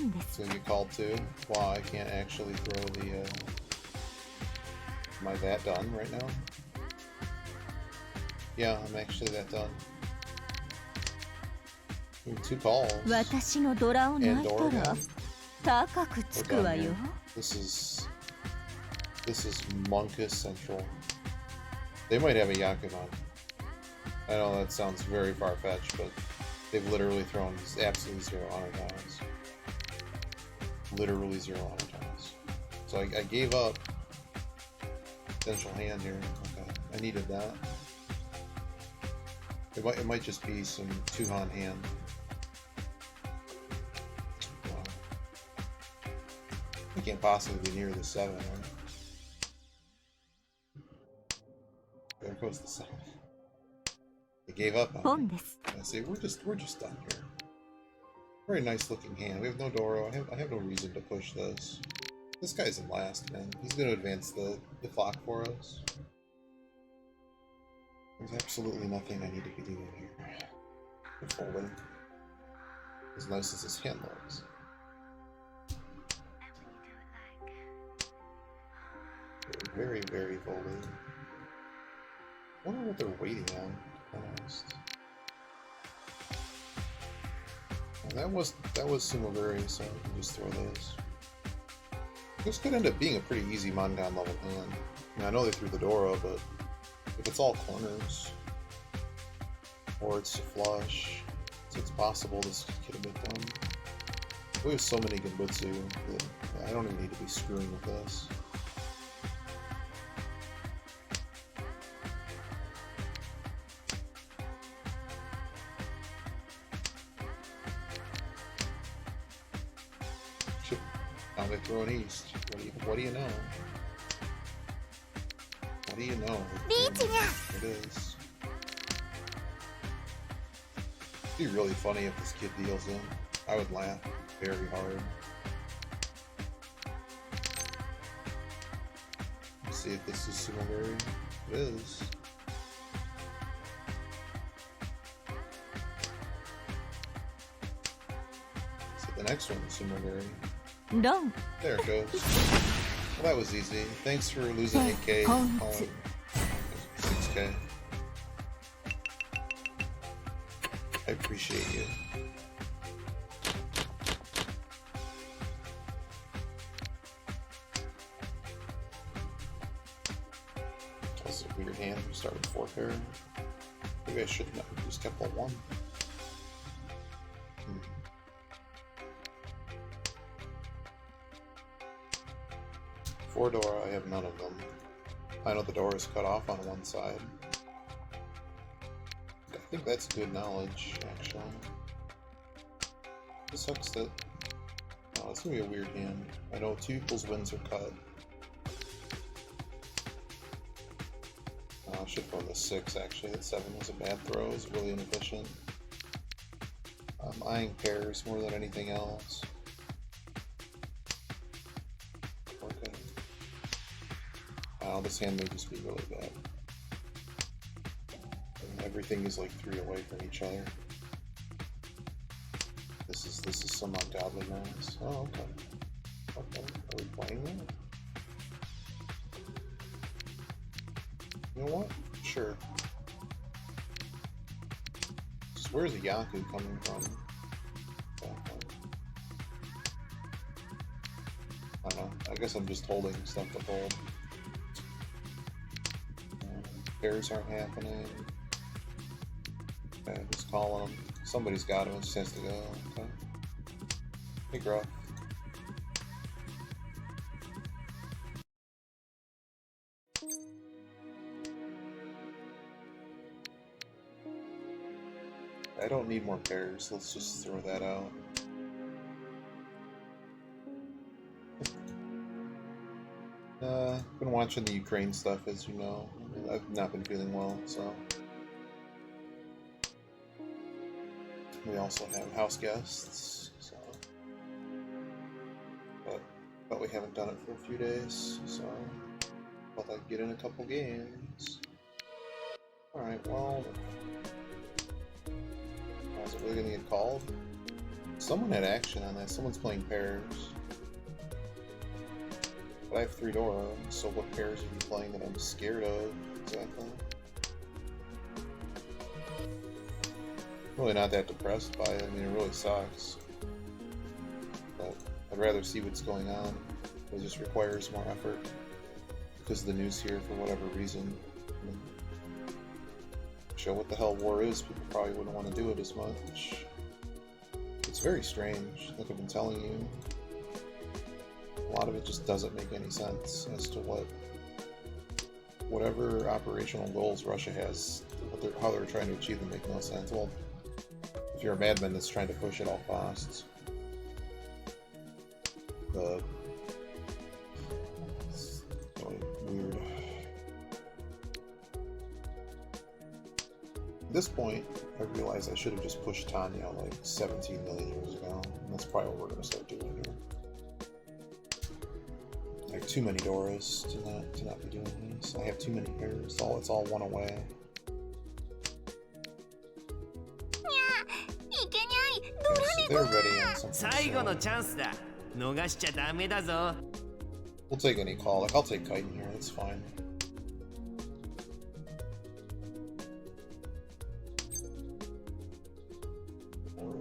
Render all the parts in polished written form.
It's gonna get called too. Wow, I can't actually throw the. Am I that done right now? Yeah, I'm actually that done. 2 calls. And Dora again. Okay, this is Monkus Central. They might have a Yakuman. I know that sounds very far-fetched, but they've literally thrown absolutely 0 honor tiles. Literally 0 honor tiles. So I gave up potential hand here. Okay, I needed that. It might just be some 2-han hand. Wow. I can't possibly be near the 7, right? There goes the 7. They gave up on me. I see, we're just done here. Very nice looking hand. We have no Doro. I have no reason to push this. This guy's in last, man. He's going to advance the clock for us. There's absolutely nothing I need to be doing here. I'm folding. As nice as his hand looks. Very, very folding. I wonder what they're waiting on, to be honest. Well, that was Sumoguri, so I can just throw those. This could end up being a pretty easy Mangan level hand. I know they threw the Dora, but if it's all corners, or it's a flush, so it's possible this could get a bit done. We have so many Genbutsu that I don't even need to be screwing with this. Now they throw an east. What do you know? What do you know? It is. It'd be really funny if this kid deals in. I would laugh very hard. Let's see if this is Sumoguri. It is. So the next one is Sumoguri. No. There it goes. Well, that was easy. Thanks for losing 8k. 6k. I appreciate you. That's a weird hand. We start with 4 pair. Maybe I shouldn't have just kept the 1. 4 Dora, I have none of them. I know the door is cut off on one side. I think that's good knowledge, actually. It sucks that... Oh, it's gonna be a weird hand. I know 2 people's wins are cut. I should throw the 6, actually. That 7 was a bad throw. It was really inefficient. I'm eyeing pairs more than anything else. This hand may just be really bad. And everything is like 3 away from each other. This is some ungodly mess. Oh, okay. Okay, are we playing that? You know what? Sure. Just where's the Yaku coming from? Okay. I don't know. I guess I'm just holding stuff to hold. Pairs aren't happening. Okay, just call them. Somebody's got him, it just has to go. Okay. Hey, Gruff. I don't need more pairs, let's just throw that out. Been watching the Ukraine stuff, as you know. I've not been feeling well, so. We also have house guests, so. But we haven't done it for a few days, so. Thought I'd get in a couple games. Alright, well. Is it really gonna get called? Someone had action on that. Someone's playing pairs. But I have 3 Dora, so what pairs are you playing that I'm scared of exactly? Really not that depressed by it. I mean, it really sucks. But I'd rather see what's going on. It just requires more effort because of the news here for whatever reason. I mean, show what the hell war is, people probably wouldn't want to do it as much. It's very strange, like I've been telling you. A lot of it just doesn't make any sense as to whatever operational goals Russia has, how they're trying to achieve them make no sense. Well, if you're a madman that's trying to push at all costs. But it's really weird. At this point, I realize I should have just pushed Tanya like 17 million years ago. And that's probably what we're going to start doing here. I have too many Doras to not be doing this. I have too many pairs. It's all one away. So they're ready on something. We'll take any call. Like, I'll take Kite in here. That's fine. Or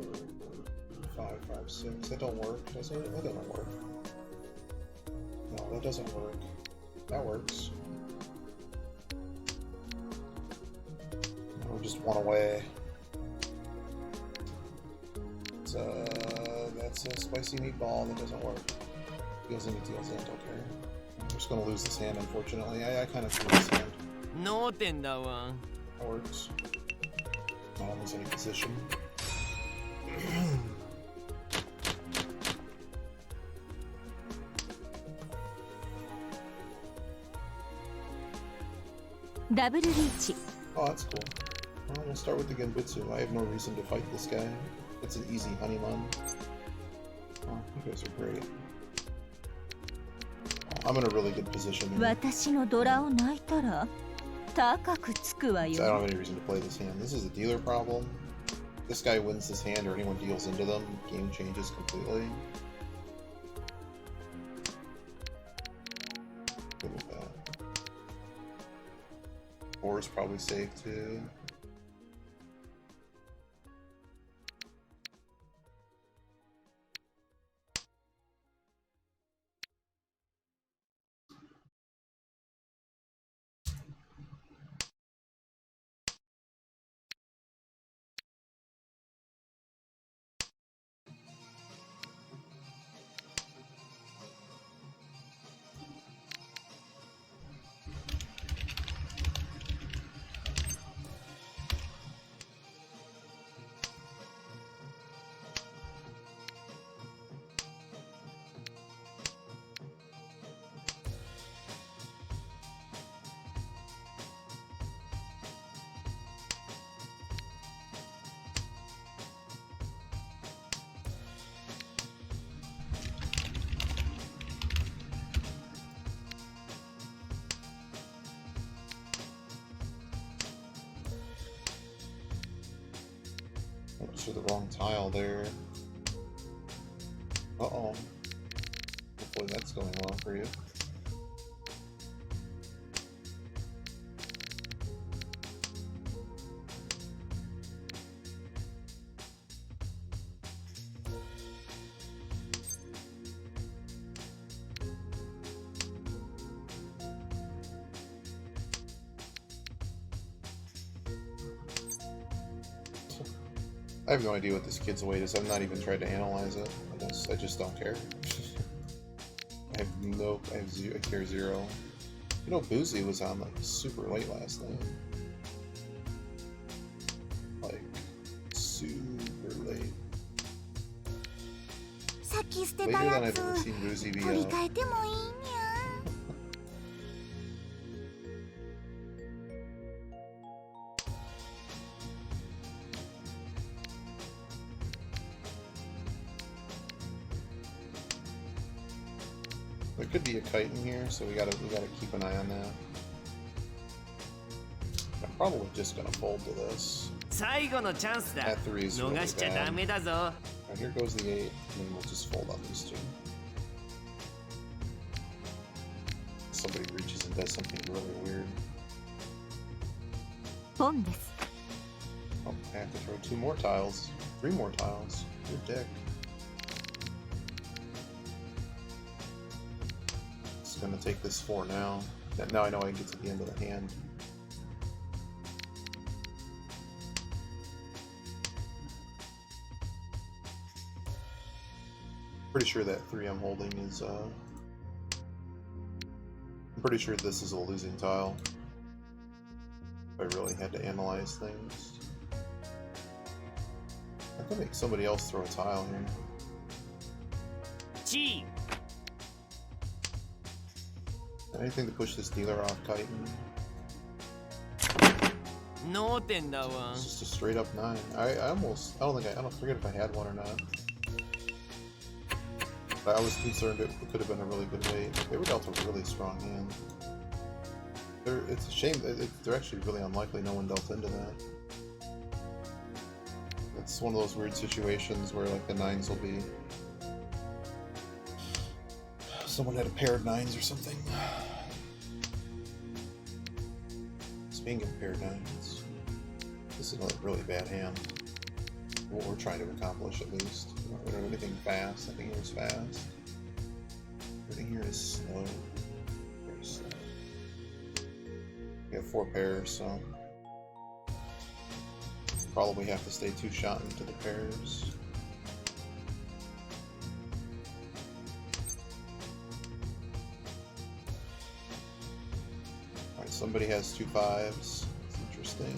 5, 5, 6. That don't work, does it? That doesn't work. No, that doesn't work. That works. We're just one away. That's a spicy meatball. That doesn't work. Deals in, deals in. Okay. I'm just gonna lose this hand, unfortunately. I kind of lose this hand. That works. I don't lose any position. Oh, that's cool. Well, we'll start with the Genbutsu. I have no reason to fight this guy. It's an easy honeymoon. Oh, you guys are great. Oh, I'm in a really good position here. So I don't have any reason to play this hand. This is a dealer problem. This guy wins this hand or anyone deals into them, game changes completely. Good with that. 4 is probably safe too. To the wrong tile there. Uh-oh. Hopefully that's going well for you. I have no idea what this kid's weight is. I've not even tried to analyze it. I just don't care. I care 0. You know, Boozy was on like super late last night. Like, super late. Later than I've ever seen Boozy be up. There could be a kite in here, so we gotta keep an eye on that. probably just gonna fold to this. 最後のチャンスだ That 3 is really 逃しちゃ bad. ダメだぞ Alright, here goes the 8, and then we'll just fold on these two. Somebody reaches and does something really weird. ポンです Oh, I have to throw 2 more tiles. 3 more tiles. Good dick. It's gonna take this 4 now. Now I know I can get to the end of the hand. Pretty sure that 3 I'm holding is, I'm pretty sure this is a losing tile. If I really had to analyze things. I could make somebody else throw a tile here. チ Anything to push this dealer off Chitin? ー脳天だわ It's just a straight up 9. I don't forget if I had one or not. But I was concerned it could have been a really good weight. They were dealt a really strong hand. It's a shame, they're actually really unlikely no one dealt into that. It's one of those weird situations where like the 9s will be... Someone had a pair of 9s or something. Speaking of paired 9s, this is a really bad hand. What we're trying to accomplish, at least. We don't have anything fast. Nothing here is fast. Everything here is slow. Very slow. We have 4 pairs, so probably have to stay 2 shot into the pairs. Alright, somebody has 2 5s. It's interesting.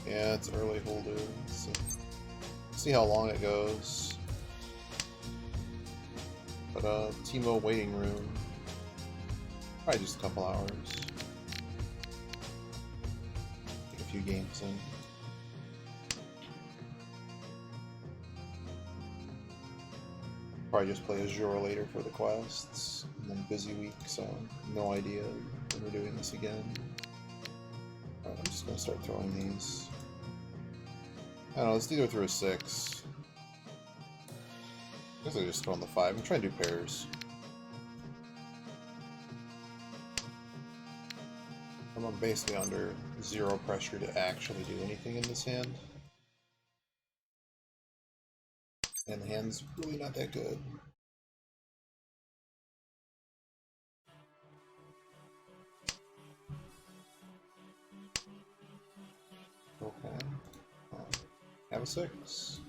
Yeah, it's early holder. So see how long it goes. But teemo waiting room. Probably just a couple hours. Get a few games in. Probably just play Azure later for the quests. And then busy week, so no idea when we're doing this again. Alright, I'm just gonna start throwing these. I don't know, let's either throw a 6. I guess I just throw on the 5. I'm trying to do pairs. I'm basically under 0 pressure to actually do anything in this hand. And the hand's really not that good. Okay. Have a 6.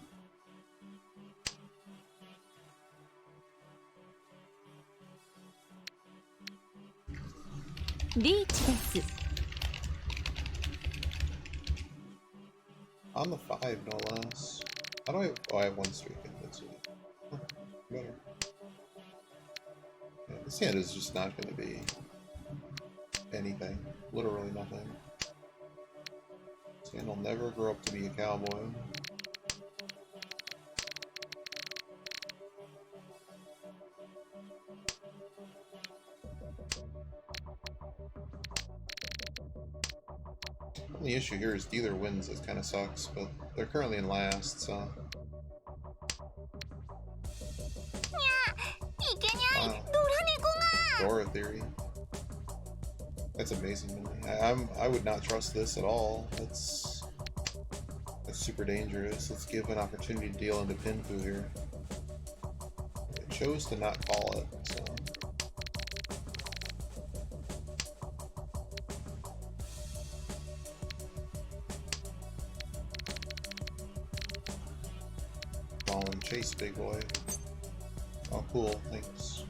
Reach です On the 5, no less. How do I... Oh, I have 1 streak in this week. Huh, better. Yeah, this hand is just not going to be anything. Literally nothing. This hand will never grow up to be a cowboy. The issue here is dealer wins. It kind of sucks, but they're currently in last, so. Wow. Dora theory. That's amazing to me. I would not trust this at all. That's super dangerous. Let's give an opportunity to deal into Pinfu here. It chose to not call it, so. Chase, big boy. Oh, cool. Thanks.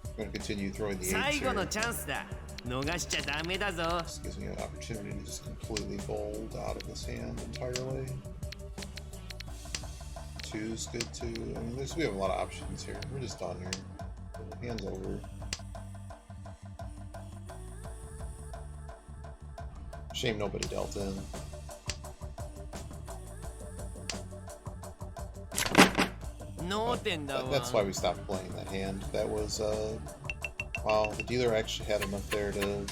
I'm going to continue throwing the 8s here. のチャンスだ逃しちゃダメだぞ This gives me an opportunity to just completely fold out of this hand entirely. 2's good too. I mean, we have a lot of options here. We're just done here. Hand's over. Shame nobody dealt in. 脳天だわ。 That's why we stopped playing that hand. That was, wow, the dealer actually had enough there to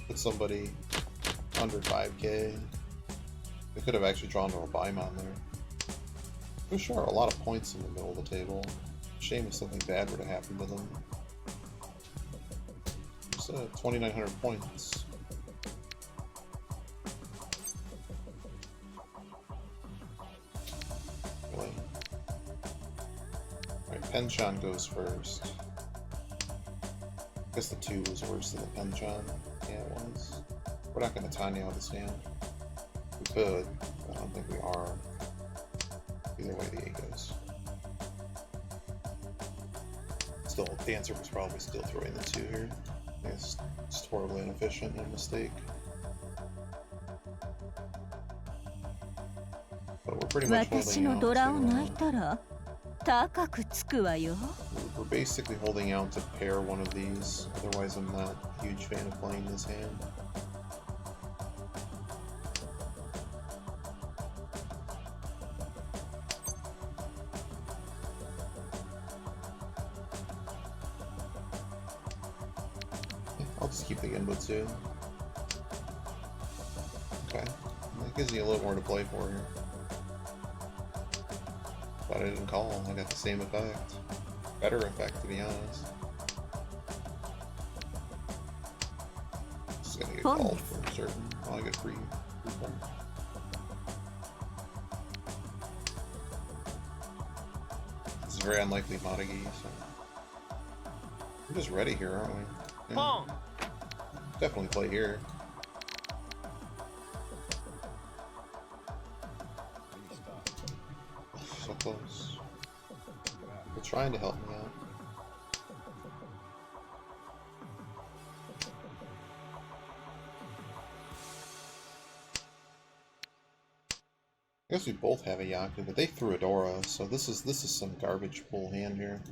put somebody under 5k. They could have actually drawn to a Baimon there. For sure, a lot of points in the middle of the table. Shame if something bad were to happen to them. Just 2,900 points. Really? Alright, Penchant goes first. I guess the 2 was worse than the Penchant. Yeah, it was. We're not going to tiny out this hand. We could, but I don't think we are. Either way, the 8 goes. Still, the answer was probably still throwing the 2 here. I think it's horribly inefficient and a mistake. But we're pretty much holding out. We're basically holding out to pair one of these. Otherwise, I'm not a huge fan of playing this hand. I'll just keep the Genbutsu. Okay. That gives me a little more to play for here. But I didn't call. I got the same effect. Better effect, to be honest. This is gonna get called for certain. Oh, I get free. This is very unlikely Matagi, so we're just ready here, aren't we? Yeah. Definitely play here. So close. They're trying to help me out. I guess we both have a Yaku, but they threw a Dora, so this is some garbage pull hand here.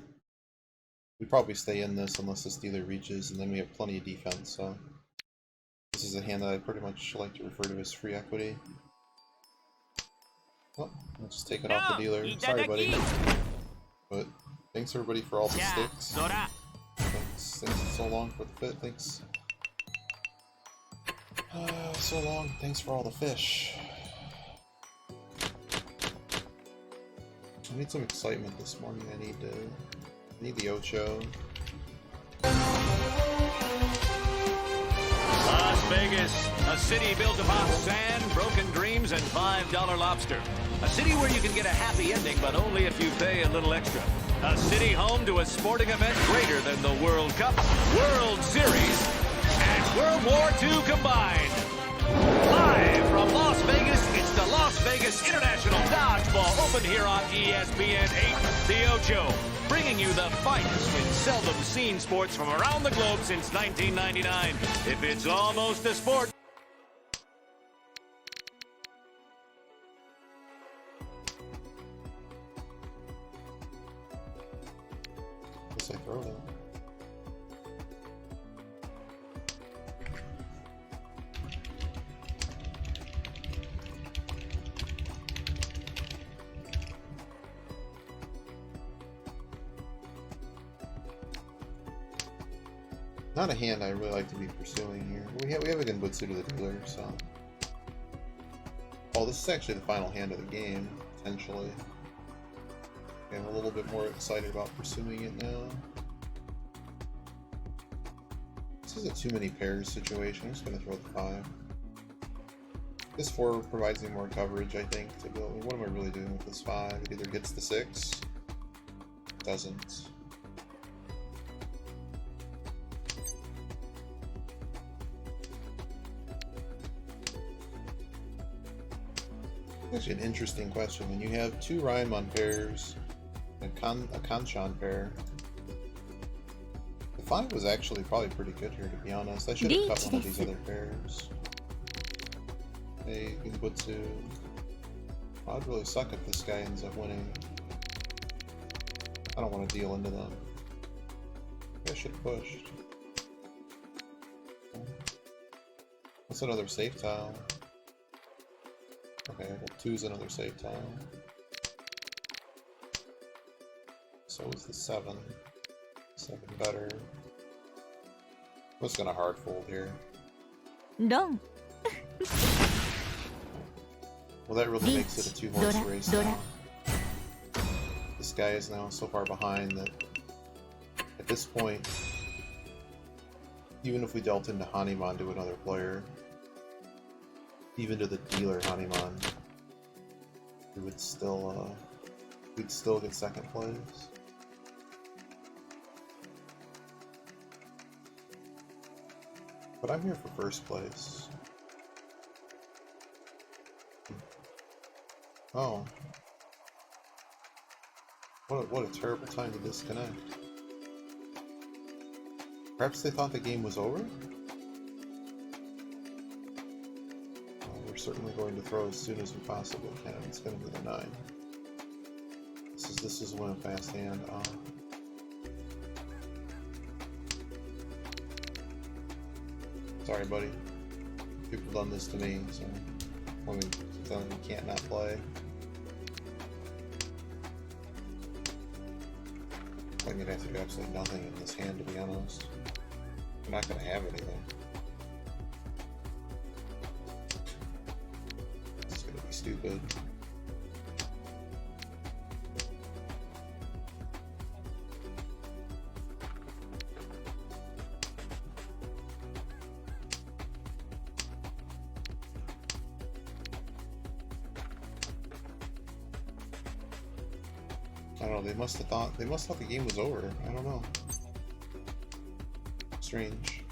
We probably stay in this unless this dealer reaches, and then we have plenty of defense, so this is a hand that I pretty much like to refer to as free equity. Oh, let's just take it off the dealer. Sorry, buddy. But thanks everybody for all the sticks. Thanks so long for the fit. Thanks. So long. Thanks for all the fish. I need some excitement this morning. I need the Ocho. Las Vegas, a city built upon sand, broken dreams, and $5 lobster. A city where you can get a happy ending, but only if you pay a little extra. A city home to a sporting event greater than the World Cup, World Series, and World War II combined. Live from Las Vegas, it's the Las Vegas International Dodgeball Open here on ESPN 8, The Ocho, bringing you the finest in seldom seen sports from around the globe since 1999. If it's almost a sport. Guess I throw that. Not a hand I really like to be pursuing here. We have a Genbutsu to the dealer, so. Oh, this is actually the final hand of the game, potentially. Okay, I'm a little bit more excited about pursuing it now. This is a too many pairs situation. I'm just going to throw the 5. This 4 provides me more coverage, I think, to go. What am I really doing with this 5? It either gets the 6, doesn't. Actually, an interesting question. When you have 2 Ryanmon pairs and a Kanchan pair, the 5 was actually probably pretty good here, to be honest. I should have cut one of these other pairs. Hey, Genbutsu. I'd really suck if this guy ends up winning. I don't want to deal into them. I should have pushed. What's another safe tile? Okay, well, 2's another save tile. So is the 7. 7 better. What's gonna hard fold here? Long. Well, that really makes it a 2-horse race now. This guy is now so far behind that at this point, even if we dealt into Hanuman to another player, even to the dealer Hanuman, we would still we'd still get second place. But I'm here for first place. Oh. What a terrible time to disconnect. Perhaps they thought the game was over? Well, we're certainly going to throw as soon as we possibly can. It's going to be the 9. This is when a fast hand. Sorry, buddy. People have done this to me, so I mean, something you can't not play. I'm gonna have to do absolutely nothing in this hand, to be honest. I'm not gonna have anything. This is gonna be stupid. I don't know, they must have thought the game was over. I don't know. Strange.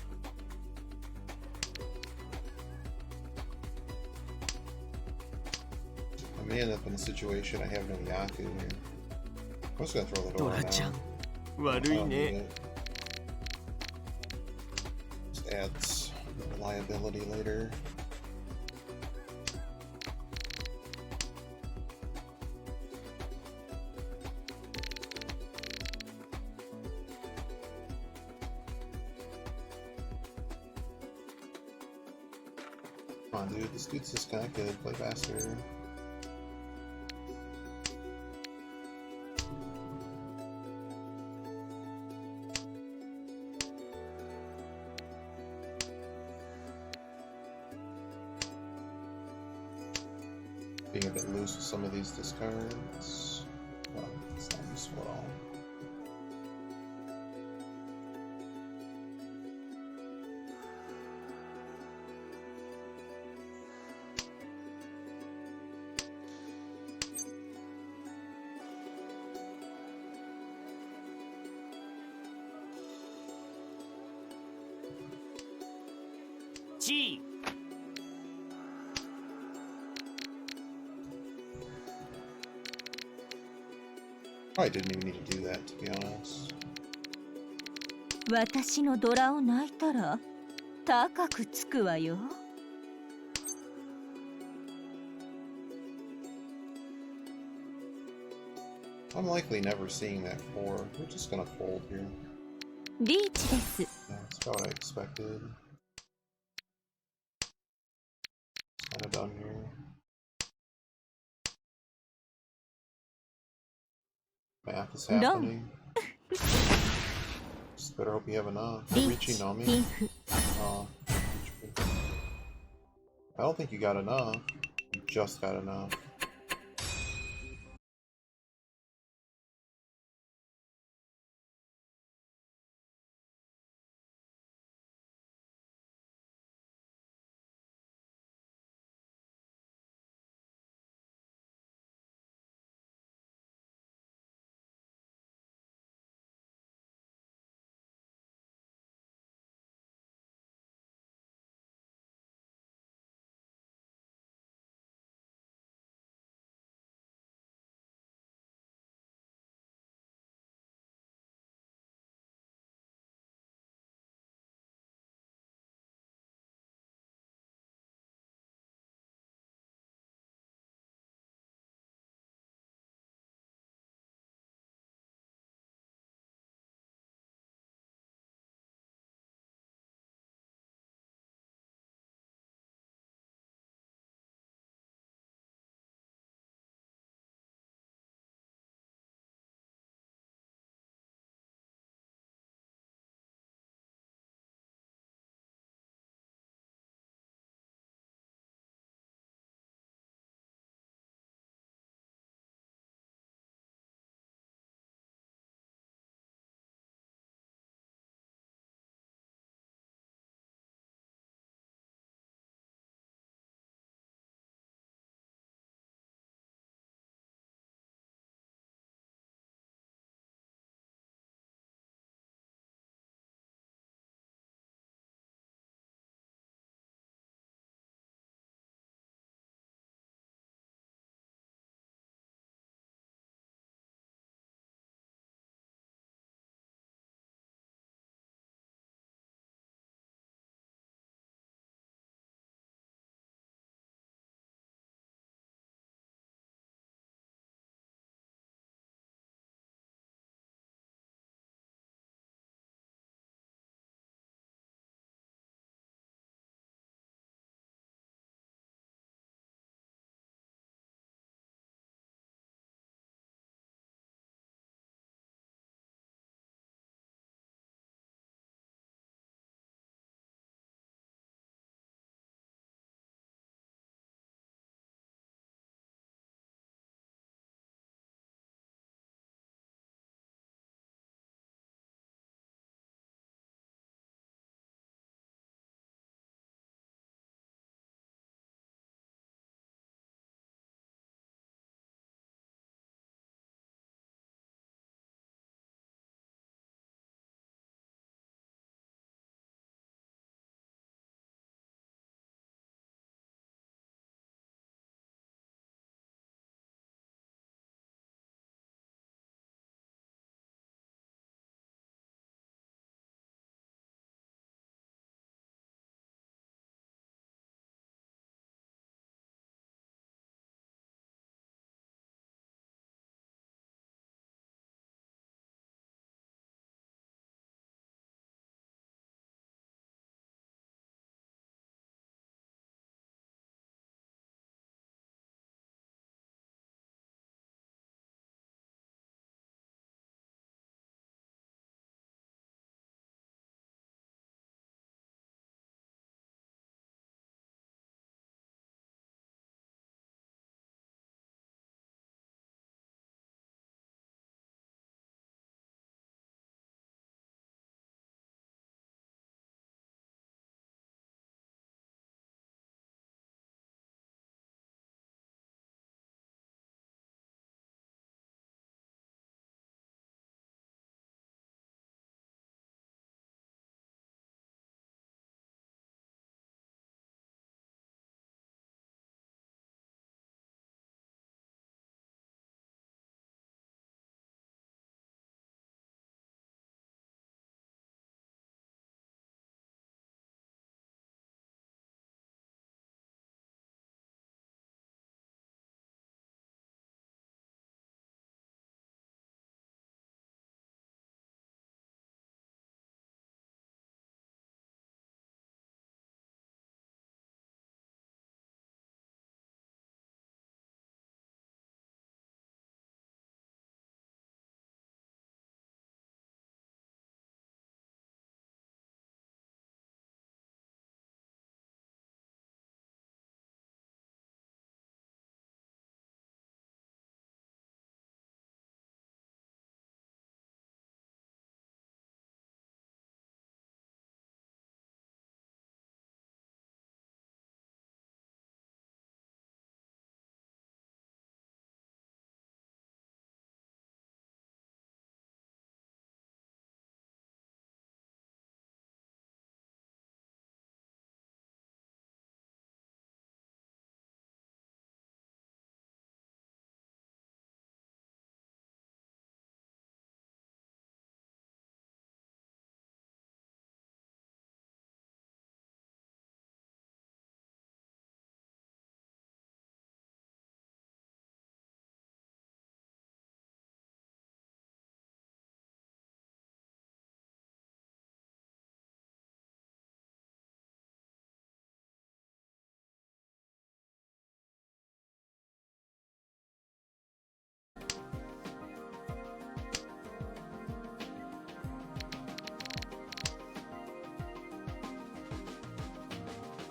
I may end up in a situation I have no Yaku here. I'm just gonna throw the door now. 悪いね。 Just adds reliability later. Come on, dude. This dude's just kinda good. Play faster. Being a bit loose with some of these discards. Well, it's not useful at all. G. Probably didn't even need to do that, to be honest. 私のドラを泣いたら高くつくわよ。I'm likely never seeing that 4. We're just gonna fold here. リーチです。 Yeah, that's about what I expected. Kinda done here. Math is happening. Just better hope you have enough. リー Richie チ、 know me. ピンフ。 I don't think you got enough. You just got enough.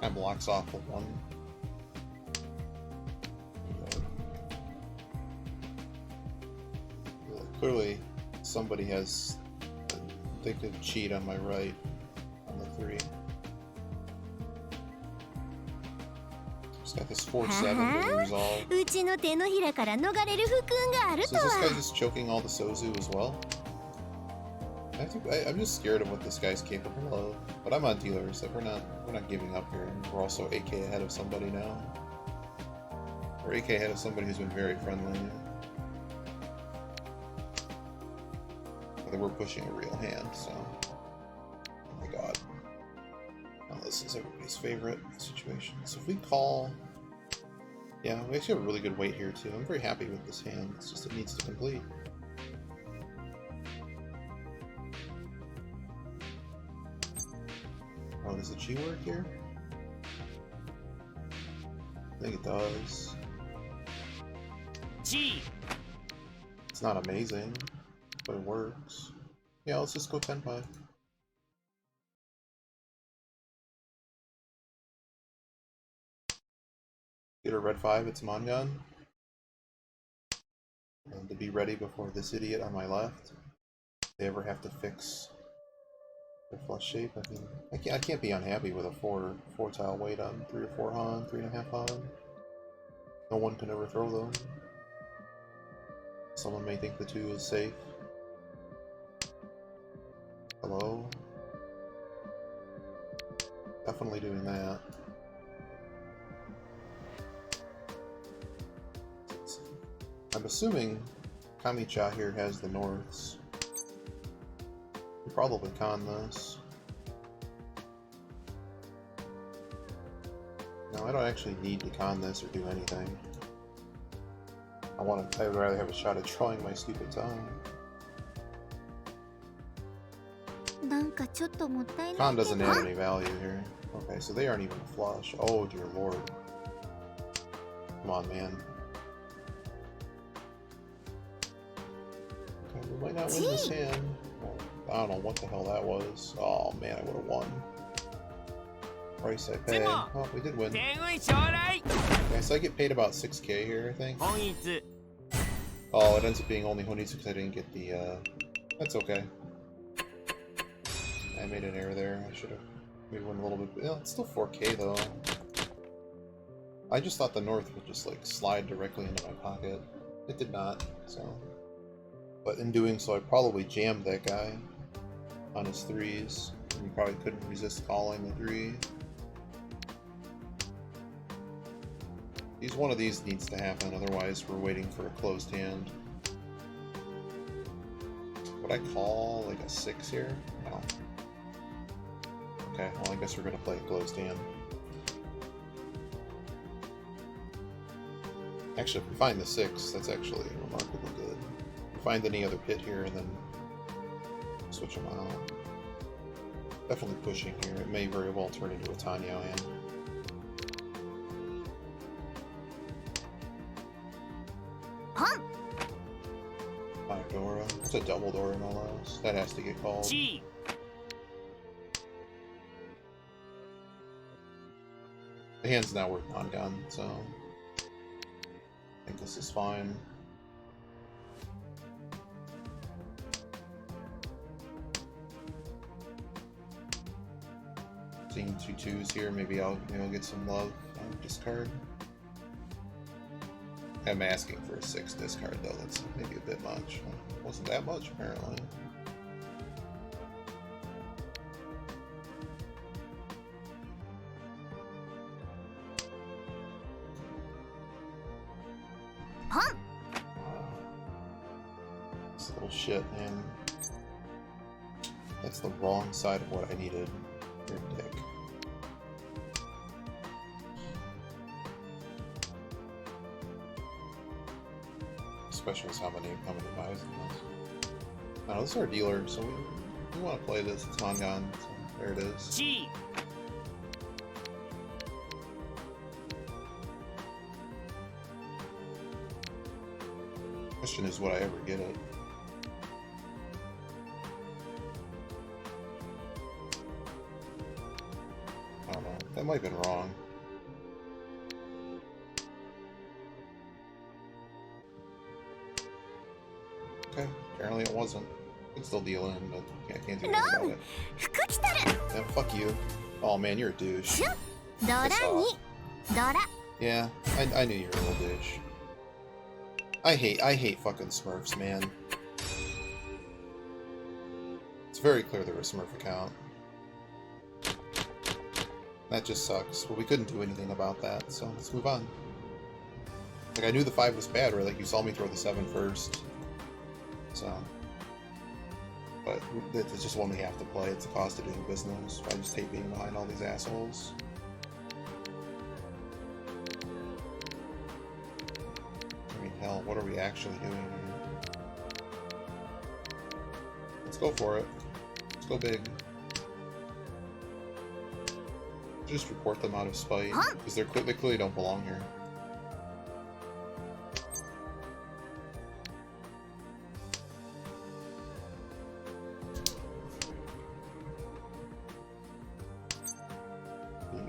That blocks off the one. Clearly, somebody has a addictive cheat on my right on the 3. Just got this 4-7 to resolve. うちの手のひらから逃れる不運がある So と is this guy は。 just choking all the Sozu as well? I'm just scared of what this guy's capable of. But I'm on dealers. Like we're not giving up here. We're also AK ahead of somebody now. We're AK ahead of somebody who's been very friendly. But we're pushing a real hand, so. Oh my god. Now this is everybody's favorite situation. So if we call. Yeah, we actually have a really good weight here too. I'm very happy with this hand. It's just it needs to complete. Oh, does the G work here? I think it does. G. It's not amazing, but it works. Yeah, let's just go 10-5. Get a red 5, it's Mongun. And to be ready before this idiot on my left. If they ever have to fix their flush shape, I mean, I can't be unhappy with a 4 tile weight on 3 or 4 Han, 3.5 Han. No one can overthrow them. Someone may think the 2 is safe. Hello? Definitely doing that. I'm assuming Kamicha here has the norths. We probably con this. No, I don't actually need to con this or do anything. I would rather have a shot at drawing my stupid time. なんかちょっともったいないけ Con ど。 doesn't add any value here. Okay, so they aren't even flush. Oh dear lord. Come on, man. Okay, we might not win this hand. I don't know what the hell that was. Oh man, I would have won. Price I pay. Oh, we did win. 天運将来 Okay, so I get paid about 6k here, I think. 本一 Oh, it ends up being only Honitsu because I didn't get the, That's okay. I made an error there. I should have maybe went a little bit... Yeah, it's still 4k, though. I just thought the north would just, like, slide directly into my pocket. It did not, so... But in doing so, I probably jammed that guy on his 3s. And he probably couldn't resist calling the 3. One of these needs to happen, otherwise we're waiting for a closed hand. Would I call like a 6 here? No. Okay, well I guess we're gonna play a closed hand. Actually, if we find the 6, that's actually remarkably good. If we find any other pit here and then switch them out. Definitely pushing here. It may very well turn into a Tanyao hand. Dora. It's a double Dora no less. That has to get called. G. The hand's not worth non-gun, so I think this is fine. Seeing 2 2s here, maybe I'll get some love on discard. I'm asking for a 6 discard though, that's maybe a bit much. Wasn't that much apparently. Huh? This little shit, man. That's the wrong side of what I needed. You're a dick. Especially with how many buys in this. No, this is our dealer, so we want to play this. It's Mongon, so there it is. G. Question is, would I ever get it? I don't know. That might have been wrong. Okay, apparently it wasn't. I can still deal in, but yeah, I can't do anything about it. 服来たる Yeah, fuck you. Oh man, you're a douche. ドラにドラ Yeah, I knew you were a little douche. I hate fucking Smurfs, man. It's very clear they're a Smurf account. That just sucks. But we couldn't do anything about that, so let's move on. Like, I knew the 5 was bad, right? Like, you saw me throw the 7 first. So... But it's just one we have to play. It's the cost of doing business. I just hate being behind all these assholes. I mean, hell, what are we actually doing here? Let's go for it. Let's go big. Just report them out of spite, because they clearly don't belong here.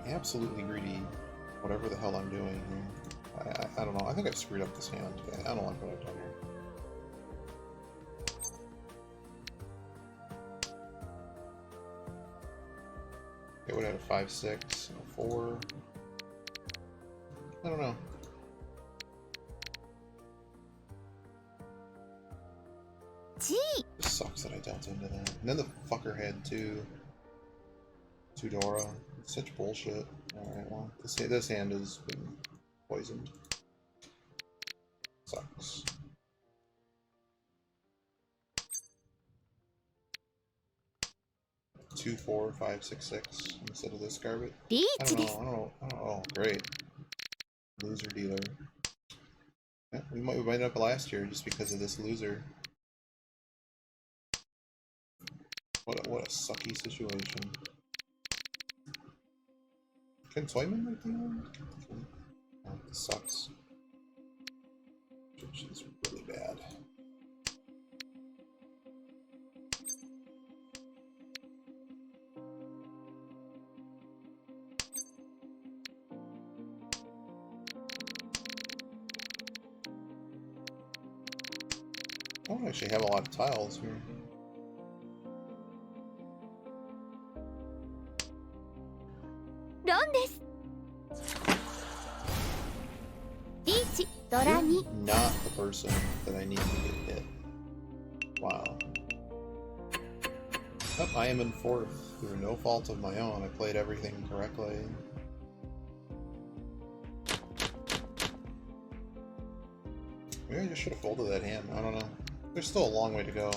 Absolutely greedy, whatever the hell I'm doing here. I don't know. I think I've screwed up this hand. I don't like what I've done here. It would have a 5-6 and a 4. I don't know. Gee, It sucks that I dealt into that. And then the fucker had two Dora. It's such bullshit. Alright, well, this hand has been poisoned. Sucks. Two, 4, 5, 6, 6 instead of this garbage. リ I ーチ don't で know. す I don't know. Oh, great. Loser dealer. Yeah, we might end up last year just because of this loser. What a sucky situation. Can Toyman make the one? Oh, this sucks. Situation's really bad. I don't actually have a lot of tiles here. ロンですリーチドラに Not the person that I need to get hit. Wow. Oh, I am in 4th. Through no fault of my own, I played everything correctly. Maybe I just should have folded that hand. I don't know. There's still a long way to go.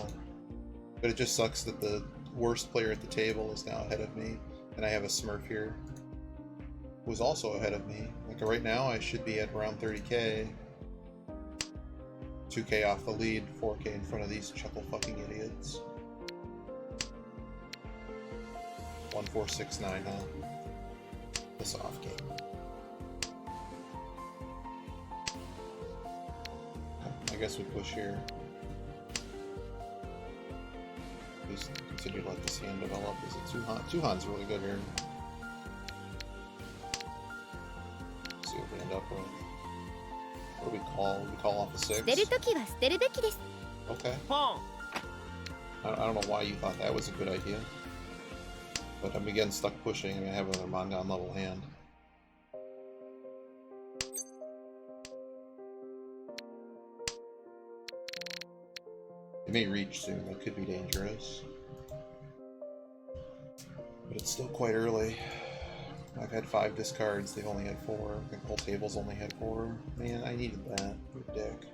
But it just sucks that the worst player at the table is now ahead of me, and I have a Smurf here who's also ahead of me. Like right now, I should be at around 30k. 2k off the lead, 4k in front of these chuckle fucking idiots. 1469 now. This off game. I guess we push here. Just continue to let this hand develop. Is it Tuhan? Tuhan's really good here. Let's see what we end up with. What do we call? We call off a 6? 捨てるときは捨てるべきです Okay. ポン I don't know why you thought that was a good idea. But I'm again stuck pushing. I mean, I have another Mongon level hand. It may reach soon. That could be dangerous. But it's still quite early. I've had 5 discards. They've only had 4. The whole table's only had 4. Man, I needed that. You dick.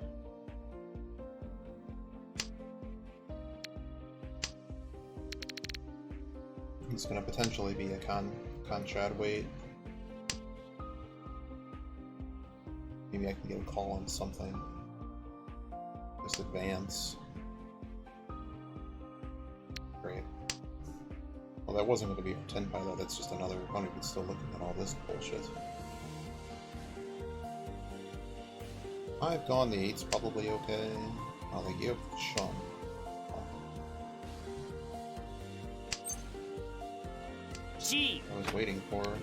He's going to potentially be a Conchad wait. Maybe I can get a call on something. Just advance. Great. Well, that wasn't going to be a 10 pilot, that's just another. I'm not even still looking at all this bullshit. I've gone, the 8's probably okay. Oh, they give Shun. G I was waiting for her.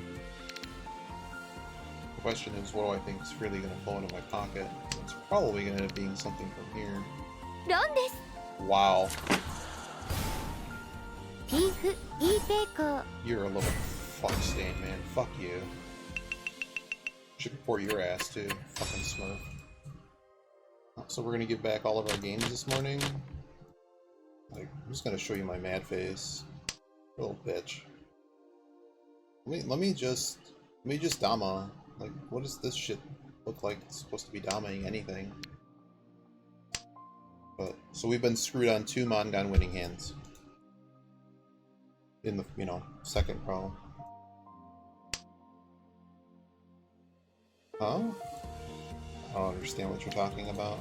question is, what do I think is really going to flow into my pocket? It's probably going to end up being something from here. ロンです。 Wow. ピーフ、いい抵抗。 You're a little fuck stain, man. Fuck you. Should report your ass, too. Fucking smurf. So we're going to give back all of our games this morning. Like, I'm just going to show you my mad face. Little bitch. Let me just Dama. Like, what does this shit look like? It's supposed to be Damaing anything. But, so we've been screwed on 2 Mongon winning hands. In the, you know, second pro. Huh? I don't understand what you're talking about.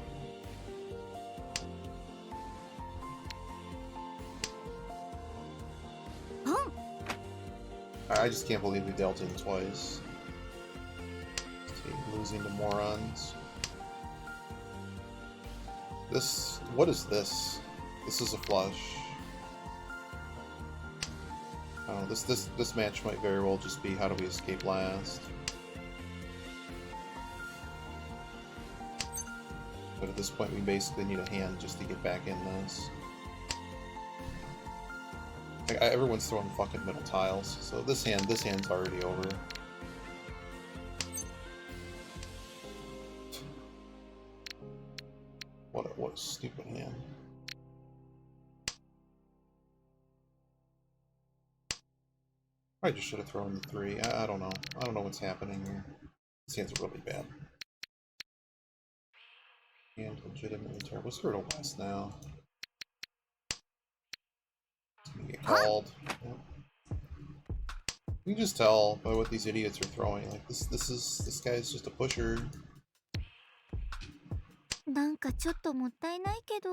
I just can't believe we dealt in twice. Losing to morons. This... what is this? This is a flush. I don't know, this match might very well just be how do we escape last. But at this point we basically need a hand just to get back in this. Everyone's throwing fucking middle tiles, so this hand's already over. What a stupid hand. I just should have thrown the 3. I don't know. I don't know what's happening here. This hand's really bad. And legitimately terrible. Let's go to West now. Get called. Yep. You can just tell by what these idiots are throwing. Like this guy's just a pusher. なんかちょっともったいないけど。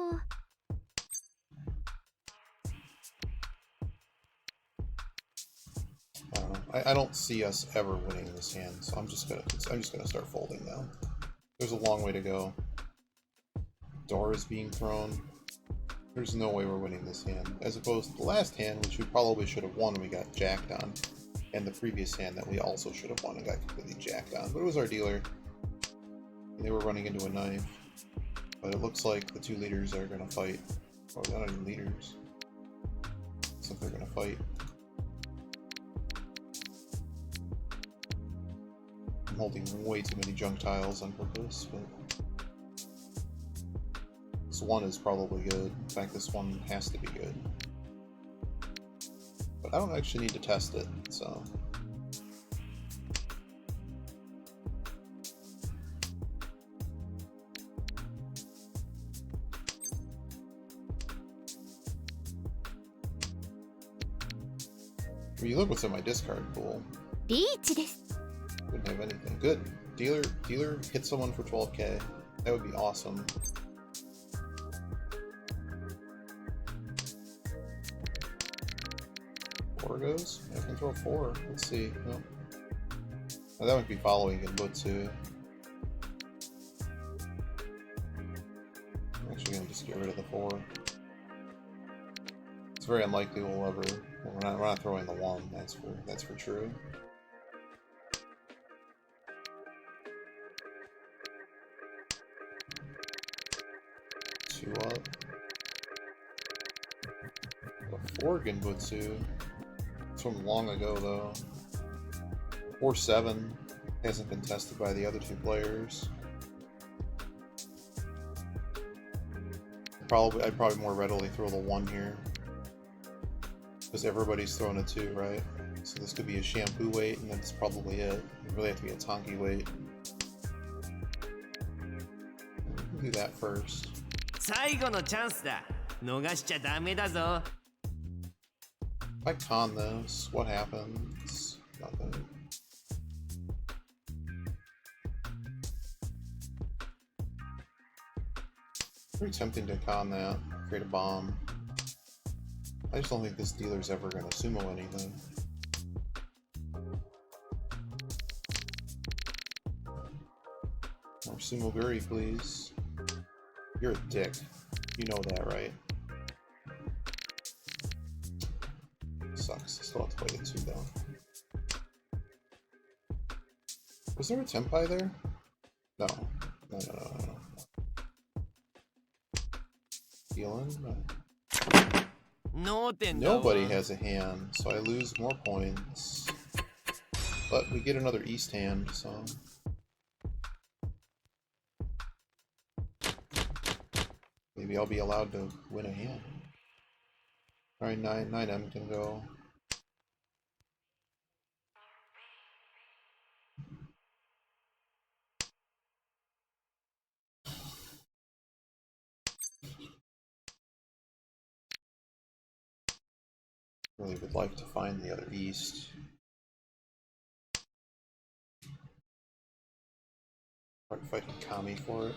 I don't know. I don't see us ever winning this hand, so I'm just gonna start folding now. There's a long way to go. Door is being thrown. There's no way we're winning this hand, as opposed to the last hand, which we probably should have won and we got jacked on, and the previous hand that we also should have won and got completely jacked on. But it was our dealer, and they were running into a knife. But it looks like the 2 leaders are gonna fight. Or they're not even leaders. Looks like they're gonna fight. I'm holding way too many junk tiles on purpose, but this one is probably good. In fact, this one has to be good. But I don't actually need to test it, so... When you look what's in my discard pool, リーチです。 wouldn't have anything. Good. Dealer hit someone for 12k. That would be awesome. Four goes? I can throw 4. Let's see. No. Oh, that might be following in Butsu. I'm actually gonna just get rid of the 4. It's very unlikely we'll ever... Well, we're not throwing the 1, that's for true. Two up. A 4 Genbutsu. It's from long ago though. 4-7 hasn't been tested by the other 2 players. I'd probably more readily throw the 1 here. Because everybody's throwing a 2, right? So this could be a shampoo weight, and that's probably it. It really have to be a Tonki weight. We'll do that first. 最後のチャンスだ。逃しちゃダメだぞ。 If I con this, what happens? Nothing. Very tempting to con that, create a bomb. I just don't think this dealer's ever gonna sumo anything. More sumo Guri, please. You're a dick. You know that, right? Sucks. I still have to play the 2 though. Was there a Tempai there? No. No. Healing? No. 脳天だわ Nobody has a hand, so I lose more points. But we get another East hand, so... maybe I'll be allowed to win a hand. Alright, 9M can go. Really would like to find the other East. Probably fighting Kami for it.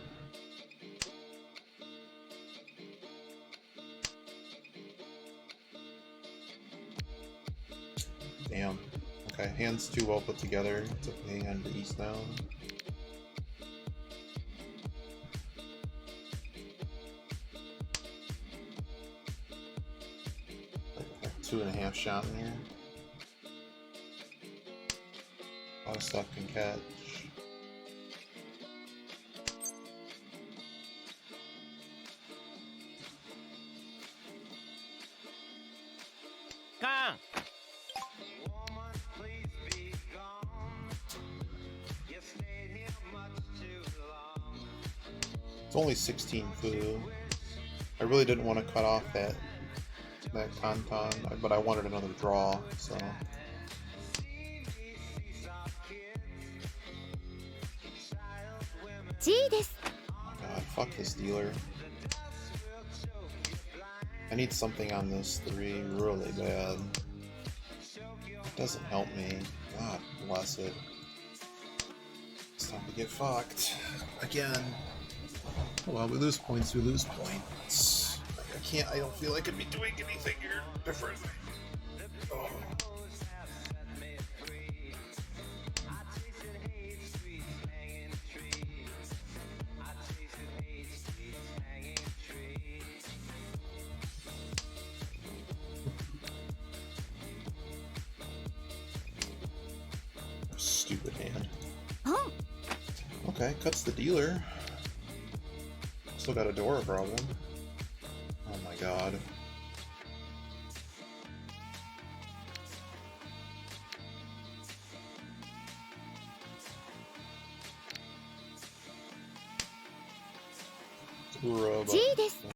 Damn. Okay, hands too well put together to hang on the East now. Like 2.5 shot in here. A lot of stuff can catch. Khan! It's only 16 fu. I really didn't want to cut off that Kanton, but I wanted another draw, so... G です。 God, fuck this dealer. I need something on this 3 really bad. It doesn't help me. God bless it. It's time to get fucked. Again. Well, we lose points, we lose points. I don't feel I could be doing anything here different. Oh. Stupid hand. Oh. Okay, cuts the dealer. Still got a Dora problem. Oh my god. G です。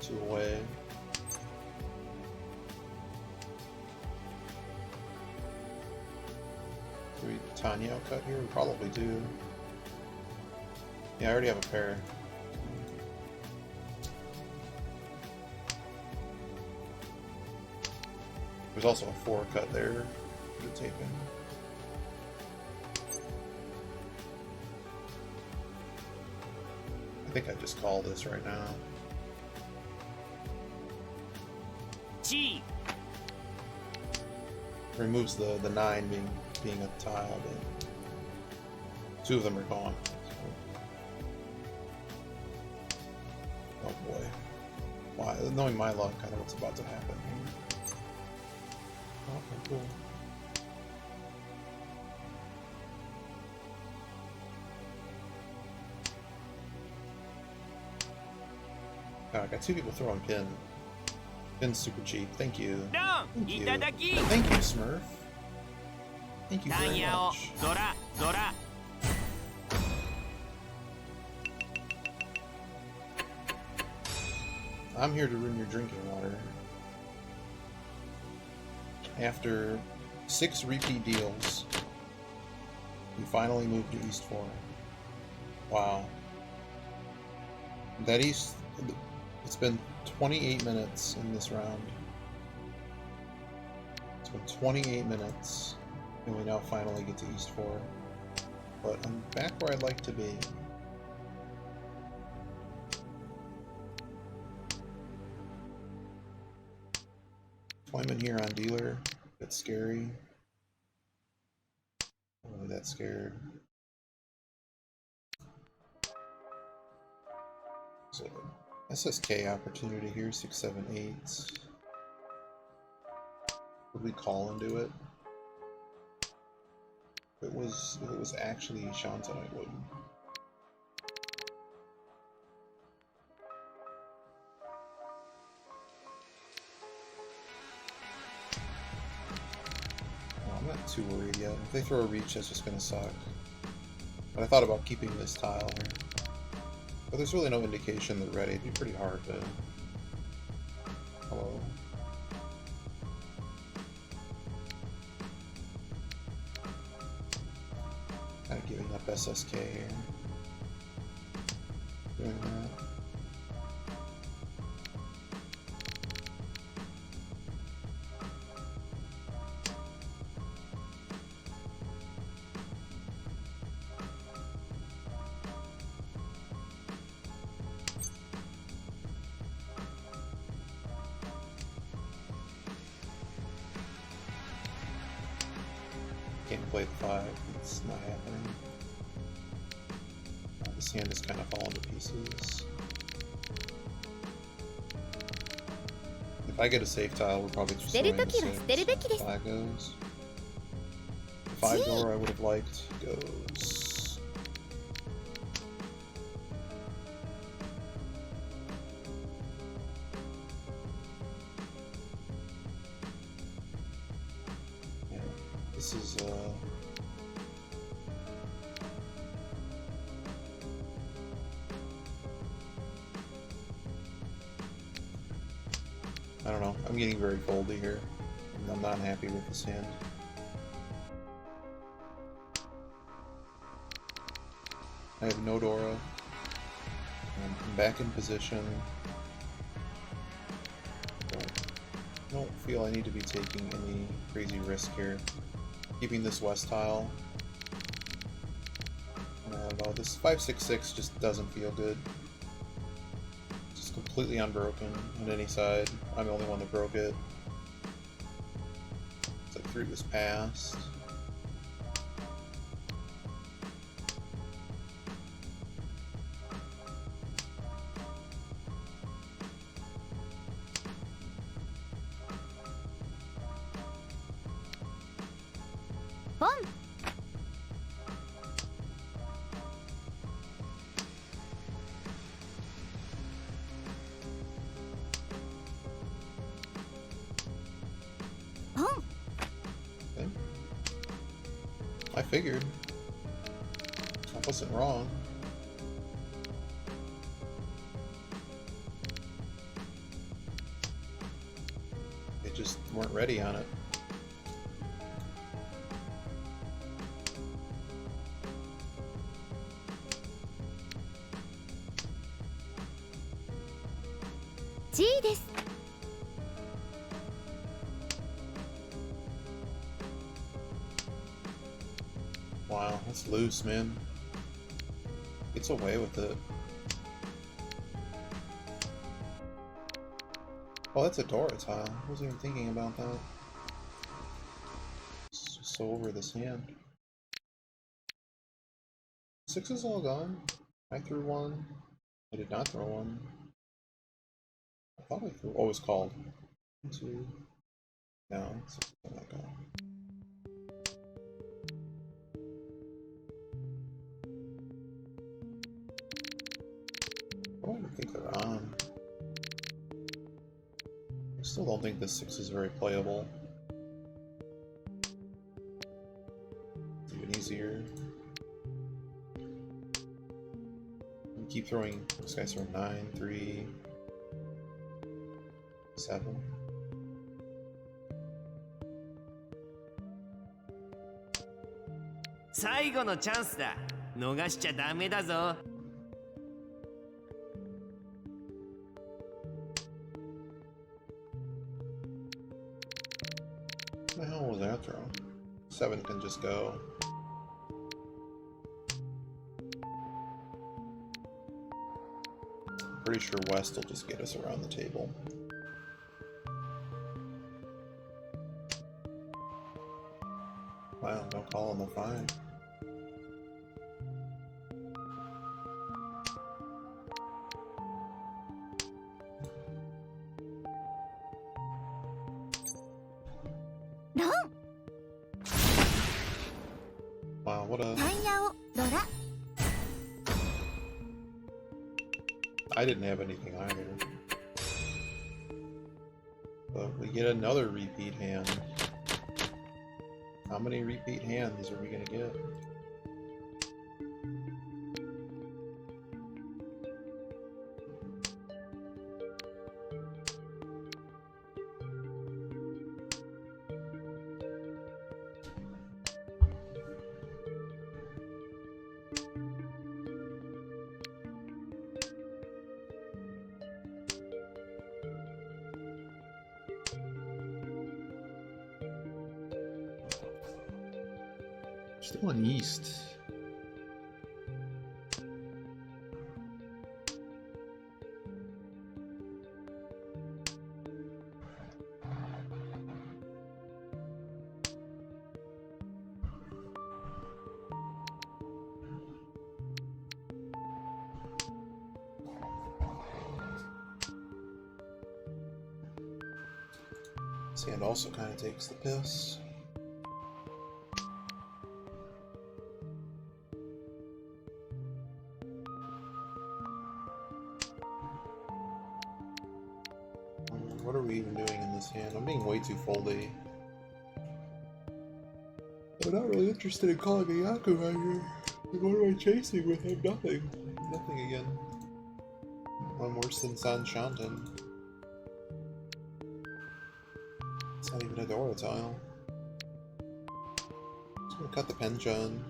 2 away. Do we Tanya cut here? We probably do. Yeah, I already have a pair. There's also a 4 cut there to take in. I think I just call this right now. G. Removes the 9 being a tile, but 2 of them are gone. So. Oh boy. Why? Knowing my luck, I know what's about to happen here. Oh, cool. Oh, I got 2 people throwing pin. Pin's super cheap. Thank you. No, Thank you. itadaki. Thank you, Smurf. Thank you very Tanya o much. Zora, Zora. I'm here to ruin your drinking water. After 6 repeat deals, you finally moved to East 4. Wow. That East... It's been 28 minutes in this round. It's been 28 minutes, and we now finally get to East 4. But I'm back where I'd like to be. Deployment here on dealer. Bit scary. I'm really that scared. So, SSK opportunity here, 6, 7, 8. Would we call into it? If it was actually Shanta, I wouldn't. Oh, I'm not too worried yet. If they throw a reach, that's just gonna suck. But I thought about keeping this tile here. But there's really no indication they're ready. It'd be pretty hard to... Hello? Kind of giving up SSK here. Doing that. Can't play the 5, it's not happening. This hand is kind of falling to pieces. If I get a safe tile, we're probably just throwing the 6. 5 goes. The 5 door I would have liked goes. Yeah, this is I don't know. I'm getting very foldy here. And I'm not happy with this hand. I have no Dora. I'm back in position. I don't feel I need to be taking any crazy risk here. Keeping this west tile. I don't know, this 5-6-6 just doesn't feel good. Completely unbroken on any side. I'm the only one that broke it. It's like 3 was passed. Boom. Okay. I figured. I wasn't wrong. They just weren't ready on it. G です。 Wow, that's loose, man. Gets away with it. Oh, that's a Dora tile. I wasn't even thinking about that. It's just so over this hand. 6 is all gone. I threw one. I did not throw one. I thought I threw. Oh, it was called. 2. No, 6 is not gone. I don't even think they're on. I still don't think this 6 is very playable. It's even easier. You keep throwing. This guy's throwing 9, 3, 7.最後のチャンスだ。逃しちゃダメだぞ。 What the hell was that throw? 7 can just go. Pretty sure West will just get us around the table. Wow, no call on the 5. Wow, what a... タイヤをドラ。 I didn't have anything either. But we get another repeat hand. How many repeat hands are we gonna get? Still in East. This hand also kind of takes the piss. What are we even doing in this hand? I'm being way too foldy. I'm not really interested in calling a Yaku right here. What am I chasing with him? Nothing. Nothing again. I'm worse than San Shantan. It's not even a Dora tile. Just gonna cut the penchant.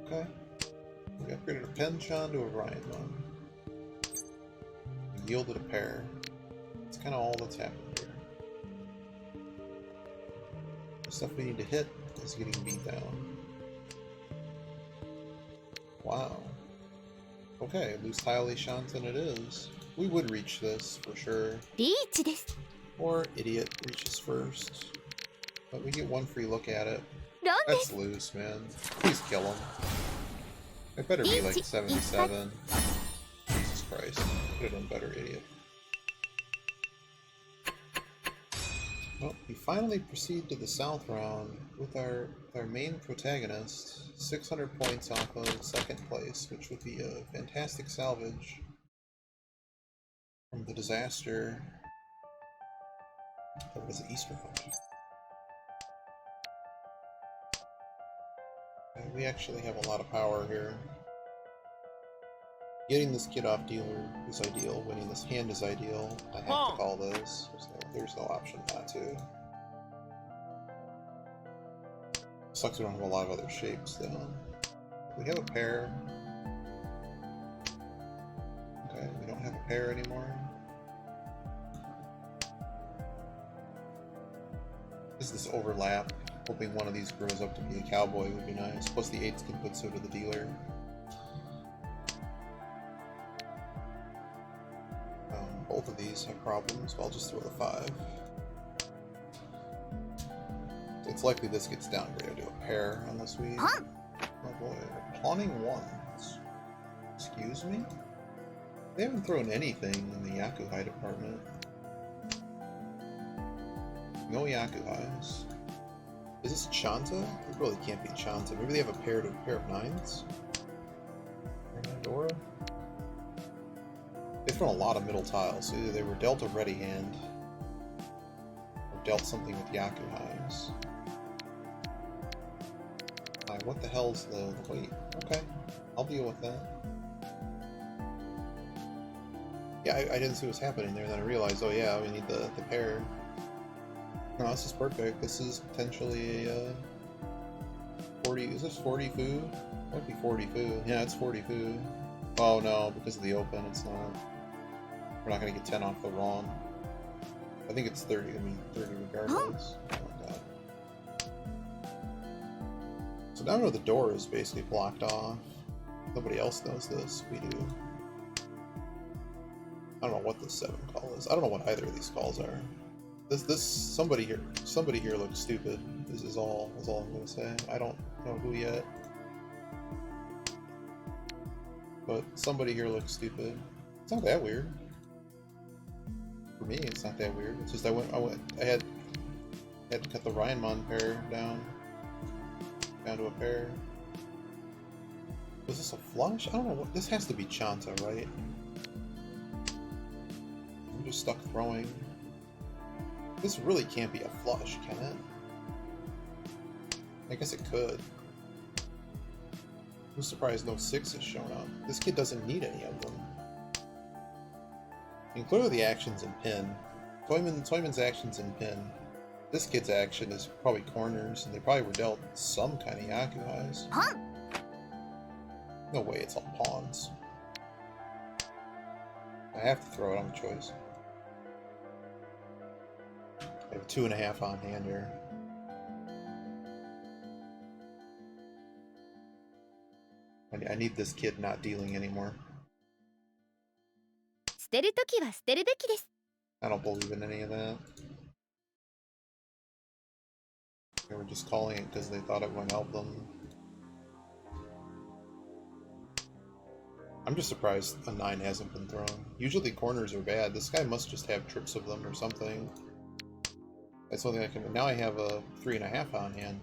Okay. We upgraded a penchant to a Ryan one. We yielded a pair. That's kind of all that's happened here. The stuff we need to hit is getting beat down. Wow. Okay, loose tile Shantan it is. We would reach this for sure. リーチです。 Or Idiot reaches first. But we get one free look at it. ロンです。 That's loose, man. Please kill him. It better be like 77. Jesus Christ. Could have done better, Idiot. Well, we finally proceed to the south round with our main protagonist, 600 points off of second place, which would be a fantastic salvage from the disaster that was the Easter Hunt. we actually have a lot of power here. Getting this kid off dealer is ideal. Winning this hand is ideal. I have to call this. There's no option not to. Sucks we don't have a lot of other shapes though. We have a pair. Okay, we don't have a pair anymore. Is this overlap? Hoping one of these grows up to be a cowboy would be nice. Plus the 8s can put so to the dealer. Both of these have problems, but I'll just throw the 5. It's likely this gets downgraded to a pair unless we... Oh boy, we're pawning 1s. Excuse me? They haven't thrown anything in the Yakuhai department. No Yakuhais. Is this Chanta? It really can't be Chanta. Maybe they have a pair of 9s? Dora? They've thrown a lot of middle tiles, so either they were dealt a ready hand, or dealt something with Yakuhais. What the hell's the wait? Okay, I'll deal with that. Yeah, I didn't see what's happening there, and then I realized, oh yeah, we need the pair. No, this is perfect. This is potentially a 40. Is this 40 food? Might be 40 food. Yeah, it's 40 food. Oh no, because of the open, it's not. We're not gonna get 10 off the wrong. I think it's 30. I mean, 30 regardless. Oh my god. So now the door is basically blocked off. Nobody else knows this. We do. I don't know what this 7 call is. I don't know what either of these calls are. This somebody here looks stupid. This is all I'm gonna say. I don't know who yet, but somebody here looks stupid. It's not that weird. For me, it's not that weird. It's just I had to cut the Ryanmon pair down to a pair. Was this a flush? I don't know what this has to be. Chanta, right? I'm just stuck throwing. This really can't be a flush, can it? I guess it could. I'm surprised no 6 has shown up. This kid doesn't need any of them. And clearly the action's in pin. Toyman's action's in pin. This kid's action is probably corners, and they probably were dealt some kind of Yakuhais. Huh? No way, it's all pawns. I have to throw it on the choice. I have 2.5 on hand here. I need this kid not dealing anymore. I don't believe in any of that. They were just calling it because they thought it would help them. I'm just surprised a 9 hasn't been thrown. Usually corners are bad. This guy must just have trips of them or something. That's something I can. Now I have a 3.5 on hand.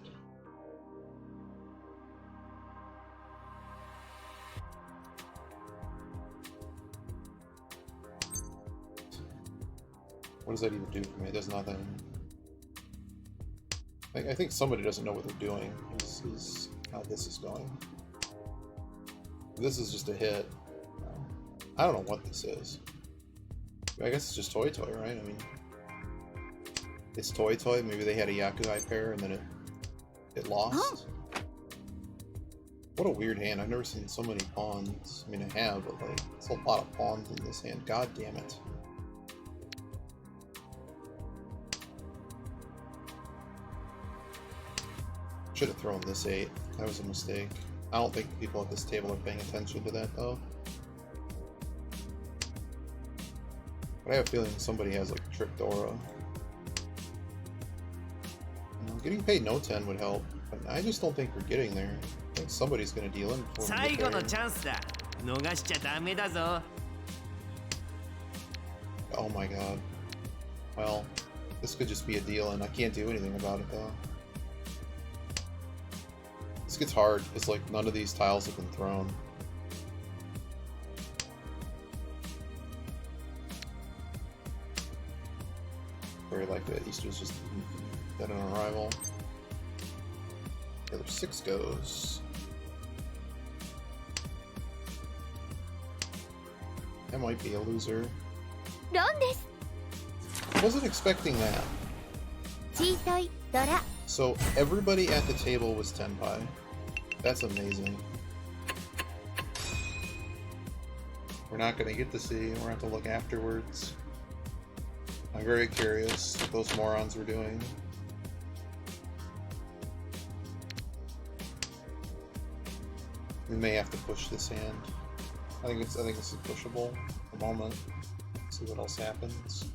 What does that even do for me? It does nothing. I think somebody doesn't know what they're doing. Is how this is going. This is just a hit. I don't know what this is. I guess it's just Toy, right? I mean, it's Toy. Maybe they had a Yakuhai pair and then it lost. What a weird hand. I've never seen so many pawns. I mean, I have, but like, it's a lot of pawns in this hand. God damn it. Should have thrown this 8. That was a mistake. I don't think people at this table are paying attention to that, though. But I have a feeling somebody has, like, tricked Dora. Getting paid no 10 would help, but I just don't think we're getting there. I think somebody's gonna deal in before we get there. Oh my god. Well, this could just be a deal, and I can't do anything about it, though. This gets hard, because like none of these tiles have been thrown. Very likely that Easter's just dead on arrival. The other 6 goes. That might be a loser. ロンです。 Wasn't expecting that. 小さいドラ。 So everybody at the table was tenpai. That's amazing. We're not gonna get to see. We're gonna have to look afterwards. I'm very curious what those morons were doing. We may have to push this hand. I think this is pushable at the moment. See what else happens.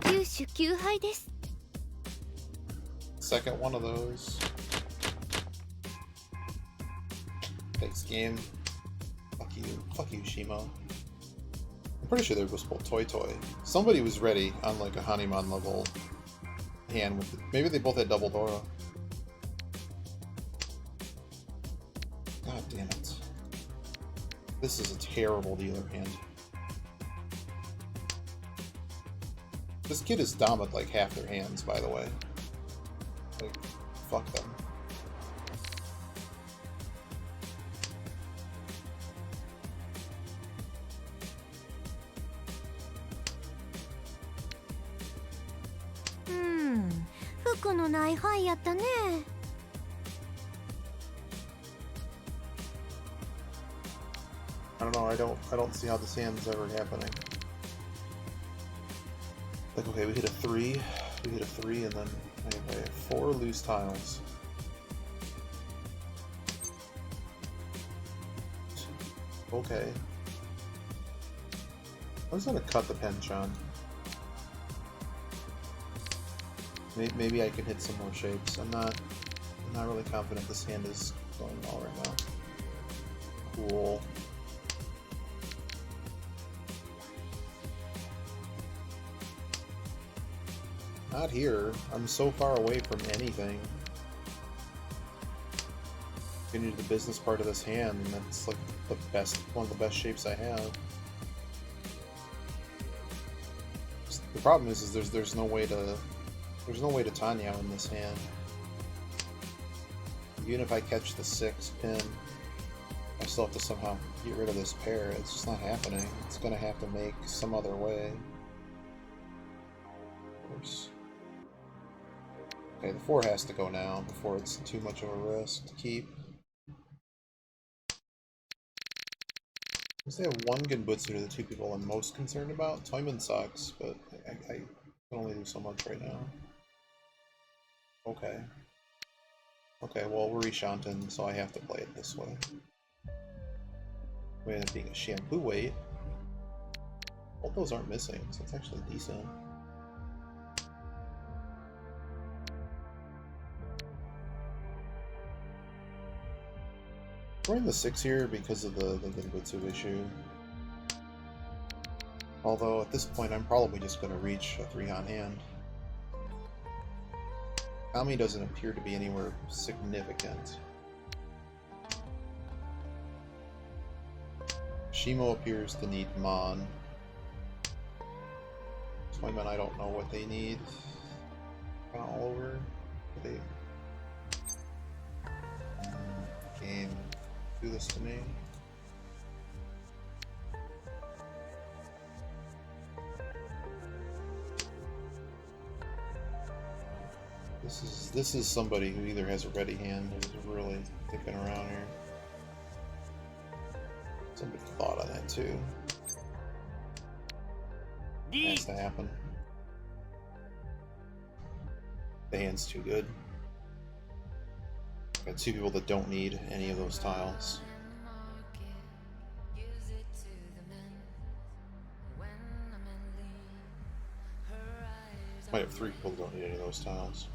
九種9敗です。 Second one of those. Thanks, game. Fuck you. Fuck you, Shimo. I'm pretty sure they was both Toy Toy. Somebody was ready on like a Hanuman level hand with maybe they both had double Dora. God damn it. This is a terrible dealer hand. This kid is dumb at like half their hands, by the way. Like, fuck them. Hmm. 服のない範囲やったね。 I don't know, I don't see how this hand's ever happening. Like, okay, we hit a 3, and then I have 4 loose tiles. Okay. I'm just gonna cut the penchant. Maybe I can hit some more shapes. I'm not really confident this hand is going well right now. Cool. Not here. I'm so far away from anything. Getting to the business part of this hand, and that's like one of the best shapes I have. The problem is there's no way to Tanya in this hand. Even if I catch the 6 pin, I still have to somehow get rid of this pair. It's just not happening. It's gonna have to make some other way. Of course. Okay, the 4 has to go now before it's too much of a risk to keep. They have one Genbutsu to the 2 people I'm most concerned about. Toyman sucks, but I can only do so much right now. Okay. Okay, well, we're Reshanten, so I have to play it this way. We end up being a shampoo weight. Both those aren't missing, so it's actually decent. We're in the 6 here because of the Genbutsu issue. Although at this point I'm probably just going to reach a 3-on hand. Kami doesn't appear to be anywhere significant. Shimo appears to need Mon. Toyman, I don't know what they need. Kind of all over. They game. Do this to me. This is somebody who either has a ready hand or is really dicking around here. Somebody thought on that too. Has to happen. The hand's too good. Got 2 people that don't need any of those tiles. Might have 3 people that don't need any of those tiles.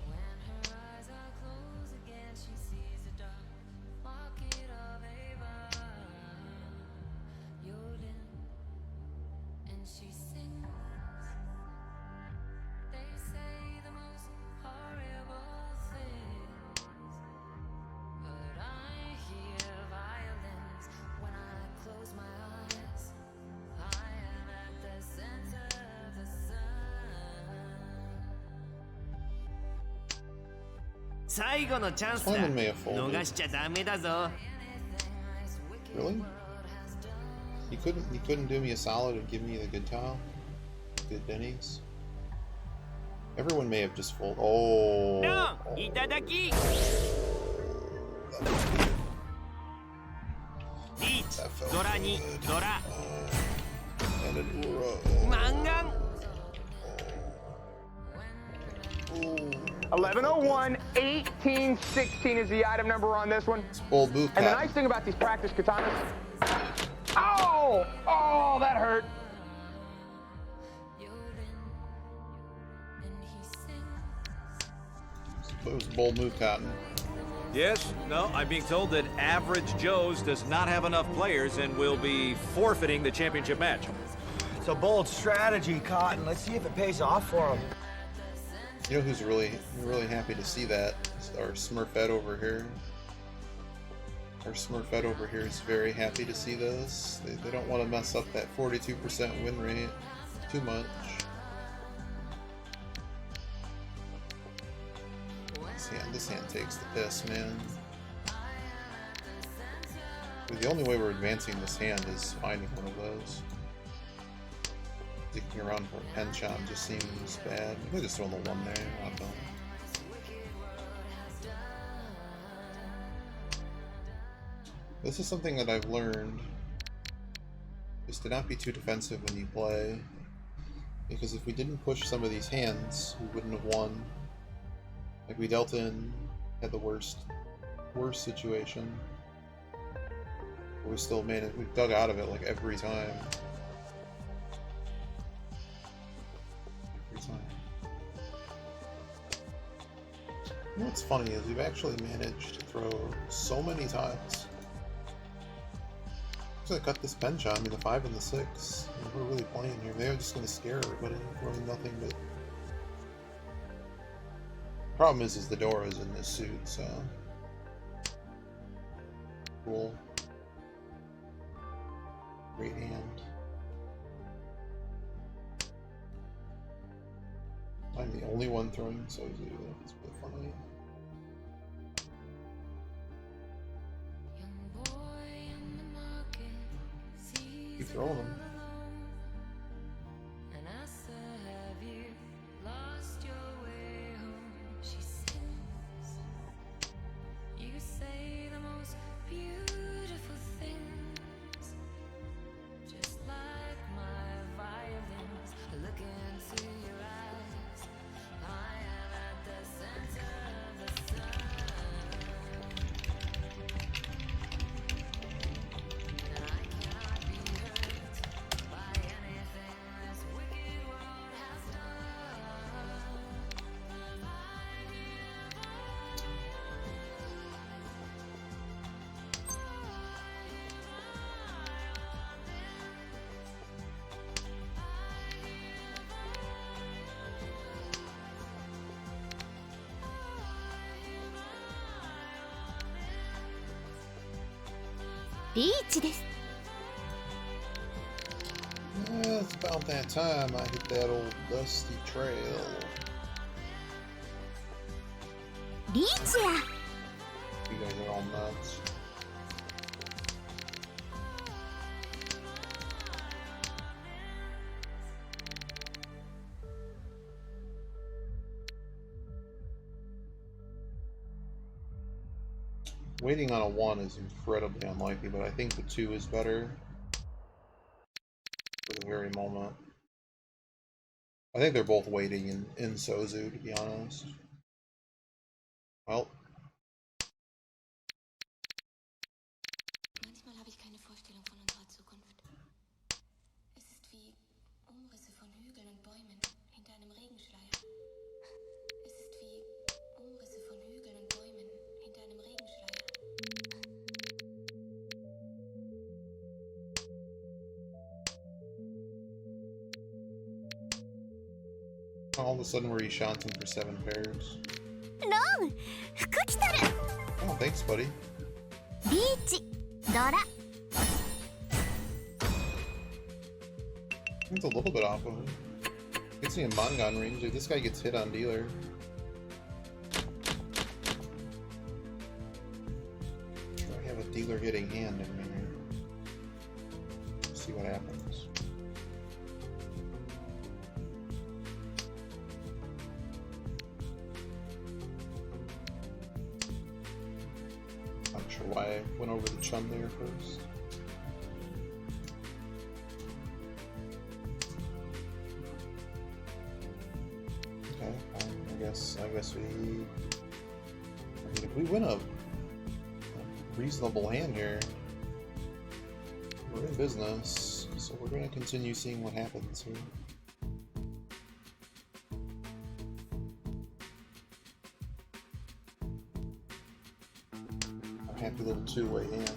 Toyman may have folded. Really? He couldn't do me a solid and give me the good tile. Good Denny's. Everyone may have just folded. Oh. No, itadaki. Each, That felt Dora ni, good. Dora. And an Ura. Mangan. 1101, 1816 is the item number on this one. It's bold move. And the Pat. nice thing about these practice katanas. Oh! Oh, that hurt. It was a bold move, Cotton. Yes, no, I'm being told that Average Joe's does not have enough players and will be forfeiting the championship match. It's a bold strategy, Cotton. Let's see if it pays off for him. You know who's really happy to see that? It's our Smurfette over here. Our Smurfette over here is very happy to see this. They don't want to mess up that 42% win rate too much. This hand takes the piss, man. The only way we're advancing this hand is finding one of those. Sticking around for a penchant just seems bad. I could just throw the one there. I don't know. This is something that I've learned. Is to not be too defensive when you play. Because if we didn't push some of these hands, we wouldn't have won. Like we dealt in, had the worst situation. But we still made it. We dug out of it like every time. You know what's funny is we've actually managed to throw so many tiles. I'm gonna cut this penchant, I mean the 5 and the 6. I mean, we're really playing here. They're just gonna scare everybody, throwing nothing but. Problem is the door is in this suit, so. Cool. Great hand. I'm the only one throwing Sozu. That's really funny. Keep throwing them. Yeah, it's about that time I hit that old dusty trail. You guys are all nuts. Waiting on a 1 is incredibly unlikely, but I think the 2 is better for the very moment. I think they're both waiting in Sozu, to be honest. Well. Manchmal habe ich keine Vorstellung von unserer Zukunft. Es ist wie Umrisse von Hügeln und Bäumen hinter einem Regenschleier. Es ist wie Umrisse von Hügeln und Bäumen hinter einem Regenschleier. All of a sudden we're e-shanting for 7 pairs. Ron! Fuku kitaru! Oh, thanks, buddy. Beach! Dora! It's a little bit off of him. Gets me in Mangan range. Like, this guy gets hit on dealer. I have a dealer hitting hand in here. see what happens. Not sure why I went over the chun there first. Okay, I guess we. I mean, if we win a reasonable hand here, we're in business. So we're going to continue seeing what happens here. A happy little two-way hand.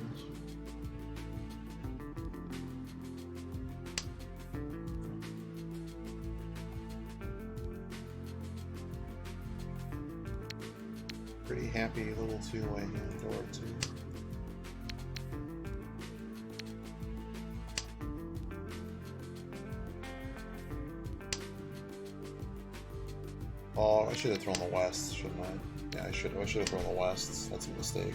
Pretty happy little two-way hand or two. Oh, I should have thrown the west, shouldn't I? Yeah, I should have thrown the west. That's a mistake.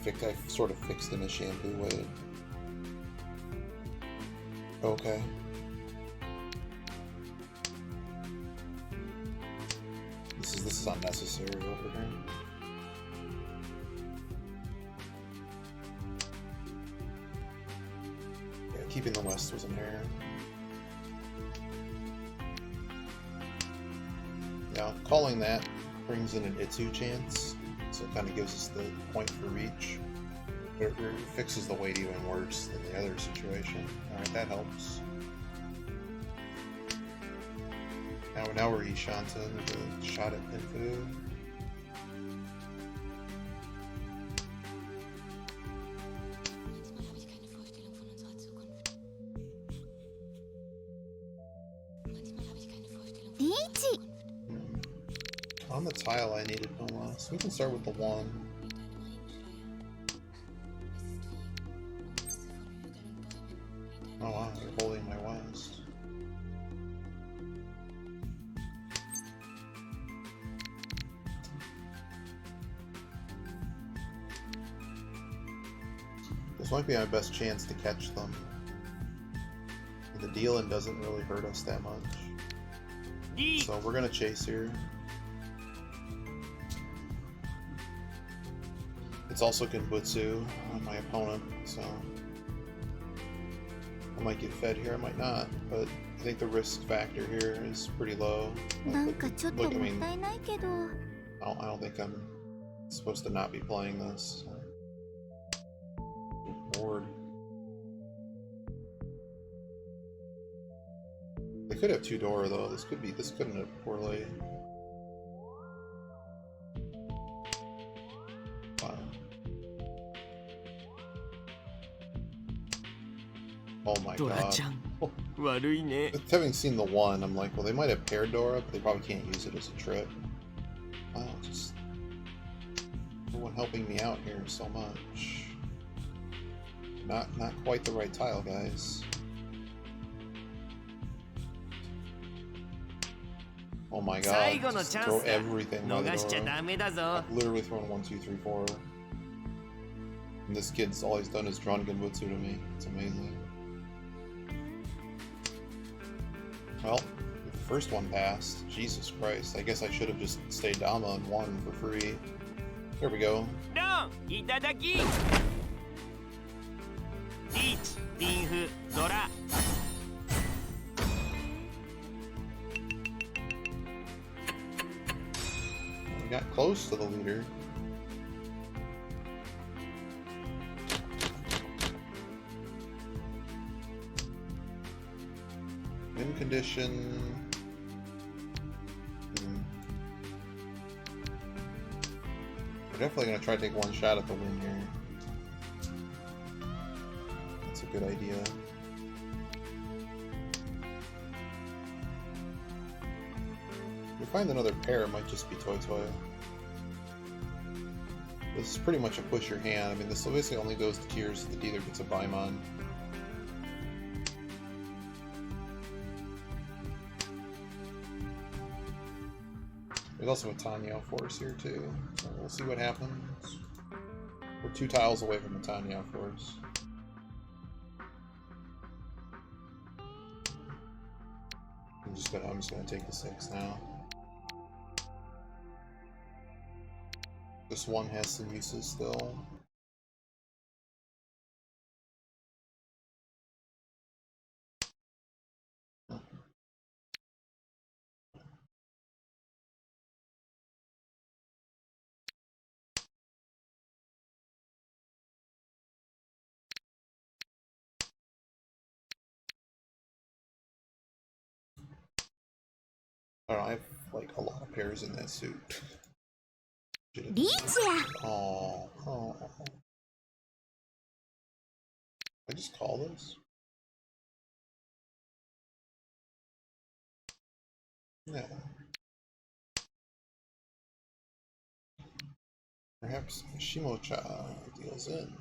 I sort of fixed in a shampoo way. Okay. This is unnecessary over here. Yeah, keeping the west was an error. Now, calling that brings in an Itsu chance, so it kind of gives us the point for reach. But it fixes the weight even worse than the other situation. Alright, that helps. Now we're Ishanta with a shot at Pinfu. On the tile I needed no less. We can start with the 1. Oh wow, you're holding my west. This might be my best chance to catch them. The deal-in doesn't really hurt us that much. So we're gonna chase here. It's also Genbutsu on my opponent, so I might get fed here, I might not, but I think the risk factor here is pretty low. Look, I mean, I don't think I'm supposed to not be playing this. Bored. They could have 2 Dora though. This couldn't have poorly. Wow. Oh my god. Having seen the 1, I'm like, well, they might have paired Dora, but they probably can't use it as a trip. Wow, just everyone helping me out here so much. Not quite the right tile, guys. Oh my god, just throw everything by the door. I've literally thrown 1, 2, 3, 4. And this kid's all he's done is drawn Genbutsu to me. It's amazing. Well, the first one passed. Jesus Christ. I guess I should have just stayed Dama and won for free. There we go. We got close to the leader. Win condition. We're definitely going to try to take one shot at the win here. That's a good idea. If we find another pair, it might just be Toy Toy. This is pretty much a push your hand. I mean, this basically only goes to tiers if the dealer gets a Baimon. There's also a Tanyo Force here too, so we'll see what happens. We're 2 tiles away from the Tanya, of course. I'm just gonna take the 6 now. This one has some uses still. I don't know, I have like a lot of pairs in that suit. リーチや Oh, oh. I just call this? No. Perhaps Shimocha deals in.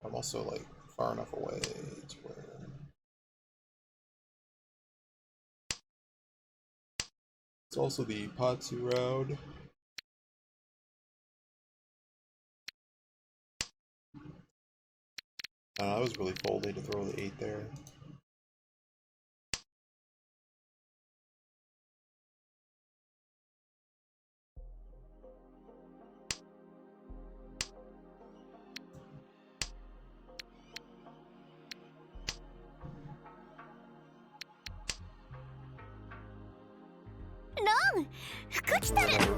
I'm also like far enough away to where it's also the Patsu round. I was really foldy to throw the 8 there.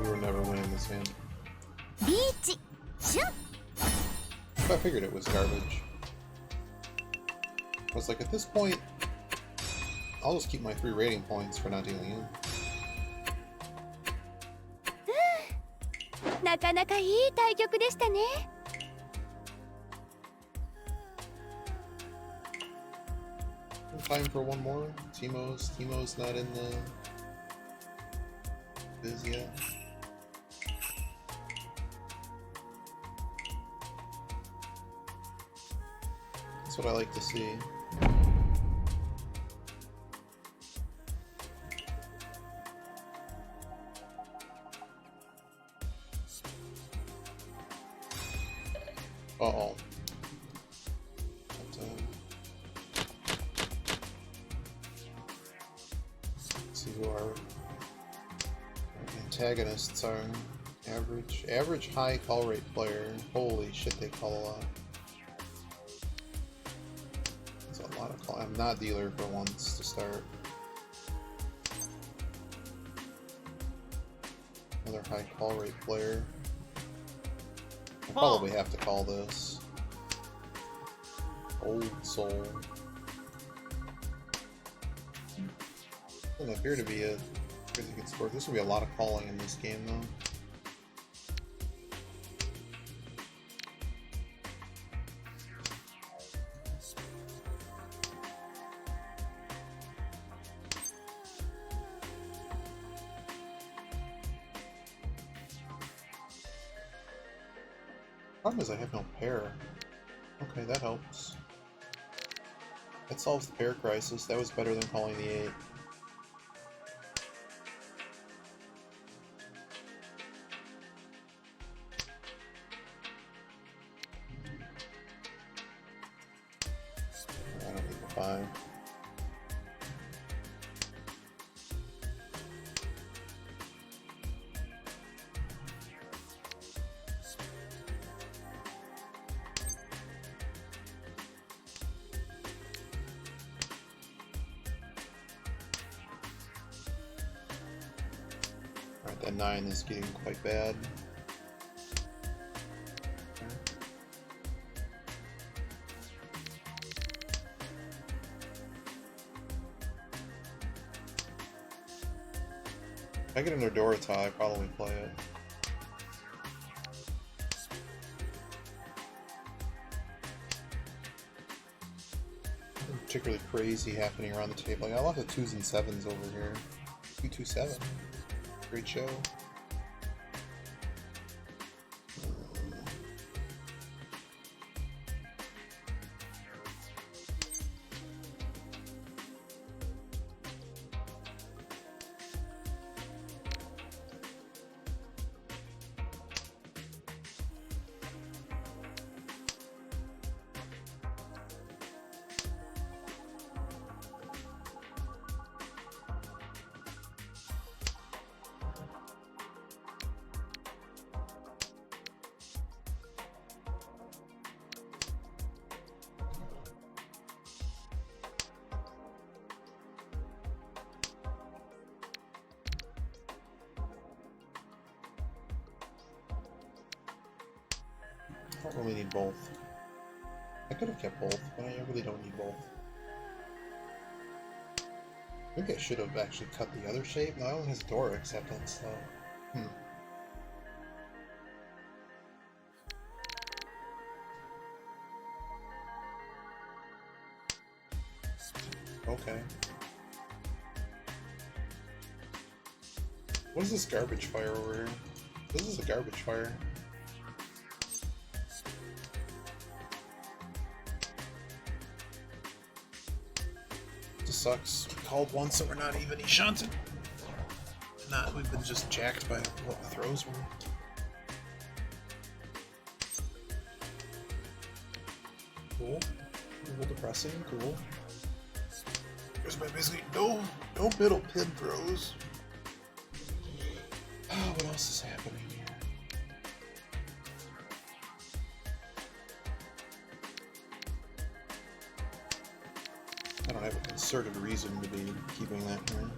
We were never winning this hand. リーチシュン I figured it was garbage. I was like, at this point, I'll just keep my 3 rating points for not dealing in. なかなかいい対局でしたね Time for one more. Teemo's not in the biz yet. That's what I like to see. Uh-oh. See who our antagonists are. Average high call rate player. Holy shit, they call a lot. That's a lot of call. I'm not dealer for once to start. Another high call rate player. I probably have to call this. Old soul. Doesn't appear to be a pretty good sport. There's gonna be a lot of calling in this game, though. Problem is I have no pair. Okay, that helps. That solves the pair crisis. That was better than calling the 8. I don't need the 5. Alright, that 9 is getting quite bad. If I get another Dorita, I probably play it. Nothing particularly crazy happening around the table. Like, I love the 2s and 7s over here. 227. Great show. don't really need both. I could have kept both, but I really don't need both. I think I should have actually cut the other shape. No, that one has door acceptance, so... Okay. What is this garbage fire over here? This is a garbage fire. This sucks. We called once and we're not even Ishanten. We've been just jacked by what the throws were. Cool. A little depressing, cool. There's basically no middle pin throws. What else is happening here? I don't have a concerted reason to be keeping that here.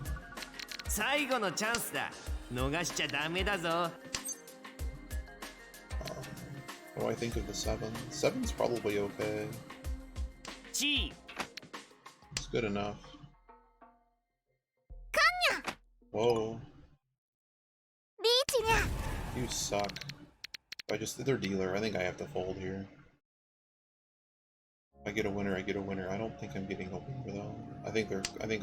最後のチャンスだ。逃しちゃダメだぞ。What do I think of the 7? 7's probably okay. チー。 It's good enough. Whoa. You suck. I just did their dealer. I think I have to fold here. If I get a winner, I get a winner. I don't think I'm getting a winner though. I think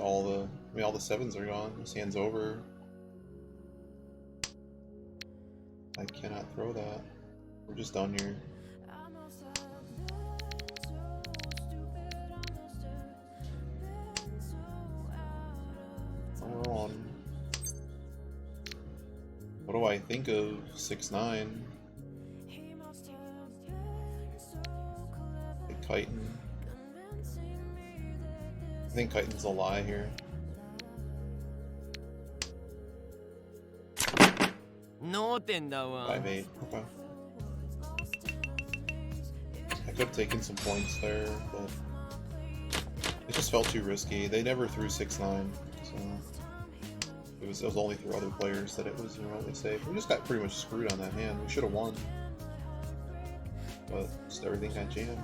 all the 7s are gone. This hand's over. I cannot throw that. We're just done here. We're on. What do I think of 6-9? Chitin. I think Chitin's a lie here. No 点だわ。5-8. Okay. I could have taken some points there, but it just felt too risky. They never threw 6-9, so it was only through other players that it was really safe. We just got pretty much screwed on that hand. We should have won, but just everything got jammed.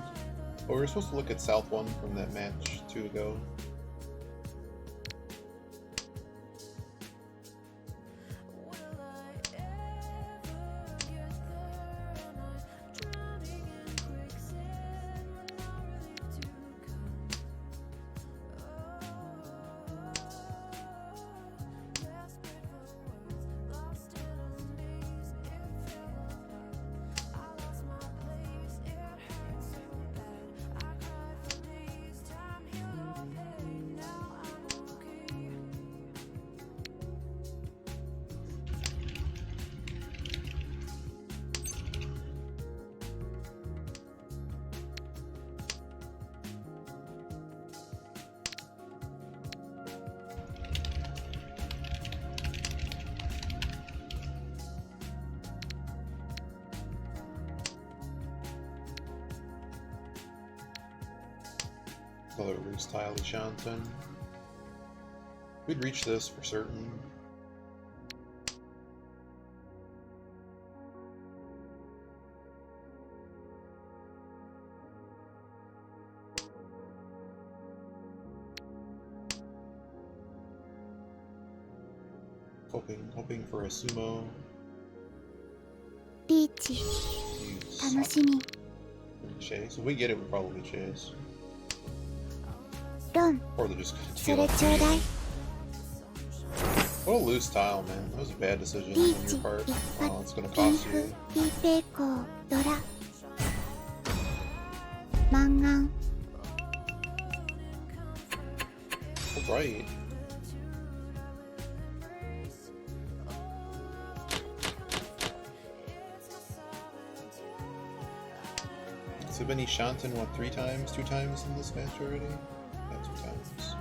But we were supposed to look at South 1 from that match 2 ago. Another loose tile to Shanton. We'd reach this for certain. Hoping for a sumo. リーチ You 楽しみ chase. If we get it, we'll probably chase. ロン Or they're just そ gonna れ deal ちょうだい What a loose tile, man. That was a bad decision リ on ーチ your part. 一 Wow, it's 発 gonna ピン cost フ you. ピーペーコードラマンガン Right. So Benny Shanton won 3 times, 2 times in this match already? Yeah, 2 times.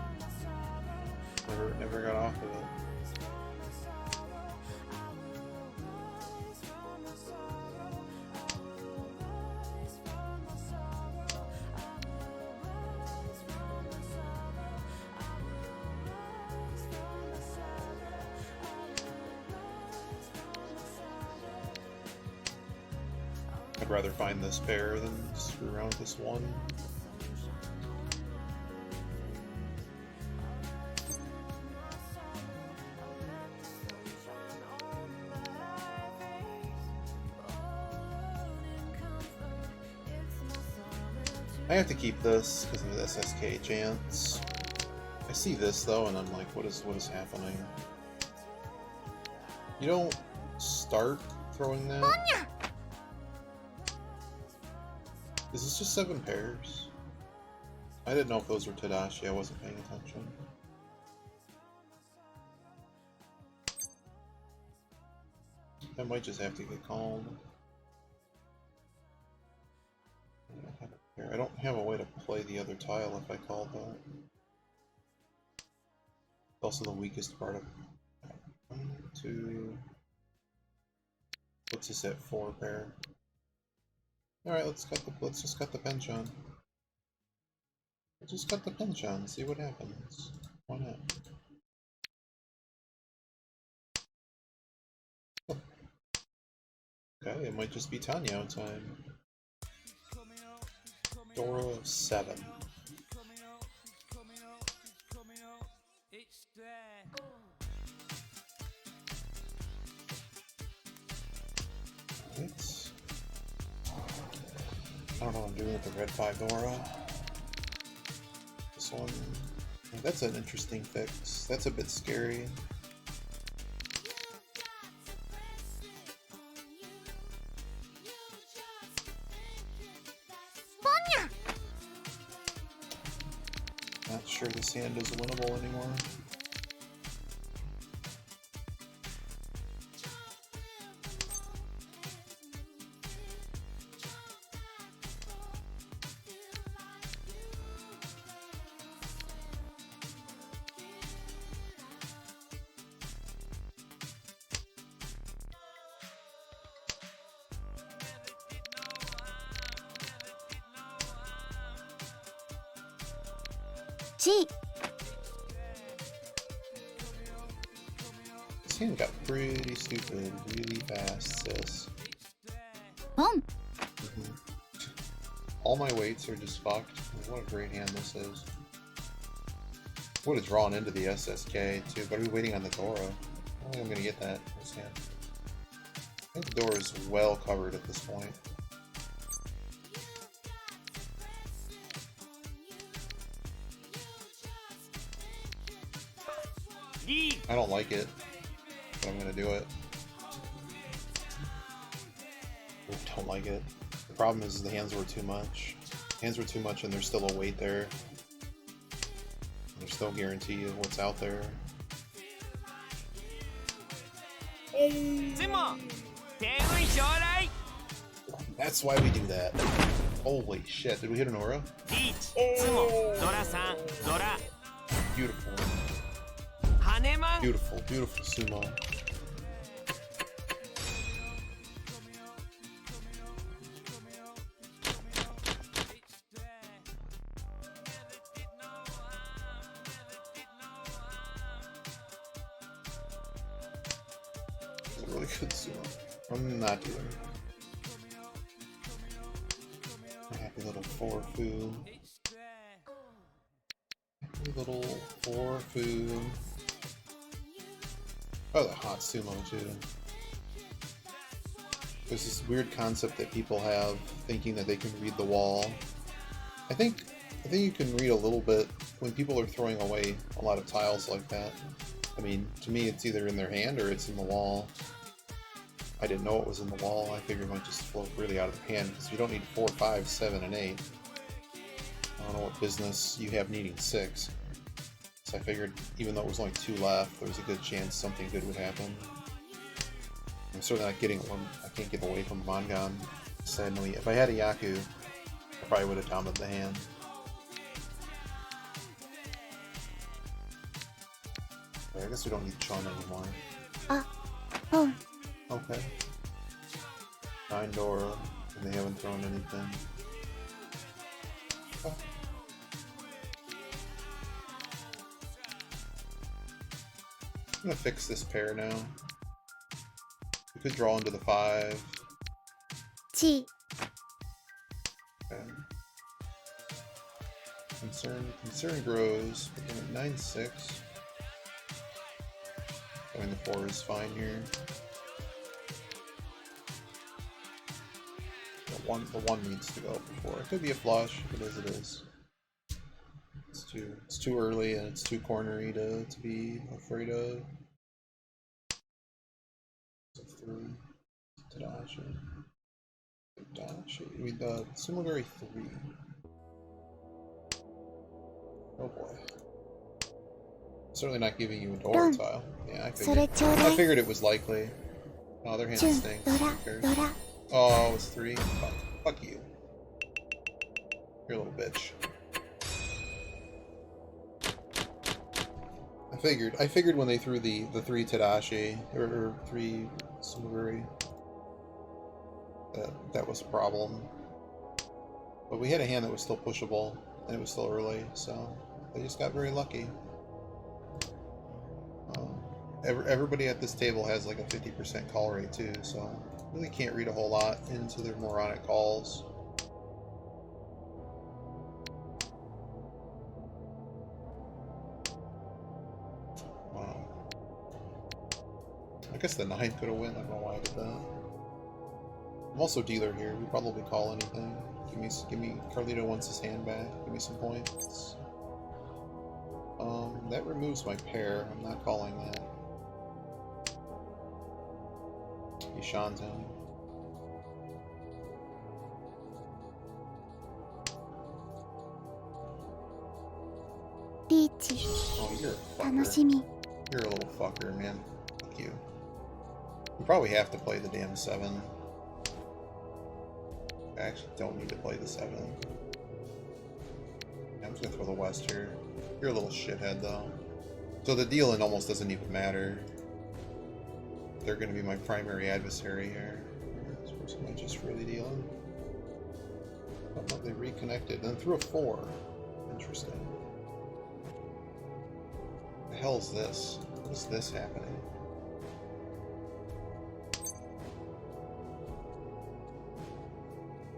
Never got off of it. I I'd rather find this pair than screw around with this one. I have to keep this because of the SSK chance. I see this though, and I'm like, what is happening? You don't start throwing that. Is this just 7 pairs? I didn't know if those were Tadashi. I wasn't paying attention. I might just have to get called. I don't have a way to play the other tile if I called that. It's also the weakest part of 1, 2. What's this at 4 pair? Alright, let's just cut the penchant. Let's just cut the penchant, see what happens. Why not? Okay, it might just be Tanya time. Dora 7. Right. I don't know what I'm doing with the red 5 Dora. This one, that's an interesting fix. That's a bit scary. Not sure this hand is winnable anymore. This hand got pretty stupid really fast, sis. All my weights are just fucked. What a great hand this is. Would have drawn into the SSK too, but I'm waiting on the Dora. I don't think I'm gonna get that this hand. I think the Dora is well covered at this point. I don't like it, but I'm gonna do it. I don't like it. The problem is the hands were too much. Hands were too much and there's still a weight there. There's no guarantee of what's out there. That's why we do that. Holy shit, did we hit an aura? Beautiful. Beautiful, beautiful sumo. It's a really good sumo. I'm not doing a happy little 4 foo. Happy little 4 foo. Oh, the hot sumo too. There's this weird concept that people have, thinking that they can read the wall. I think you can read a little bit when people are throwing away a lot of tiles like that. I mean, to me, it's either in their hand or it's in the wall. I didn't know it was in the wall. I figured it might just float really out of the hand because you don't need 4, 5, 7, and 8. I don't know what business you have needing 6. So I figured, even though it was only 2 left, there was a good chance something good would happen. I'm certainly not getting one. I can't get away from Mangan. Sadly, if I had a Yaku, I probably would have dominated the hand. Okay, I guess we don't need Chun anymore. Okay. 9 Dora, and they haven't thrown anything. Oh. I'm gonna fix this pair now. We could draw into the 5. Concern grows. But then at 9-6. Going the 4 is fine here. The one needs to go before. It could be a flush, if it is, it is. It's too early and it's too cornery to be afraid of. It's a 3. Tadashi. I mean, the Simulary 3. Oh boy. Certainly not giving you a door tile. Yeah, I figured it was likely. Oh, their hand stinks. Oh, it's 3. Fuck you. You're a little bitch. I figured when they threw the 3 Tadashi or 3 Sumaguri that was a problem. But we had a hand that was still pushable and it was still early, so they just got very lucky. Everybody at this table has like a 50% call rate too, so really can't read a whole lot into their moronic calls. Wow. I guess the 9 could have won. I don't know why I did that. I'm also dealer here. We probably call anything. Give me. Carlito wants his hand back. Give me some points. That removes my pair. I'm not calling that. Ishanten. Oh, you're a fucker. You're a little fucker, man. Fuck you. You probably have to play the damn 7. I actually don't need to play the 7. I'm just gonna throw the West here. You're a little shithead, though. So the deal-in almost doesn't even matter. They're gonna be my primary adversary here. This person might just really deal-in. Oh, no, they reconnected. Then threw a 4. Interesting. What the hell is this? What is this happening?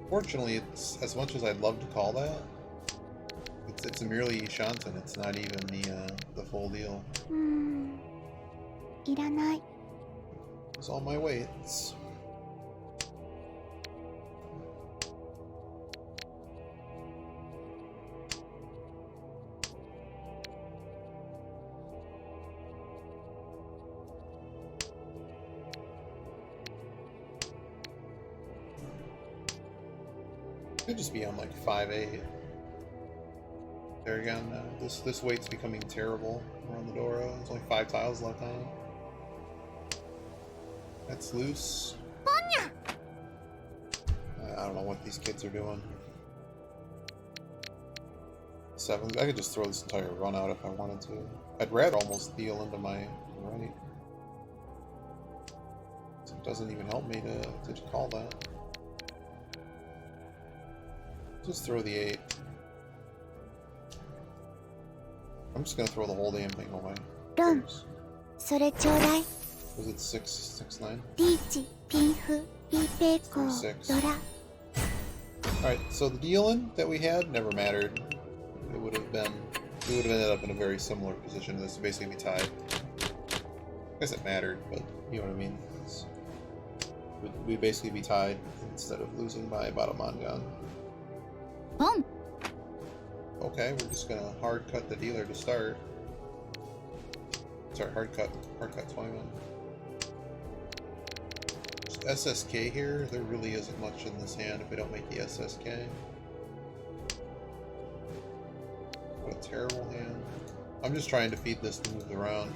Fortunately, it's as much as I'd love to call that. It's merely Shanten. It's not even the full deal. It's all my weights. Could just be on like 5-8. There again, this weight's becoming terrible around the Dora. There's only 5 tiles left on it. That's loose. I don't know what these kids are doing. 7. I could just throw this entire run out if I wanted to. I'd rather almost deal into my right. So it doesn't even help me to call that. Just throw the 8. I'm just gonna throw the whole damn thing away. Was it 6-9? 6. Alright, so the deal-in that we had never mattered. We would have ended up in a very similar position to this, to basically be tied. I guess it mattered, but you know what I mean. We'd basically be tied instead of losing by about a Mangan. Okay, we're just gonna hard cut the dealer to start. Sorry, hard cut Twyman. SSK here, there really isn't much in this hand if we don't make the SSK. What a terrible hand. I'm just trying to feed this to move around.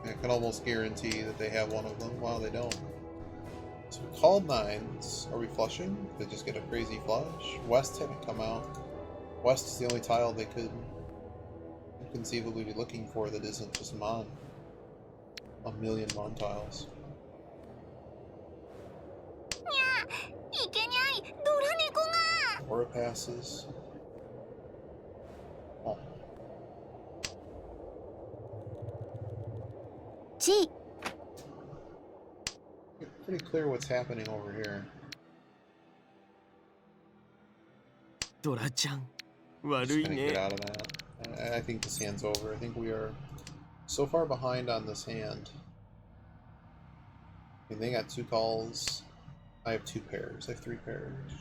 I can almost guarantee that they have one of them. Wow, they don't. So we called 9s. Are we flushing? They just get a crazy flush? West haven't come out. West is the only tile they could conceivably be looking for that isn't just Mon. A million Mon tiles. Aura passes. Oh. Pretty clear what's happening over here. ドラちゃん Just 悪い gonna get ね out of that. I think this hand's over. I think we are so far behind on this hand. I mean, they got 2 calls. I have 2 pairs. I have 3 pairs.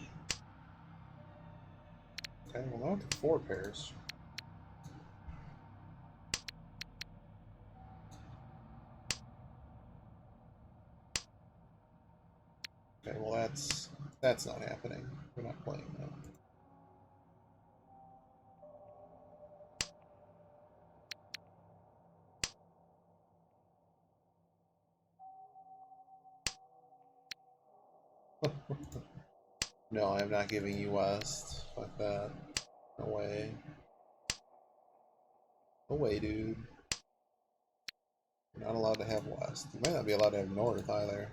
Okay, well now I have 4 pairs. Okay, well that's not happening. We're not playing that. No, I'm not giving you West. Fuck that. No way. No way, dude. You're not allowed to have West. You might not be allowed to have North either.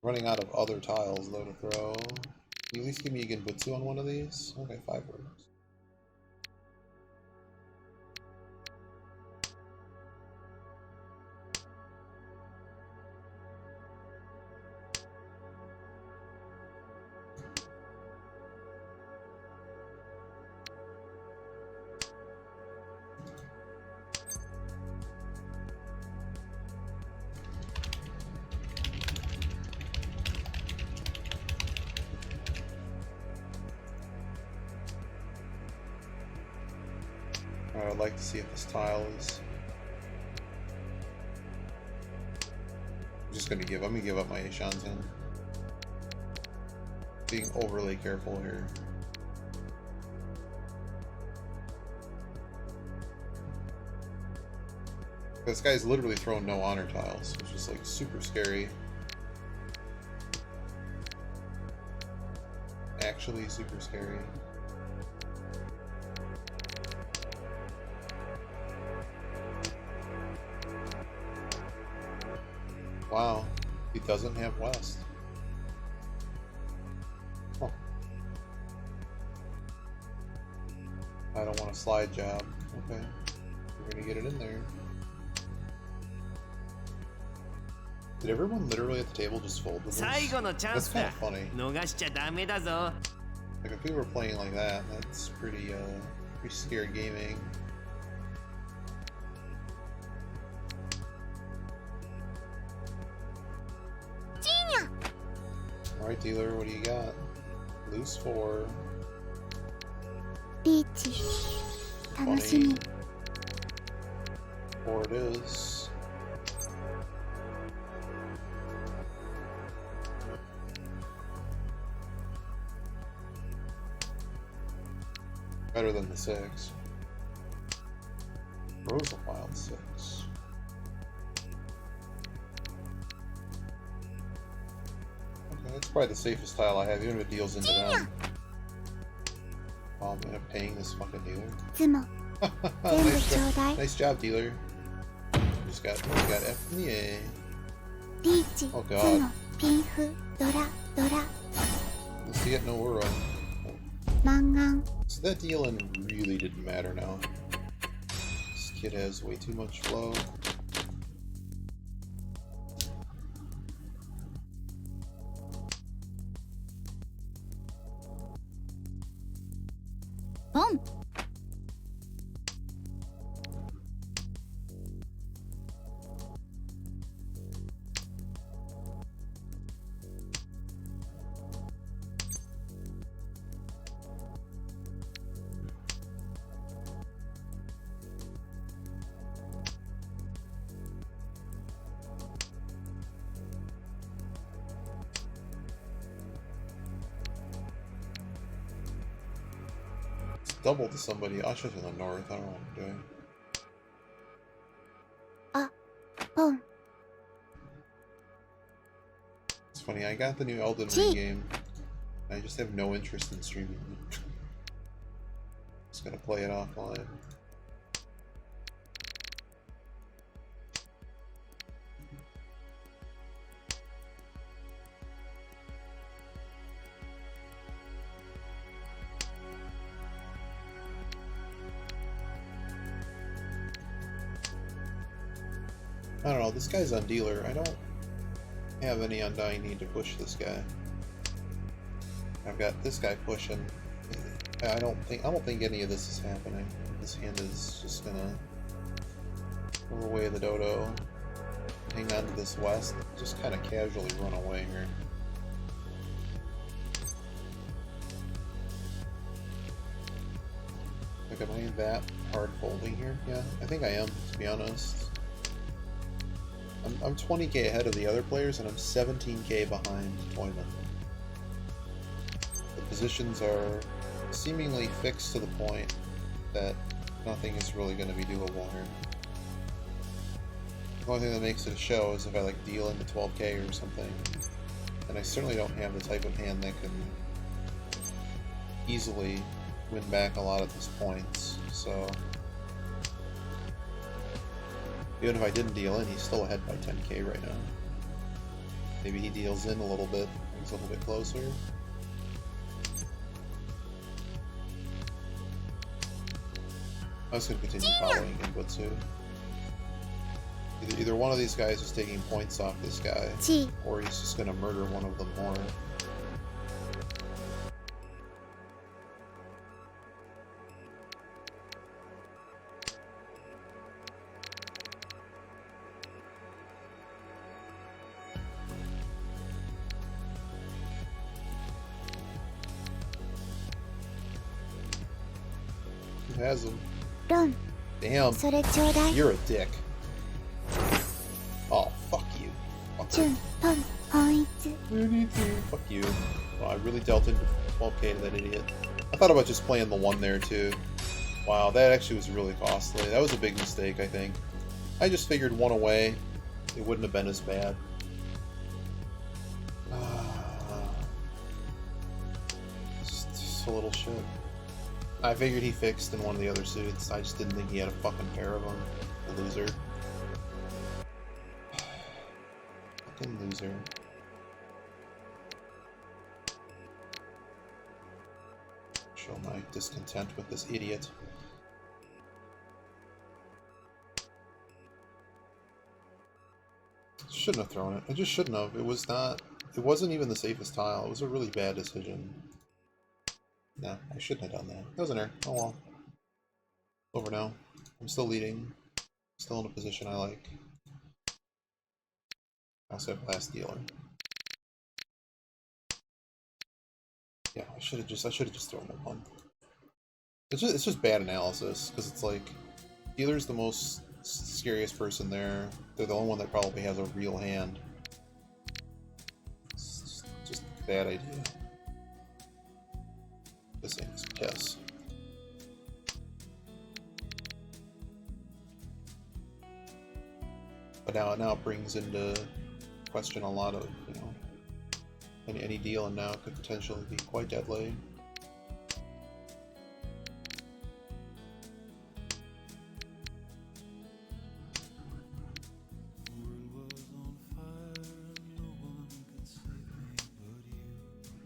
Running out of other tiles though to throw. Can you at least give me a Genbutsu on one of these? Okay, 5 works. I'd like to see if this tile is... I'm gonna give up my Ishanzen. Being overly careful here. This guy's literally thrown no honor tiles, which is like super scary. Actually super scary. Wow, he doesn't have West. Huh. I don't want a slide job. Okay, we're gonna get it in there. Did everyone literally at the table just fold with this? 最後のチャン That's ス kind だ of funny. 逃しちゃダメだぞ Like if we were playing like that, that's pretty scared gaming. Alright, dealer, what do you got? Loose 4. リーチ楽しみ 4 it is. Better than the 6. Rose a wild 6. Okay, that's probably the safest tile I have, even if it deals into them. Oh, I'm gonna paying this fucking dealer. いつも全部ちょうだい Nice job, dealer. Just got F in the A. リーチ Oh ツ god. モピンフドラドラ Let's get no Uro. マンガン So that dealing really didn't matter now. This kid has way too much flow. Boom. It's double to somebody. Usher's in the north. I don't know what I'm doing. ポン It's funny. I got the new Elden Ring game. I just have no interest in streaming it. Just gonna play it offline. I don't know, this guy's on dealer. I don't have any undying need to push this guy. I've got this guy pushing. I don't think any of this is happening. This hand is just gonna go away the dodo, hang on to this west, just kind of casually run away here. Like, am I that hard folding here? Yeah, I think I am, to be honest. I'm 20k ahead of the other players, and I'm 17k behind Toyman. The positions are seemingly fixed to the point that nothing is really going to be doable here. The only thing that makes it a show is if I like deal into 12k or something. And I certainly don't have the type of hand that can easily win back a lot of these points, so even if I didn't deal in, he's still ahead by 10k right now. Maybe he deals in a little bit, he's a little bit closer. I was going to continue following Inbutsu. Either one of these guys is taking points off this guy, or he's just going to murder one of them more. Who has him? Ron, Damn, それちょうだい。 you're a dick. Oh, fuck you. Fuck チュ you. ン、ポン、本一。 Fuck you. Well, I really dealt into 12k to that idiot. I thought about just playing the one there too. Wow, that actually was really costly. That was a big mistake, I think. I just figured one away, it wouldn't have been as bad. Just a little shit. I figured he fixed in one of the other suits. I just didn't think he had a fucking pair of them. A loser. Fucking loser. Show my discontent with this idiot. Shouldn't have thrown it. I just shouldn't have. It wasn't even the safest tile. It was a really bad decision. No, I shouldn't have done that. That was an error. Oh well. Over now. I'm still leading. Still in a position I like. I also have last dealer. Yeah, I should have just thrown the one. It's just bad analysis, because it's like dealer's the most scariest person there. They're the only one that probably has a real hand. It's just a bad idea. This is yes. But now it brings into question a lot of, you know, any deal, and now could potentially be quite deadly.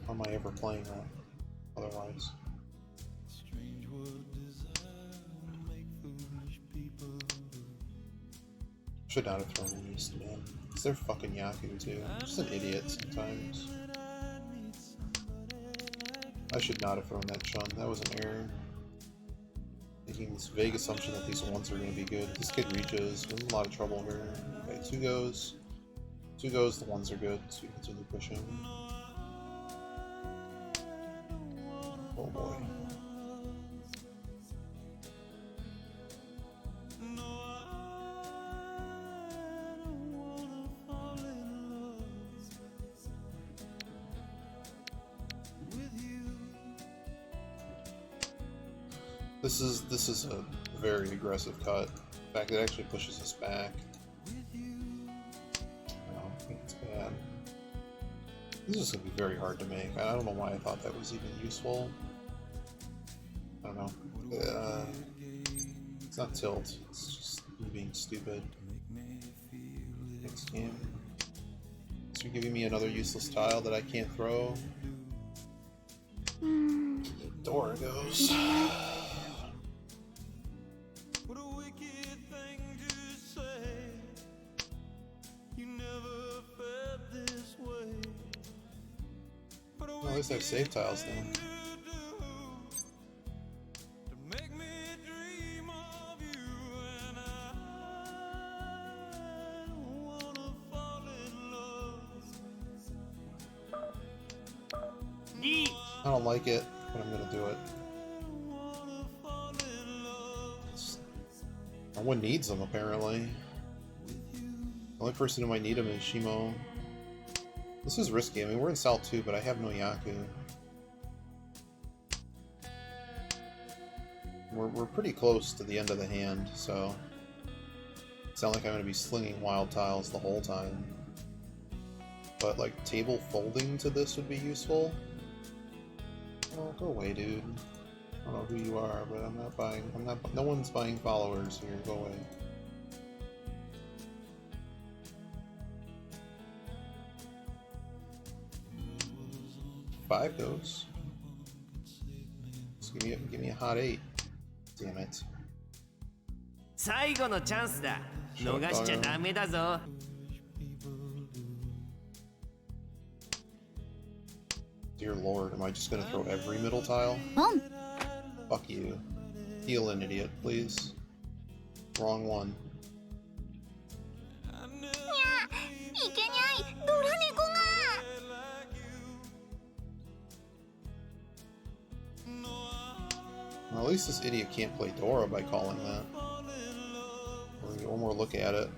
How am I ever playing that otherwise? Should not have thrown an East, man. Because they're fucking Yaku too. I'm just an idiot sometimes. I should not have thrown that Chun. That was an error. Making this vague assumption that these ones are going to be good. This kid reaches. We're in a lot of trouble here. Okay, two goes. Two goes, the ones are good, so we continue pushing. Oh boy. This is a very aggressive cut. In fact, it actually pushes us back. I think it's bad. This is going to be very hard to make. I don't know why I thought that was even useful. I don't know. It's not tilt. It's just me being stupid. Next game. So you're giving me another useless tile that I can't throw. Door goes. at least I have save tiles now. I don't like it, but I'm gonna do it. No one needs them, apparently. The only person who might need them is Shimo. This is risky. I mean, we're in Sal 2, but I have no Yaku. We're pretty close to the end of the hand, so it's not like I'm going to be slinging wild tiles the whole time. But, like, table folding to this would be useful. Oh, go away, dude. I don't know who you are, but I'm not buying... no one's buying followers here. Go away. Five goes. Just give me a hot 8. Damn it. 最後のチャンスだ。逃しちゃダメだぞ。Dear Lord, am I just gonna throw every middle tile? Fuck you. Heal an idiot, please. Wrong one. いけにゃい、ドラ猫が。 Well, at least this idiot can't play Dora by calling that. We'll get one more look at it.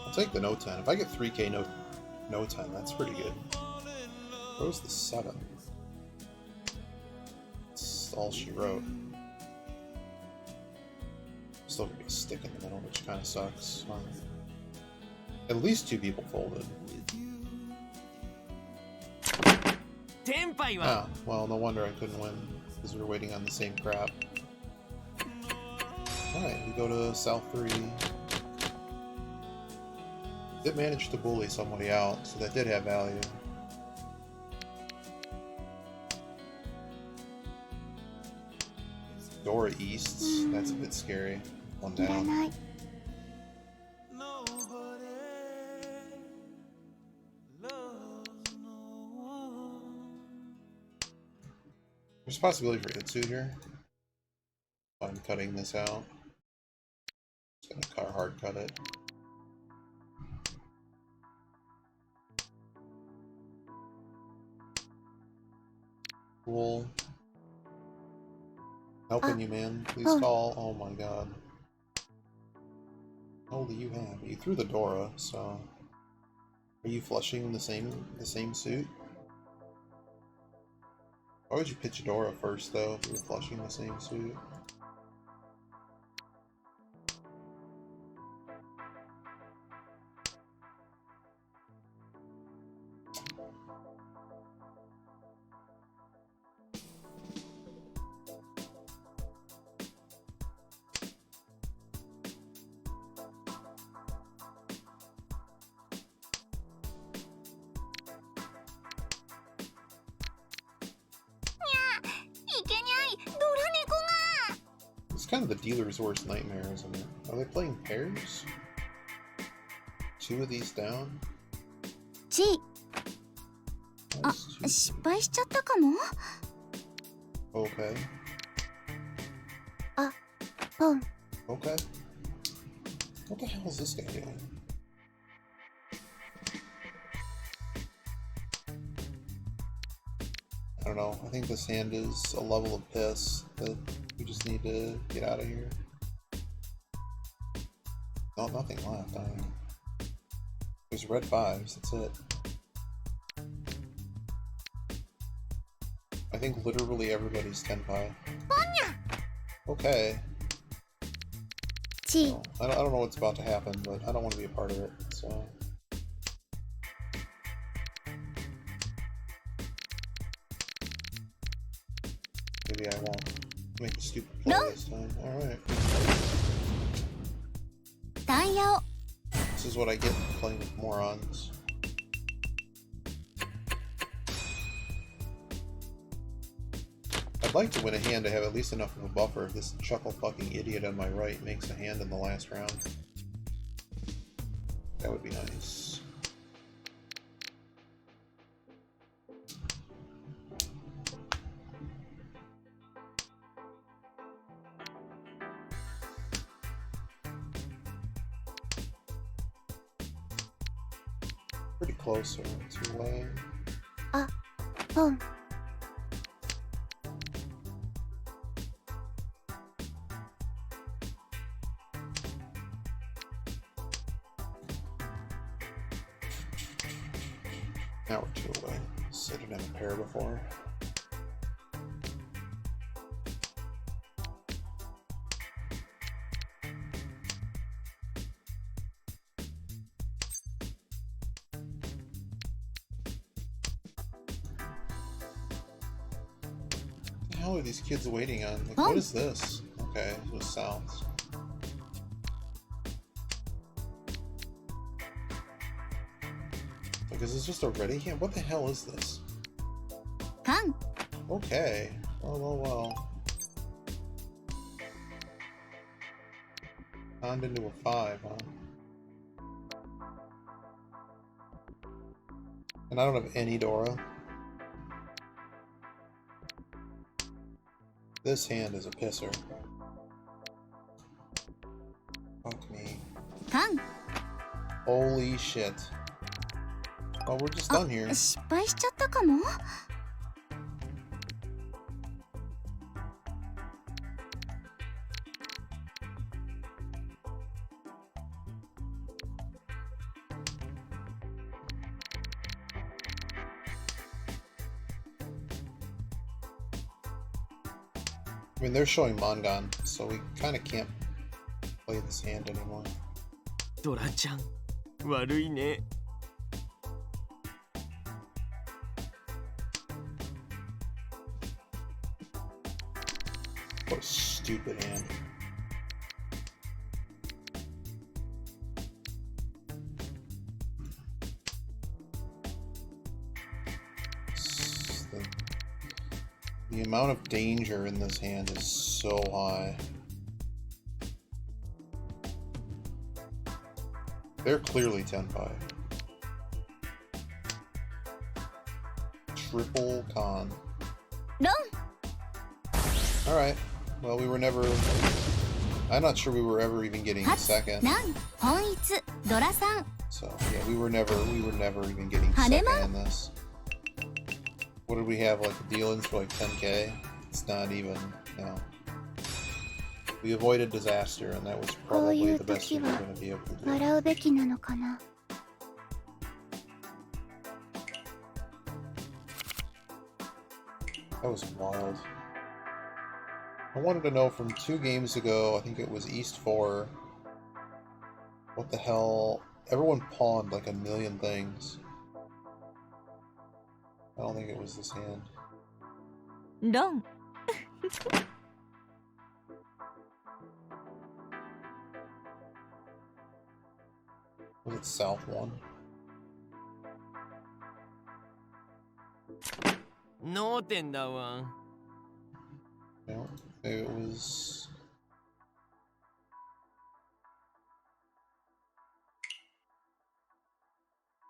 I'll take the no 10. If I get 3k no 10, that's pretty good. Where's the setup? That's all she wrote. Still gonna be a stick in the middle, which kind of sucks. At least 2 people folded. Ah, well, no wonder I couldn't win, because we were waiting on the same crap. Alright, we go to South 3. Did manage to bully somebody out, so that did have value. Dora Easts, that's a bit scary. One down. There's a possibility for Itsu here. I'm cutting this out. Just gonna hard cut it. Cool. Helping you, man. Please call. Oh my god. How old do you have? You threw the Dora, so are you flushing the same suit? Why would you pitch Dora first, though, if you were flushing the same suit? It's kind of the dealer's worst nightmare, isn't it? Are they playing pairs? 2 of these down? あ、失敗しちゃったかも。 Okay. あ、ポン。 Okay. What the hell is this guy doing? I don't know. I think this hand is a level of piss that we just need to get out of here. Oh, nothing left. There's red 5s. That's it. I think literally everybody's tenpai. Okay. Well, I don't know what's about to happen, but I don't want to be a part of it, so... Maybe I won't make a stupid play this time. Alright. This is what I get for playing with morons. I'd like to win a hand to have at least enough of a buffer if this chuckle fucking idiot on my right makes a hand in the last round. That would be nice. closer. Two-way. あ、ポン。 Now we're two-away. Sit it in a pair before. What the hell are these kids waiting on? Like, what is this? Okay, it was south. Like, is this just a ready hand? What the hell is this? カン。 Okay. Well. Pond into a 5, huh? And I don't have any Dora. This hand is a pisser. Fuck me. カン。 Holy shit. Oh, we're just done here. 失敗しちゃったかも。 I mean, they're showing Mongon, so we kind of can't play this hand anymore. ドラちゃん悪いね。 What a stupid hand. The amount of danger in this hand is so high. They're clearly 10-5. Triple con. ロン。 Alright. Well, we were never... I'm not sure we were ever even getting 8 second. ナン。本一。ドラさん。 So, yeah, we were never even getting second in this. What did we have, like, dealings for like 10k? It's not even, you know. We avoided disaster, and that was probably the best we were going to be able to do. 笑うべきなのかな。 That was wild. I wanted to know from 2 games ago, I think it was East 4, what the hell, everyone pawned like a million things. I don't think it was this hand. ロン。 Was it South 1? 脳天だわ。 No, maybe it was...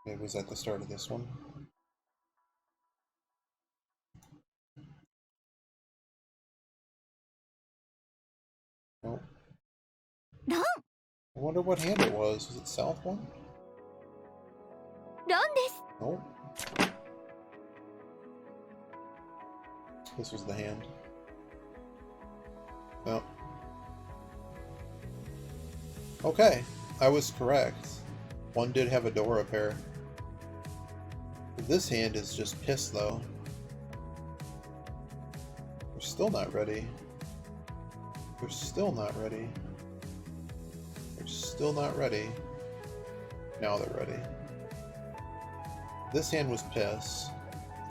Maybe it was at the start of this one. Nope. ロン。 I wonder what hand it was. Was it South 1? ロンです。 Nope. This was the hand. No. Okay, I was correct. One did have a Dora pair. This hand is just pissed though. We're still not ready. We're still not ready. We're still not ready. Now they're ready. This hand was piss.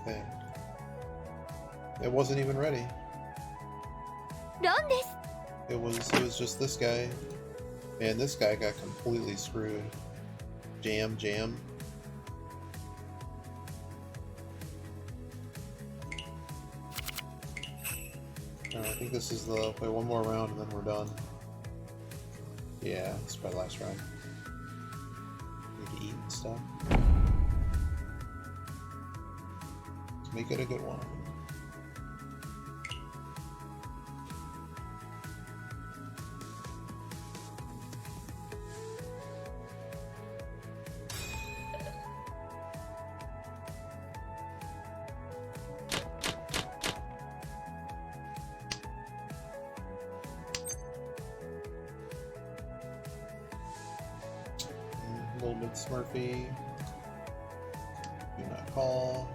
Okay. It wasn't even ready. ロンです。 It was just this guy. Man, this guy got completely screwed. Jam. I think this is the play one more round and then we're done. Yeah, this is probably last round. Need to eat and stuff. Let's make it a good one. little bit smurfy. Do not call.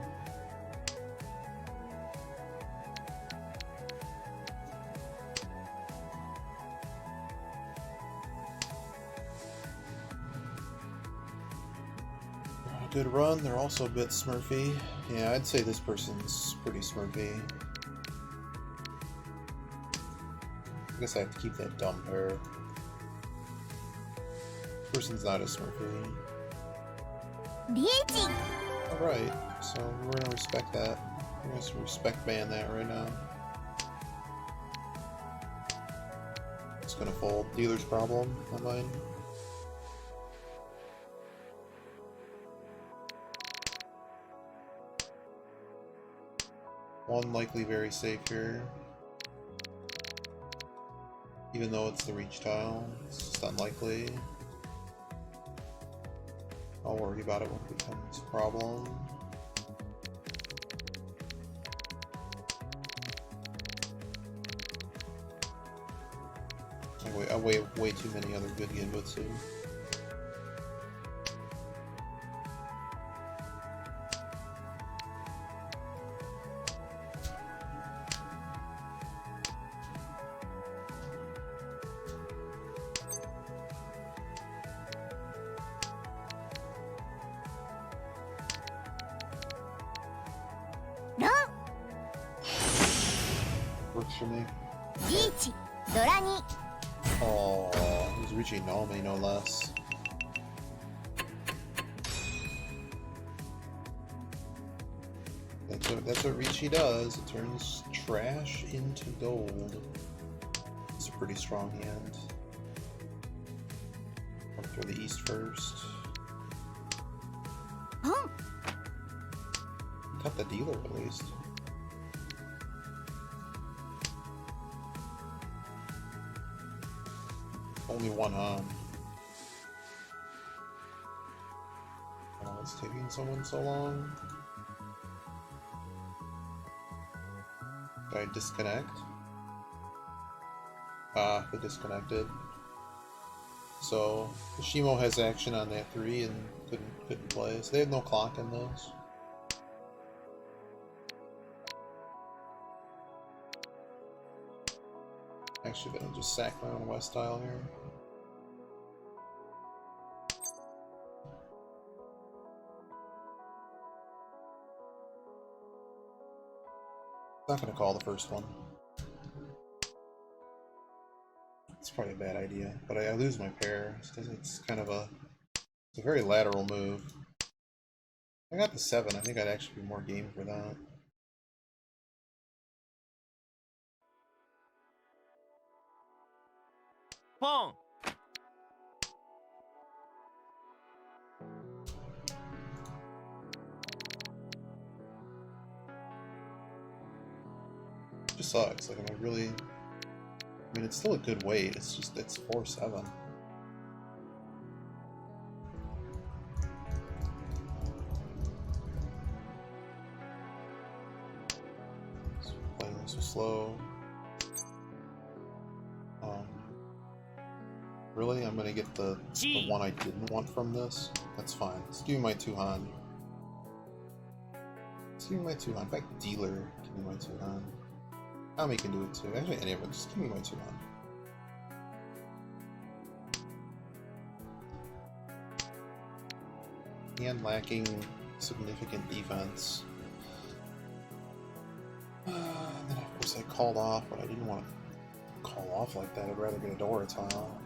Good run. They're also a bit smurfy. Yeah, I'd say this person's pretty smurfy. I guess I have to keep that dumb pair. This person's not as smurfy. Alright, so we're gonna respect that. We're gonna respect ban that right now. It's gonna fold. Dealer's problem, not mine. One likely very safe here. Even though it's the reach tile, it's just unlikely. I'll worry about it when it becomes a problem. I weigh way too many other good Genbutsu. Works for me. Oh, it was Richie Nome, no less. That's what Richie does. It turns trash into gold. It's a pretty strong hand. I'll throw the east first. Cut the dealer at least. Only one on. Oh, it's taking someone so long. Did I disconnect? Ah, they disconnected. So Shimo has action on that 3 and couldn't play. So they have no clock in those. Actually, gonna just sack my own west tile here. Not gonna call the first one. It's probably a bad idea, but I lose my pair. It's kind of it's a very lateral move. I got the 7. I think I'd actually be more game for that. Pong. Just sucks. Like, I mean, it's still a good weight. It's just it's 4-7. Playing this so slow. Really? I'm gonna get the one I didn't want from this? That's fine. Let's give me my 2 Han. Let's give me my 2 Han. Back dealer, give me my 2 Han. Kami can do it too. Actually, any of them. Just give me my 2 Han. And lacking significant defense. And then of course I called off, but I didn't want to call off like that. I'd rather get a Dora tile.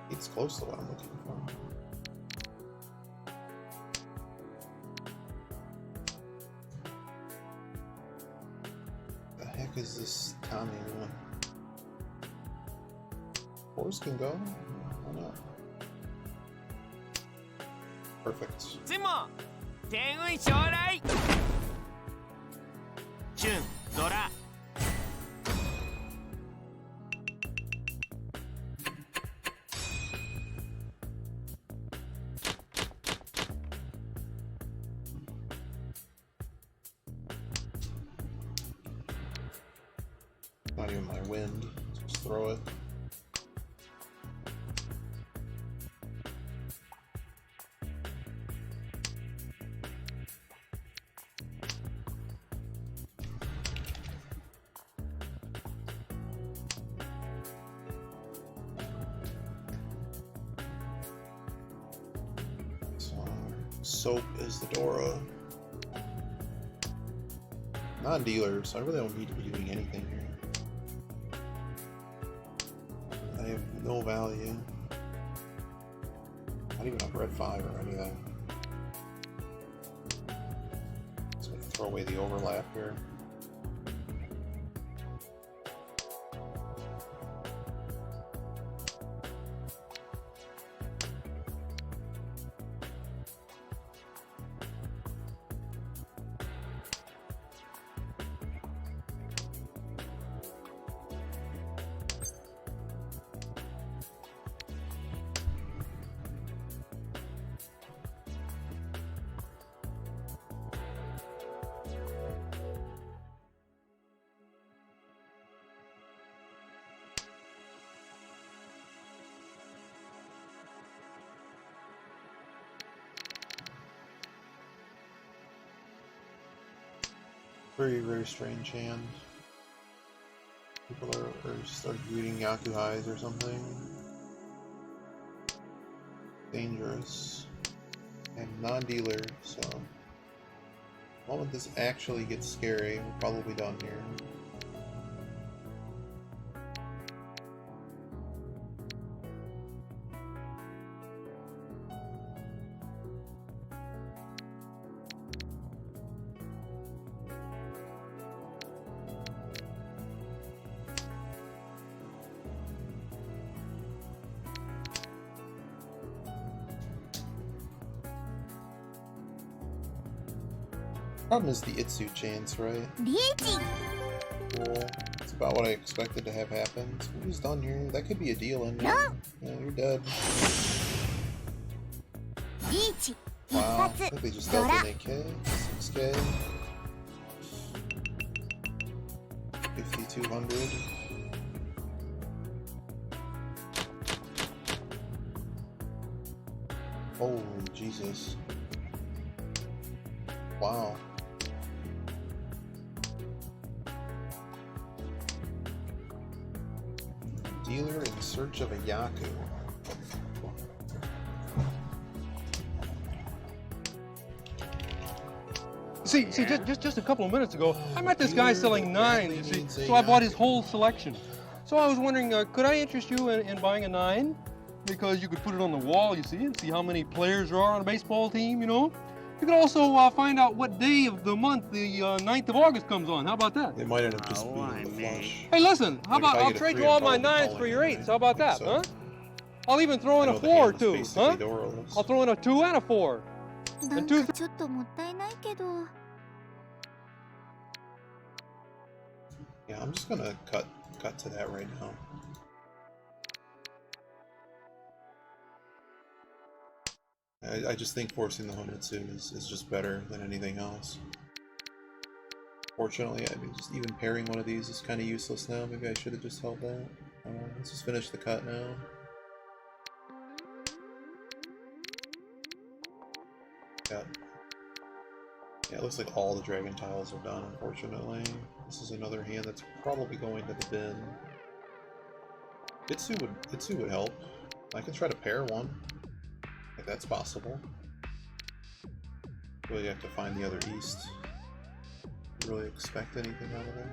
It's close to what I'm looking for. The heck is this Tommy doing? 4s can go? Why not? Perfect. つも天運将来チュンドラ Not even my wind. Just throw it. soap is the Dora. Non-dealer, so I really don't need to be doing anything here. I have no value. Not even a red 5 or anything. Just gonna throw away the overlap here. Very, very strange hand. People are start reading Yaku highs or something. Dangerous. And non-dealer, so the moment this actually gets scary, we're probably done here. Problem is the Itsu chance, right? Cool. It's about what I expected to have happen. So who's done here? That could be a deal in there. Yeah, you're dead. Wow, I think they just dealt an 8k, 6k, 5200. Holy Jesus. Wow. Dealer in search of a Yaku. See, just a couple of minutes ago, I met this guy selling 9, you see, so I bought his whole selection. So I was wondering, could I interest you in buying a 9? Because you could put it on the wall, you see, and see how many players there are on a baseball team, you know? You could also find out what day of the month the 9th of August comes on. How about that? They might end up just being the flush. Hey, listen, how Like about if I I'll get a trade 3, you all I'm my probably 9s for your calling it, 8s. How about that, so. huh? I'll even throw in I a know the 4 or hand is 2, basically huh? Doraless. I'll throw in a 2 and a 4. なんかちょっともったいないけど。 Yeah, I'm just gonna cut to that right now. I just think forcing the Honetsu is just better than anything else. Fortunately, I mean, just even pairing one of these is kind of useless now. Maybe I should have just held that. Let's just finish the cut now. Yeah, it looks like all the dragon tiles are done, unfortunately. This is another hand that's probably going to the bin. Itsu would help. I could try to pair one, if that's possible. Really have to find the other east. Really expect anything out of that?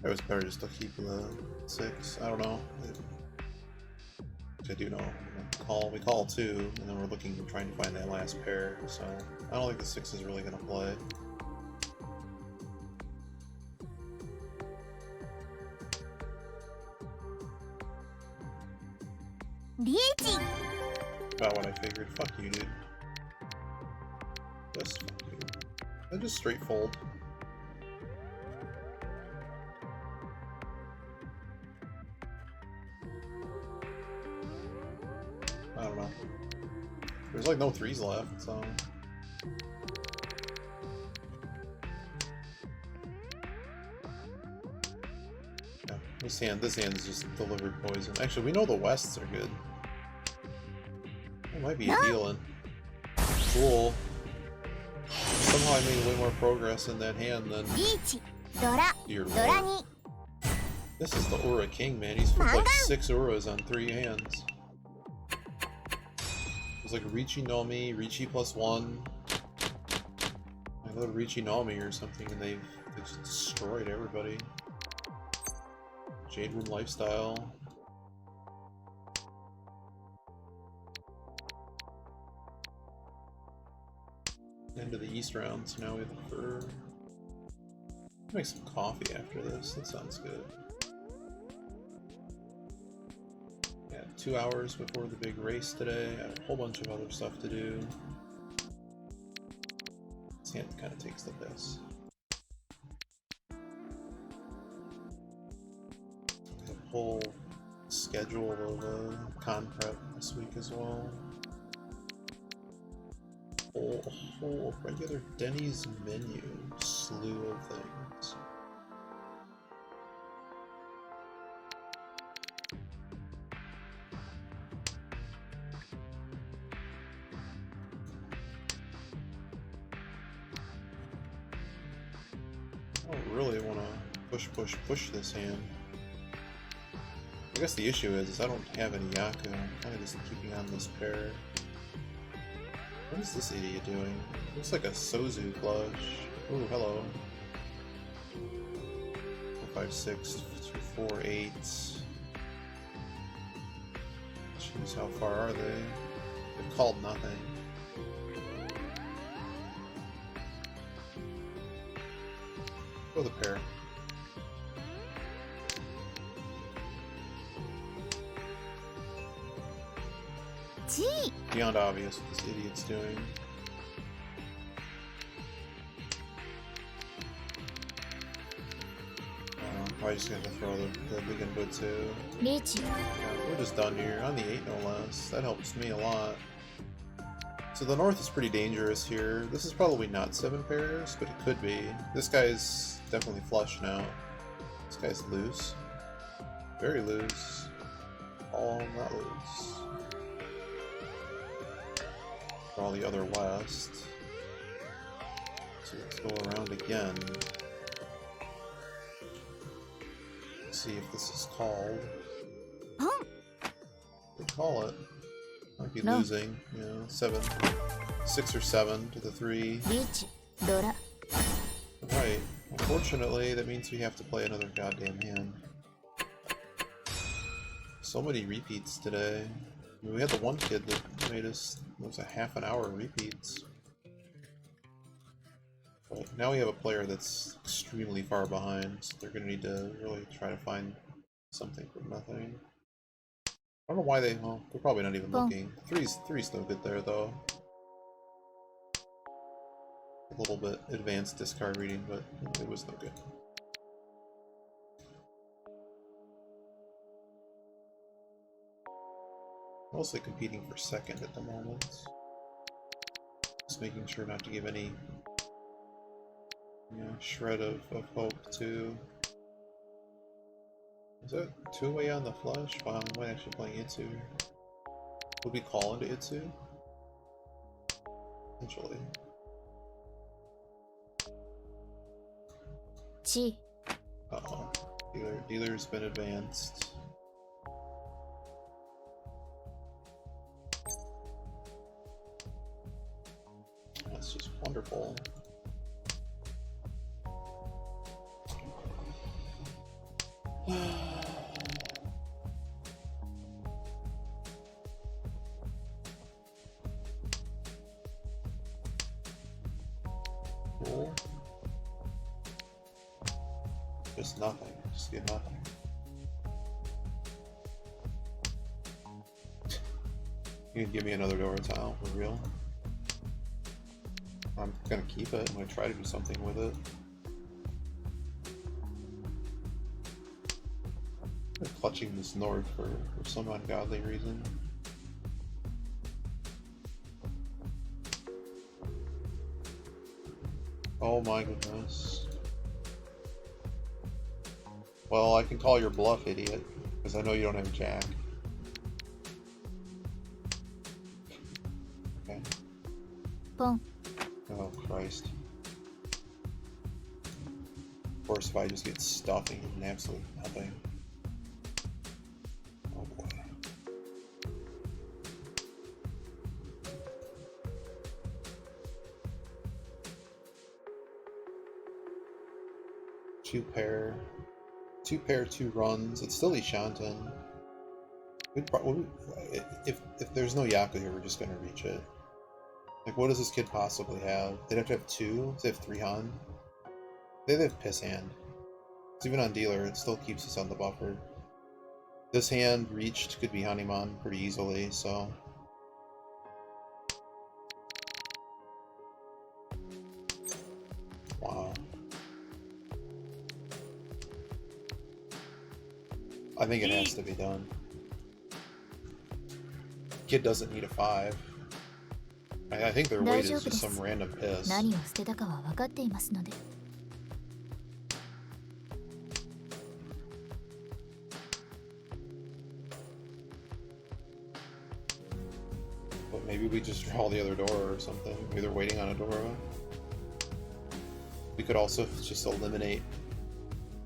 It was better just to keep the 6. I don't know. I do know. We call 2, and then we're trying to find that last pair. So I don't think the 6 is really going to play. About what I figured. Fuck you, dude. Just fuck you. I just straight fold. I don't know. There's like no 3s left, so... Yeah, This hand is just delivered poison. Actually, we know the Wests are good. That might be a healing. Cool. Somehow I made way more progress in that hand than... Dear Lord. This is the Aura King, man. He's flipped like 6 Auras on 3 hands. It's like Riichi Nomi, Riichi +1. I go to Riichi Nomi or something and they've just destroyed everybody. Jade Room Lifestyle. End of the East round, so now we have the fur. Make some coffee after this, that sounds good. Yeah, 2 hours before the big race today. I have a whole bunch of other stuff to do. This hand kind of takes the piss. A whole schedule of con prep this week as well. A whole regular Denny's menu slew of things. I don't really want to push this hand. I guess the issue is I don't have any Yaku. I'm kind of just keeping on this pair. What is this idiot doing? Looks like a Sozu flush. Ooh, hello. 4, 5, 6, 2, 4, 8. Jeez, how far are they? They've called nothing. Go the pair. Beyond obvious what this idiot's doing. Probably just gonna have to throw the big input too. Yeah, we're just done here. On the 8 no less. That helps me a lot. So the north is pretty dangerous here. This is probably not 7 pairs, but it could be. This guy's definitely flush now. This guy's loose. Very loose. All not loose. All the other west. So let's go around again. See if this is called. They call it. Might be losing, you know, 6 or 7 to the 3. Right. Unfortunately, that means we have to play another goddamn hand. So many repeats today. I mean, we had the one kid that made us, it was a half an hour repeats. But now we have a player that's extremely far behind, so they're going to need to really try to find something from nothing. I don't know why well, they're probably not even looking. Three's no good there, though. A little bit advanced discard reading, but it was no good. Mostly competing for second at the moment. Just making sure not to give any shred of hope to... Is that 2-way on the flush? Wow, we might actually play Itsu. Would we call into Itsu? Potentially. Uh-oh. Dealer's been advanced. That's just wonderful. Cool. Just nothing. Just get nothing. You can give me another door tile, for real? I'm gonna keep it. I'm gonna try to do something with it. I'm clutching this north for some ungodly reason. Oh my goodness. Well, I can call your bluff, idiot, because I know you don't have jack. Okay. Boom. Oh, Christ. Of course, if I just get stuffing and absolutely nothing. Oh boy. Two pair, two runs. It's still Ishanten. If there's no Yaku here, we're just gonna reach it. Like, what does this kid possibly have? They'd have to have two. They have three Han. They have piss hand. It's even on dealer, it still keeps us on the buffer. This hand reached could be Hanuman pretty easily, so. Wow. I think it has to be done. Kid doesn't need a 5. I think their weight is just some random piss. 何を捨てたかは分かっていますので。But maybe we just draw the other door or something. Maybe they're waiting on a door. We could also just eliminate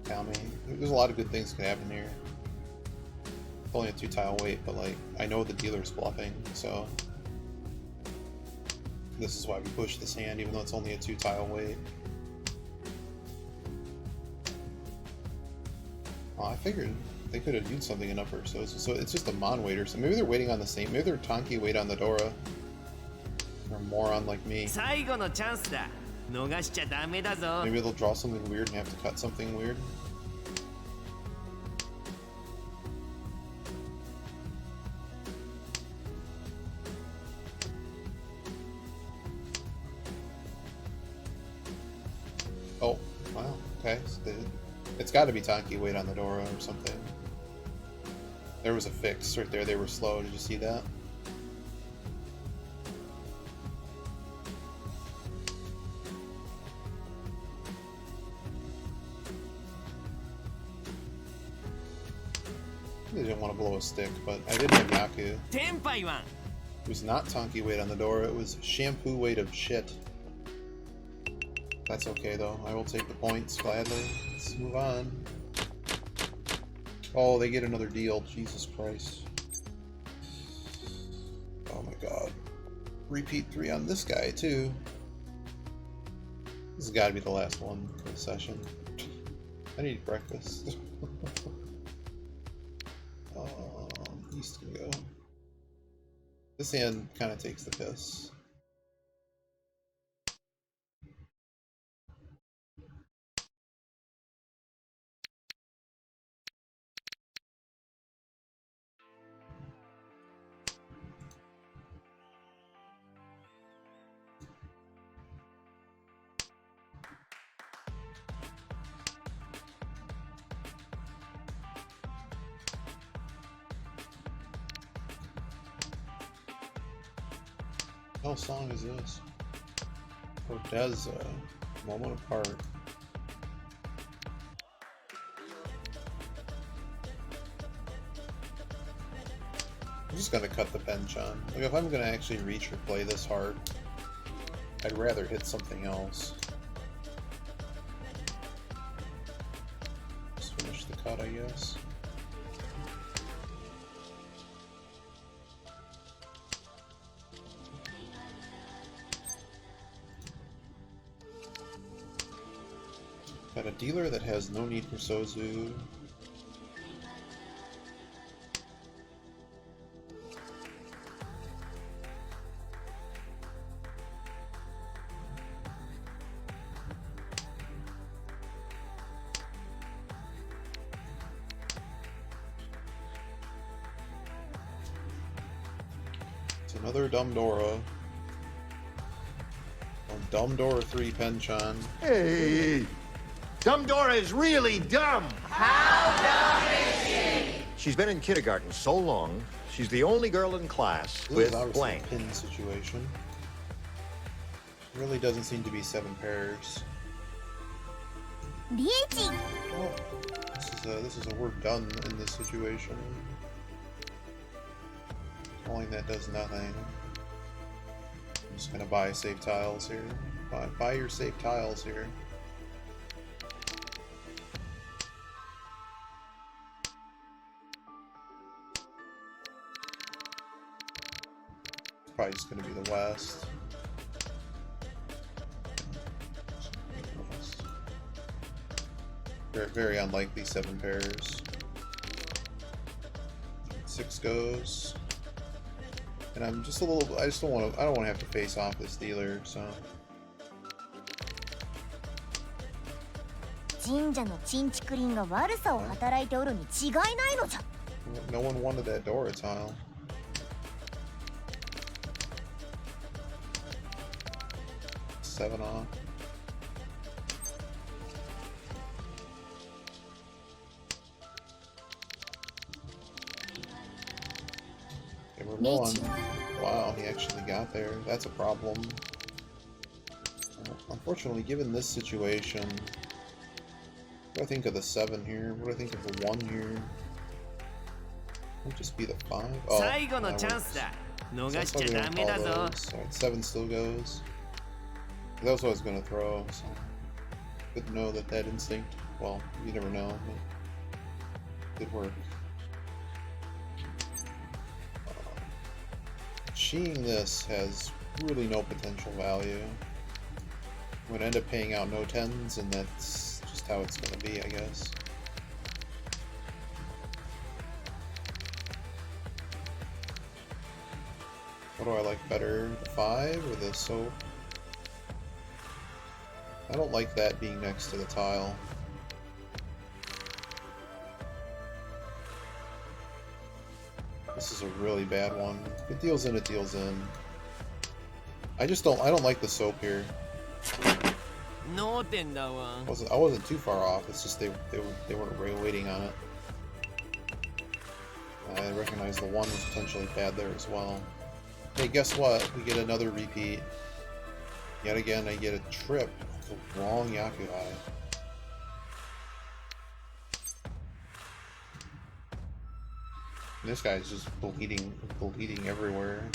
Kami. There's a lot of good things that can happen here. It's only a 2-tile wait, but like, I know the dealer's bluffing, so this is why we push this hand, even though it's only a 2-tile wait. Oh, I figured they could have used something in upper, so it's just a Mon waiter. So maybe they're waiting on the same. Maybe they're Tonki wait on the Dora. Or a moron like me. 最後のチャンスだ。逃しちゃダメだぞ。 Maybe they'll draw something weird and have to cut something weird. Oh, wow. Okay. So it's got to be Tonki wait on the Dora or something. There was a fix right there. They were slow. Did you see that? They didn't want to blow a stick, but I did have Yaku. テンパイワン。 It was not Tonki weight on the door, it was shampoo weight of shit. That's okay though, I will take the points gladly. Let's move on. Oh, they get another deal, Jesus Christ. Oh my god. Repeat 3 on this guy too. This has got to be the last one for the session. I need breakfast. East can go. This hand kind of takes the piss. What song is this? Odessa, Moment Apart. I'm just gonna cut the penchant. Like, if I'm gonna actually reach or play this hard, I'd rather hit something else. Just finish the cut, I guess. Got a dealer that has no need for Sozu. It's another Dumb Dora. Or Dumb Dora 3 Penchon. Hey! Dumb Dora is really dumb! How dumb is she? She's been in kindergarten so long, she's the only girl in class This with is obviously blank. a pin situation. Really doesn't seem to be 7 pairs.リエチン Oh, this is this is a we're done in this situation. Calling that does nothing. I'm just gonna buy safe tiles here. Buy your safe tiles here. It's probably just gonna be the west. Very, very unlikely 7 pairs. 6 goes. And I'm just a little, I don't want to have to face off this dealer, so. 神社のチンチクリンが悪さを働いておるに違いないのじゃ。 No one wanted that Dora tile. Seven off. Okay, we're low on. Wow, he actually got there. That's a problem. Unfortunately, given this situation, what do I think of the 7 here? What do I think of the 1 here? Would just be the 5. Oh, that works. So that's why we don't call those. Alright, 7 still goes. That was what I was gonna throw, so good to know that instinct. Well, you never know, but good work. Sheeing this has really no potential value. I'm gonna end up paying out no 10s, and that's just how it's gonna be, I guess. What do I like better, the 5 or the soap? I don't like that being next to the tile. This is a really bad one. If it deals in, it deals in. I don't like the soap here. I wasn't too far off, it's just they weren't really waiting on it. I recognize the 1 was potentially bad there as well. Hey, guess what? We get another repeat. Yet again, I get a trip. The wrong Yakuhai. This guy's just bleeding everywhere.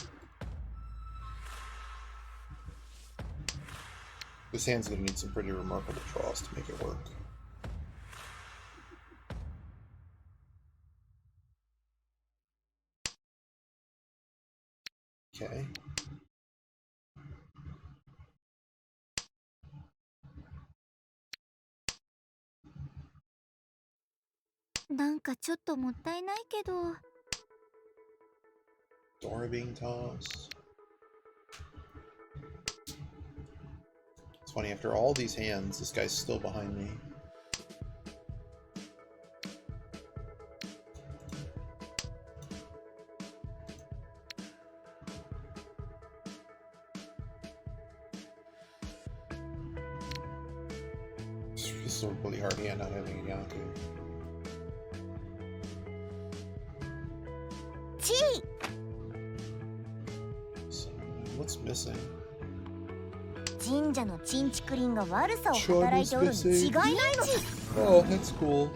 This hand's gonna need some pretty remarkable draws to make it work. Okay.なんかちょっともったいないけど。 Dora being tossed. It's funny, after all these hands, this guy's still behind me. This is a really hard hand not having a Yaku. So, what's missing? 神社のチンチクリンが悪さを働いておるに違いないのじゃ。 Oh, that's cool.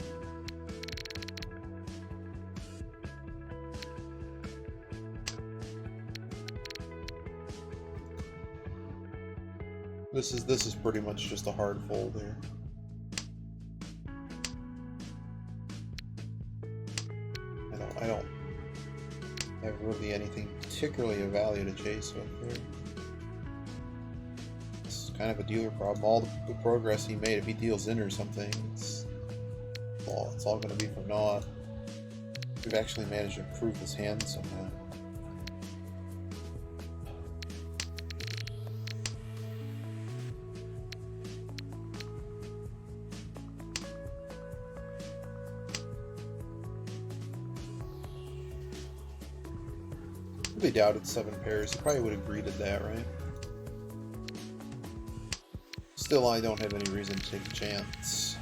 This is pretty much just a hard fold here. I don't have really anything particularly of value to chase with here. It's kind of a dealer problem. All the progress he made, if he deals in or something, it's all going to be for naught. We've actually managed to improve his hand somehow. I really doubt it's 7 pairs. He probably would have greeted that, right? Still, I don't have any reason to take a chance.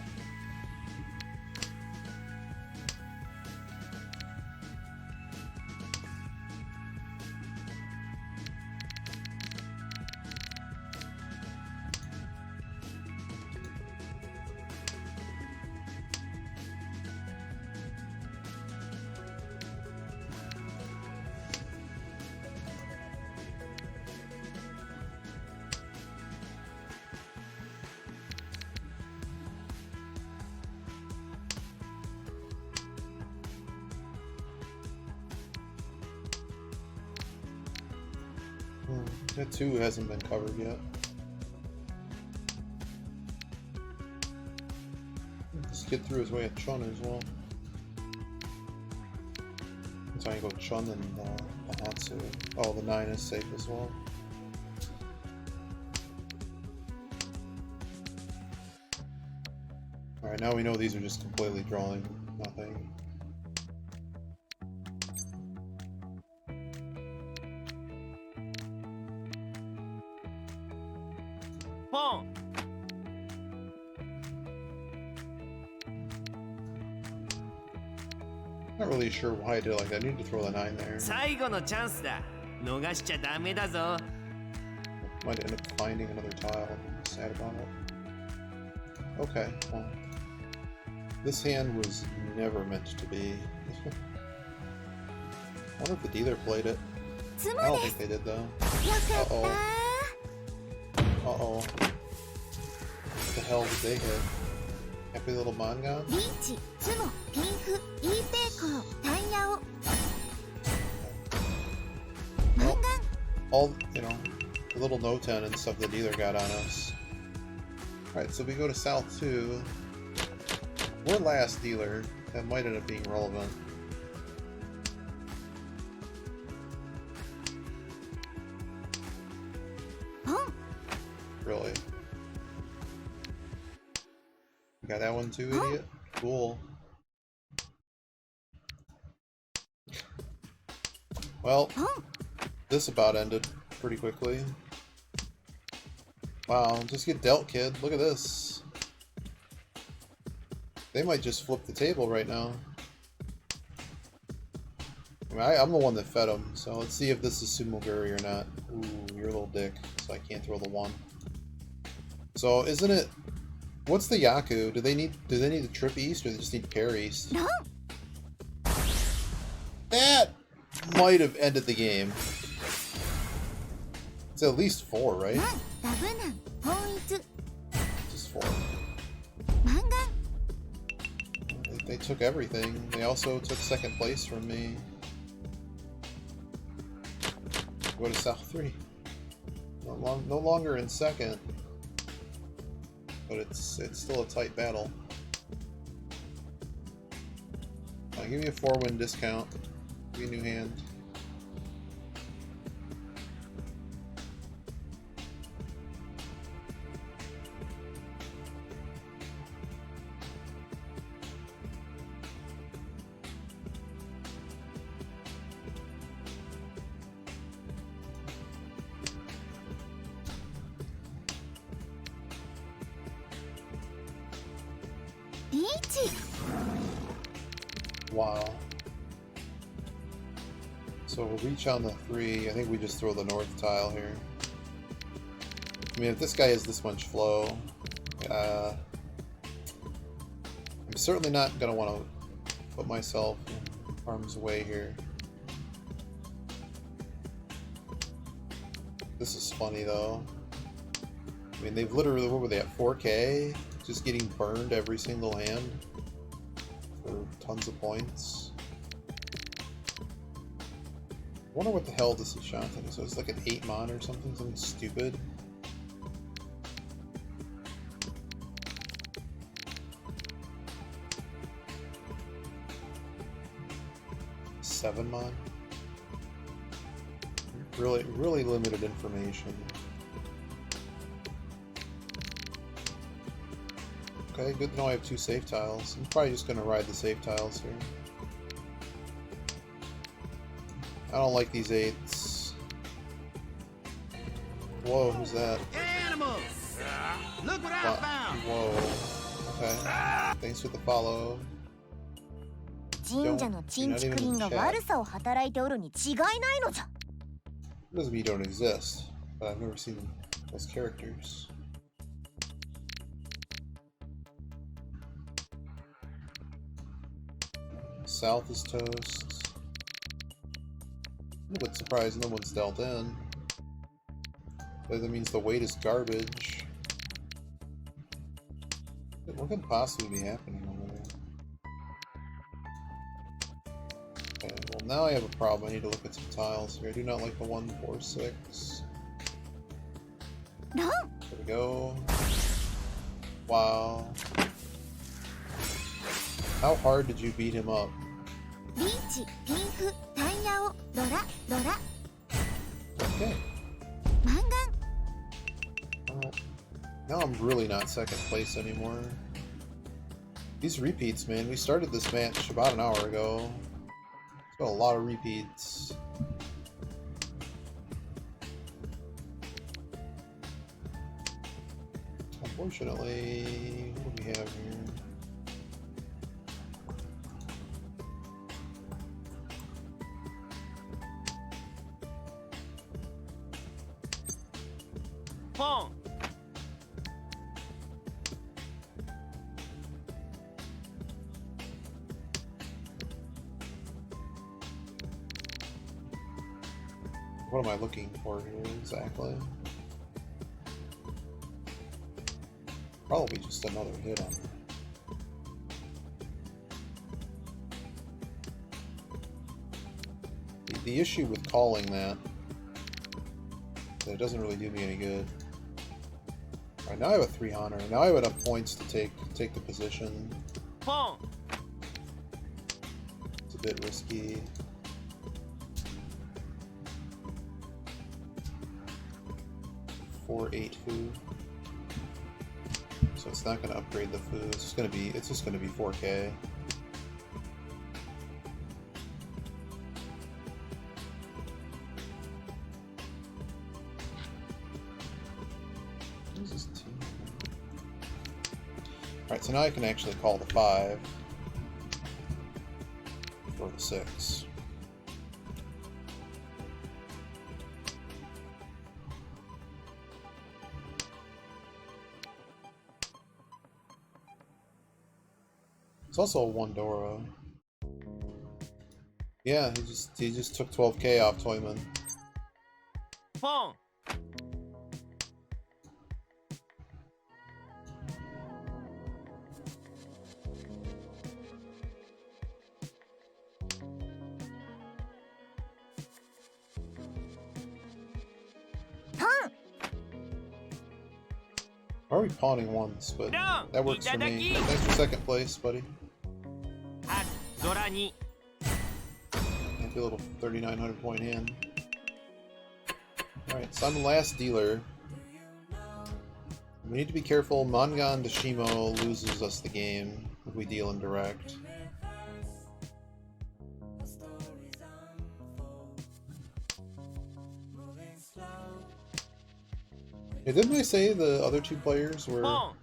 That 2 hasn't been covered yet. This kid threw his way at Chun as well. That's how you go Chun and Hatsu. Oh, the 9 is safe as well. Alright, now we know these are just completely drawing nothing. Pong. Not really sure why I did it like that. I need to throw the 9 there. 最後のチャンスだ。逃しちゃダメだぞ。 Might end up finding another tile and be sad about it. Okay, well. This hand was never meant to be. I wonder if the dealer played it. I don't think they did though. Uh-oh. Uh-oh. What the hell did they hit? Happy little manga? リーチ、ツモ、ピンフ、イーペイコー、タイヤオ。マンガン。 All, you know, the little no 10 and stuff the dealer got on us. Alright, so we go to South 2. Or last dealer. That might end up being relevant. Really? You got that one too, idiot? Cool. Well, this about ended pretty quickly. Wow, just get dealt, kid. Look at this. They might just flip the table right now. I mean, I'm the one that fed them, so let's see if this is Sumoguri or not. Ooh, you're a little dick, so I can't throw the 1. So isn't it? What's the Yaku? Do they need the trip east, or they just need pair east? No. That might have ended the game. It's at least 4, right? Just 4. They took everything. They also took 2nd place from me. Go to South 3. No longer in 2nd. But it's still a tight battle. Give me a 4-win discount. Give me a new hand. Wow. So we'll reach on the 3. I think we just throw the north tile here. I mean, if this guy has this much flow, I'm certainly not going to want to put myself in harm's way here. This is funny, though. I mean, they've literally, what were they at, 4K? Just getting burned every single hand for tons of points. I wonder what the hell this is shouting. So it's like an 8 mon or something stupid. Seven mon. Really limited information. Okay, good to know I have 2 safe tiles. I'm probably just gonna ride the safe tiles here. I don't like these 8s. Whoa, who's that? Animals! Look what I found! Whoa. Okay. Thanks for the follow. 神社のチンチクリンが悪さを働いておるに違いないのじゃ。Doesn't mean you don't exist, but I've never seen those characters. South is toast. I'm a bit surprised no one's dealt in. But that means the weight is garbage. What could possibly be happening over there? Okay, well now I have a problem. I need to look at some tiles here. I do not like the 1, 4, 6. No. There we go. Wow. How hard did you beat him up? リーチ、ピンフ、タイヤを、ドラ、ドラ。 Okay. マンガン。 Well, now I'm really not second place anymore. These repeats, man. We started this match about an hour ago. It's got a lot of repeats. Unfortunately, what do we have here? Pong. What am I looking for here exactly? Probably just another hit on her. The issue with calling that it doesn't really do me any good. Alright, now I have a 3 hunter. Now I would have points to take the position. Pong. It's a bit risky. $4.8 food. So it's not going to upgrade the food. It's just going to be 4K. What is this team? Alright, so now I can actually call the 5 or the 6. It's also a 1 Dora. Yeah, he just took 12K off Toyman. Pong. Why are we pawning once? But No, that works for me. itadaki. Thanks for second place, buddy. あ、ドラ2。 Maybe a little 3,900 point hand. Alright, so I'm the last dealer. We need to be careful. Mangan Dashimo loses us the game if we deal indirect. Hey, didn't I say the other 2 players were... Pong.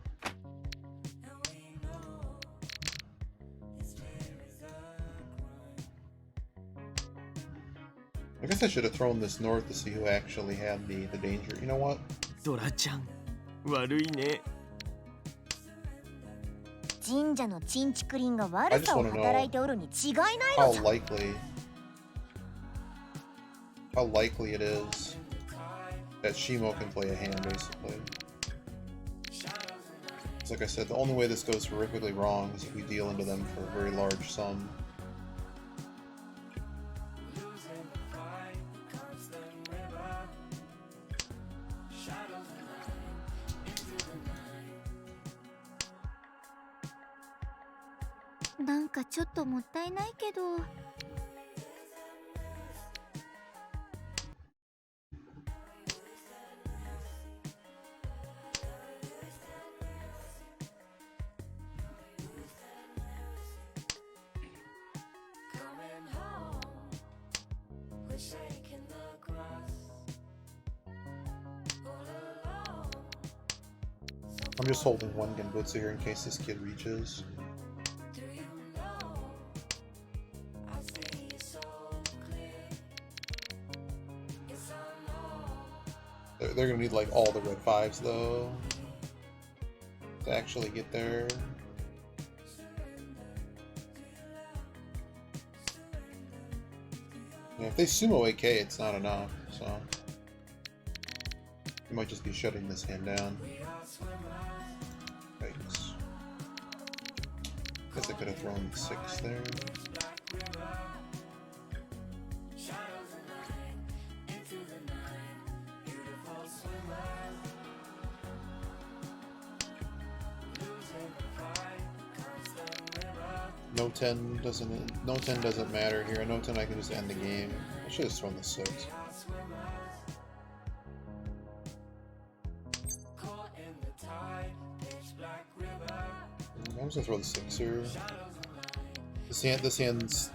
I guess I should have thrown this north to see who actually had the danger. You know what? ドラちゃん、悪いね。神社のチンチクリンが悪さを働いておるに違いない How のじゃ。 likely it is that Shimo can play a hand, basically. It's like I said, the only way this goes horrifically wrong is if we deal into them for a very large sum. .なんかちょっともったいないけど。I'm just holding one Genbutsu here in case this kid reaches. They're gonna need like all the red 5s though to actually get there. Yeah, if they sumo AK, it's not enough, so you might just be shutting this hand down. Yikes. Guess I could have thrown 6 there. No 10 doesn't matter here. No 10 I can just end the game. I should have thrown the 6. I'm just gonna throw the 6 here. This hand's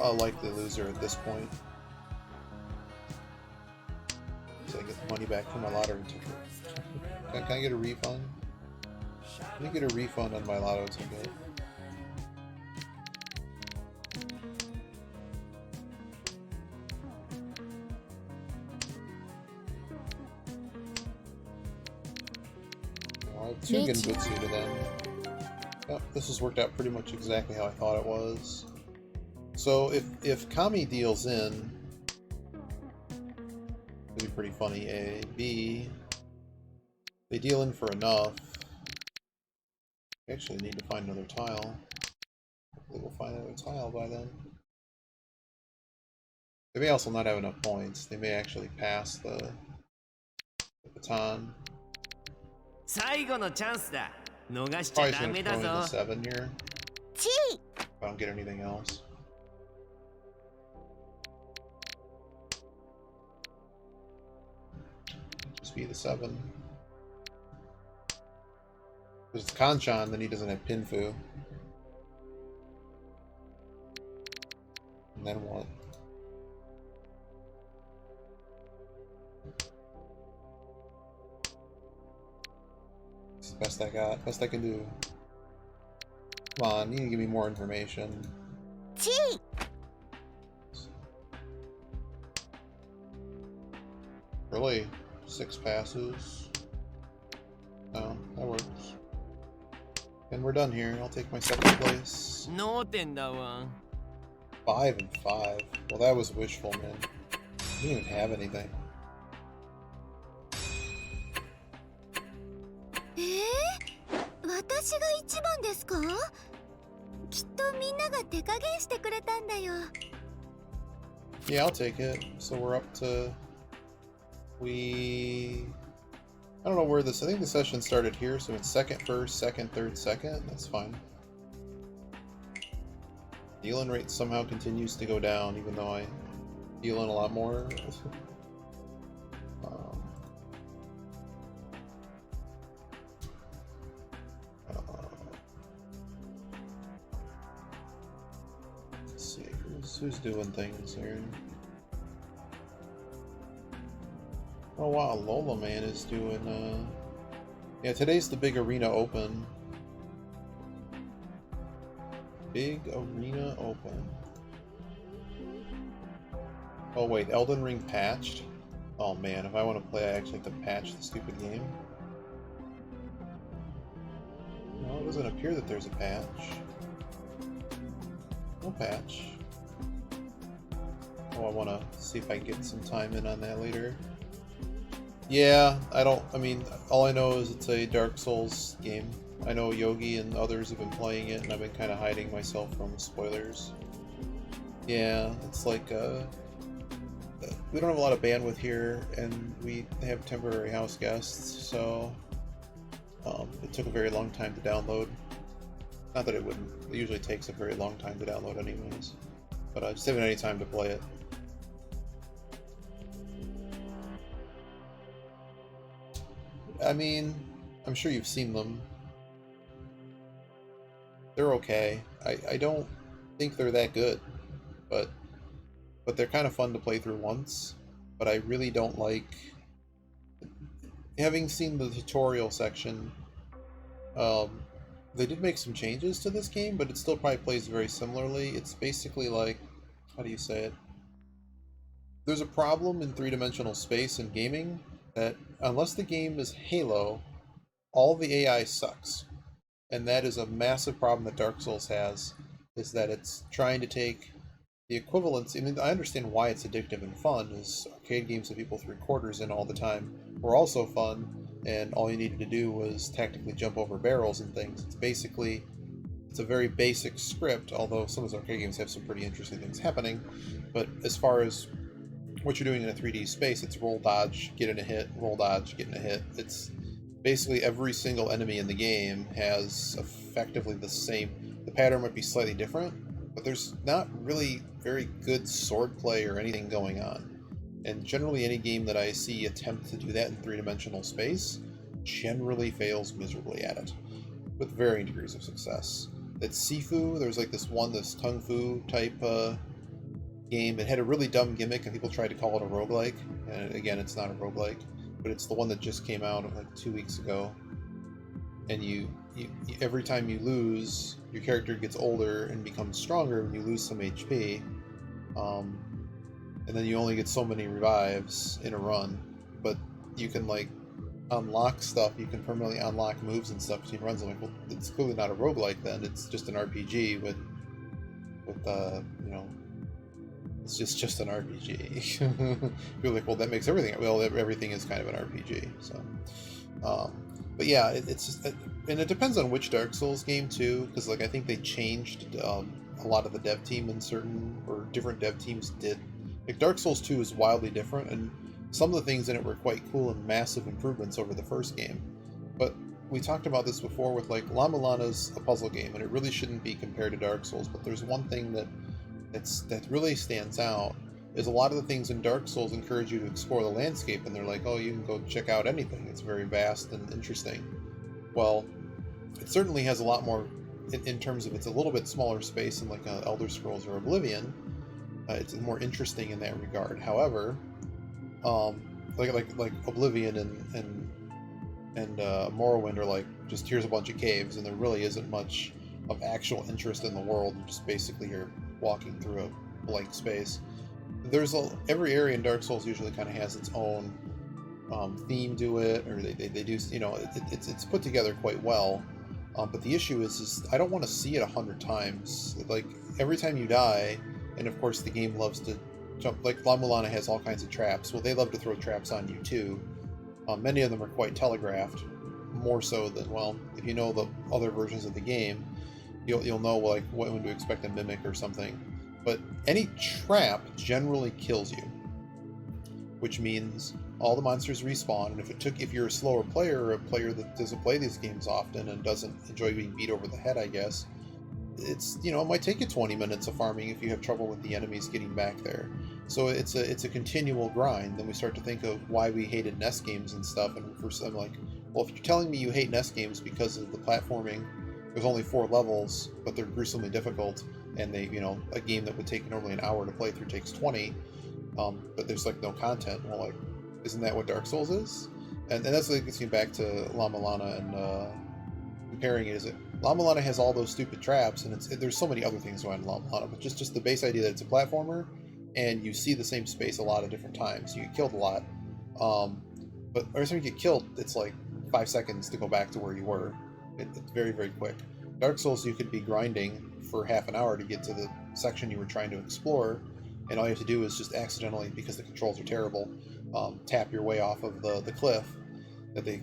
a likely loser at this point. So I get the money back from my lottery ticket. Can I get a refund? Let me get a refund on my lotto ticket. Well, 2 Genbutsu to them. Yep, this has worked out pretty much exactly how I thought it was. So if Kami deals in, it'd be pretty funny. A, B, they deal in for enough. We actually need to find another tile. Hopefully we'll find another tile by then. They may also not have enough points. They may actually pass the baton. Probably just gonna throw in the 7 here. If I don't get anything else. Just be the 7. If it's Kanchan, then he doesn't have Pinfu. And then what? It's the best I got. Best I can do. Come on, you need to give me more information. Really? 6 passes? No, that works. And we're done here. I'll take my 2nd place. 5 and 5. Well, that was wishful, man. I didn't even have anything. Yeah, I'll take it. So we're up to... I don't know where this... I think the session started here, so it's 2nd, 1st, 2nd, 3rd, 2nd. That's fine. Deal-in rate somehow continues to go down, even though I deal in a lot more. Let's see, who's doing things here? Oh wow, Lola Man is doing, yeah, today's the big Arena Open. Big Arena Open. Oh wait, Elden Ring patched? Oh man, if I want to play, I actually have to patch the stupid game. No, it doesn't appear that there's a patch. No patch. Oh, I want to see if I can get some time in on that later. Yeah, I mean, all I know is it's a Dark Souls game. I know Yogi and others have been playing it, and I've been kind of hiding myself from spoilers. Yeah, it's like, we don't have a lot of bandwidth here, and we have temporary house guests, so it took a very long time to download. Not that it wouldn't. It usually takes a very long time to download anyways. But I just haven't any time to play it. I mean, I'm sure you've seen them. They're okay. I don't think they're that good, but they're kind of fun to play through once. But I really don't like... Having seen the tutorial section, they did make some changes to this game, but it still probably plays very similarly. It's basically like... How do you say it? There's a problem in three-dimensional space in gaming that unless the game is Halo, all the AI sucks. And that is a massive problem that Dark Souls has, is that it's trying to take the equivalence. I mean, I understand why it's addictive and fun, is arcade games that people 3/4 in all the time were also fun, and all you needed to do was tactically jump over barrels and things. It's a very basic script, although some of those arcade games have some pretty interesting things happening. But as far as what you're doing in a 3D space, it's roll, dodge, get in a hit, roll, dodge, get in a hit. It's basically every single enemy in the game has effectively the same... the pattern might be slightly different, but there's not really very good sword play or anything going on. And generally any game that I see attempt to do that in three-dimensional space generally fails miserably at it, with varying degrees of success. It's Sifu, there's like this Kung Fu type game. It had a really dumb gimmick and people tried to call it a roguelike. And again, it's not a roguelike, but it's the one that just came out like 2 weeks ago. And you every time you lose, your character gets older and becomes stronger when you lose some HP. And then you only get so many revives in a run, but you can like unlock stuff. You can permanently unlock moves and stuff between runs. I'm like, well, it's clearly not a roguelike then. It's just an RPG with you know, it's just an RPG. You're like, well, that makes everything. Well, everything is kind of an RPG. So, but yeah, it's just, and it depends on which Dark Souls game too, because like I think they changed a lot of the dev team in certain, or different dev teams did. Like Dark Souls 2 is wildly different, and some of the things in it were quite cool and massive improvements over the first game. But we talked about this before with like La Mulana's a puzzle game, and it really shouldn't be compared to Dark Souls. But there's one thing that really stands out is a lot of the things in Dark Souls encourage you to explore the landscape, and they're like, oh, you can go check out anything. It's very vast and interesting. Well, it certainly has a lot more in terms of it's a little bit smaller space than like Elder Scrolls or Oblivion. It's more interesting in that regard. However, like Oblivion and Morrowind are like just here's a bunch of caves, and there really isn't much of actual interest in the world. Just basically you're walking through a blank space. There's every area in Dark Souls usually kind of has its own theme to it, or they do, you know, it's put together quite well. But the issue is I don't want to see it 100 times. Like every time you die. And of course, the game loves to jump. Like La Mulana has all kinds of traps. Well, they love to throw traps on you too. Many of them are quite telegraphed, more so than, well, if you know the other versions of the game, you'll know like when to expect a mimic or something. But any trap generally kills you, which means all the monsters respawn. And if you're a slower player, or a player that doesn't play these games often and doesn't enjoy being beat over the head, I guess. It's, you know, it might take you 20 minutes of farming if you have trouble with the enemies getting back there. So it's a continual grind. Then we start to think of why we hated NES games and stuff, and first I'm like, well, if you're telling me you hate NES games because of the platforming, there's only 4 levels, but they're gruesomely difficult, and they, you know, a game that would take normally an hour to play through takes 20, but there's like no content. Well, like, isn't that what Dark Souls is? And that's what gets me back to La Mulana and comparing it. Is it La Mulana has all those stupid traps, and there's so many other things going on in La Mulana, but just the base idea that it's a platformer, and you see the same space a lot of different times. You get killed a lot, but every time you get killed, it's like 5 seconds to go back to where you were. It's very, very quick. Dark Souls, you could be grinding for half an hour to get to the section you were trying to explore, and all you have to do is just accidentally, because the controls are terrible, tap your way off of the cliff. That they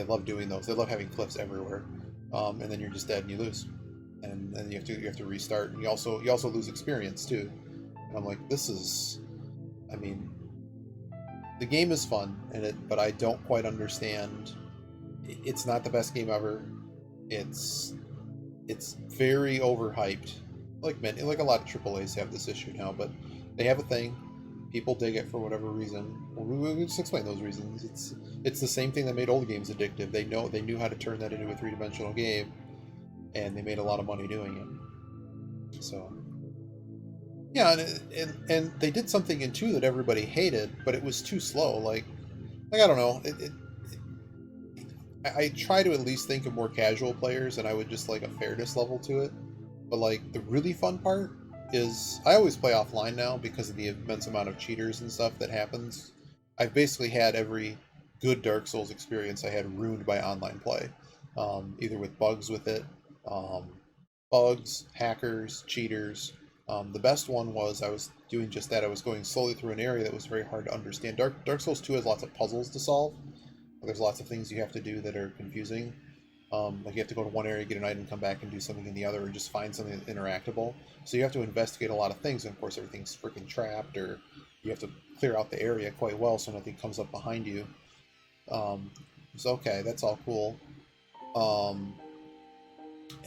love doing those. They love having cliffs everywhere. And then you're just dead and you lose, and then you have to restart. And you also lose experience too. And I'm like, this is, I mean, the game is fun, but I don't quite understand. It's not the best game ever. It's very overhyped. Like a lot of AAAs have this issue now, but they have a thing. People dig it for whatever reason. Well, we just explain those reasons. It's the same thing that made old games addictive. They knew how to turn that into a three-dimensional game, and they made a lot of money doing it. So yeah, and they did something in 2 that everybody hated, but it was too slow. Like I don't know. I try to at least think of more casual players, and I would just like a fairness level to it. But like the really fun part is I always play offline now because of the immense amount of cheaters and stuff that happens. I've basically had every good Dark Souls experience I had ruined by online play, either with bugs with it, bugs, hackers, cheaters. The best one was I was doing just that. I was going slowly through an area that was very hard to understand. Dark Souls 2 has lots of puzzles to solve. There's lots of things you have to do that are confusing. Like you have to go to one area, get an item, come back and do something in the other, or just find something that's interactable. So you have to investigate a lot of things, and of course everything's freaking trapped, or you have to clear out the area quite well so nothing comes up behind you. So okay, that's all cool.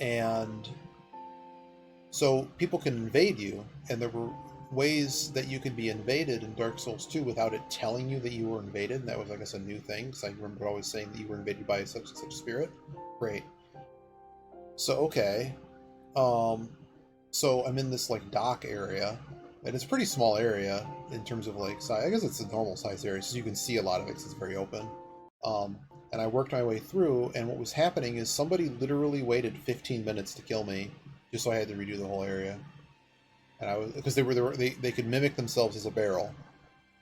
And So people can invade you, and there were ways that you could be invaded in Dark Souls 2 without it telling you that you were invaded, and that was, I guess, a new thing, because I remember always saying that you were invaded by such and such spirit. Great. So, okay. So I'm in this, like, dock area, and it's a pretty small area in terms of, like, size. I guess it's a normal size area, so you can see a lot of it because it's very open. And I worked my way through, and what was happening is somebody literally waited 15 minutes to kill me, just so I had to redo the whole area. And I was, because they could mimic themselves as a barrel,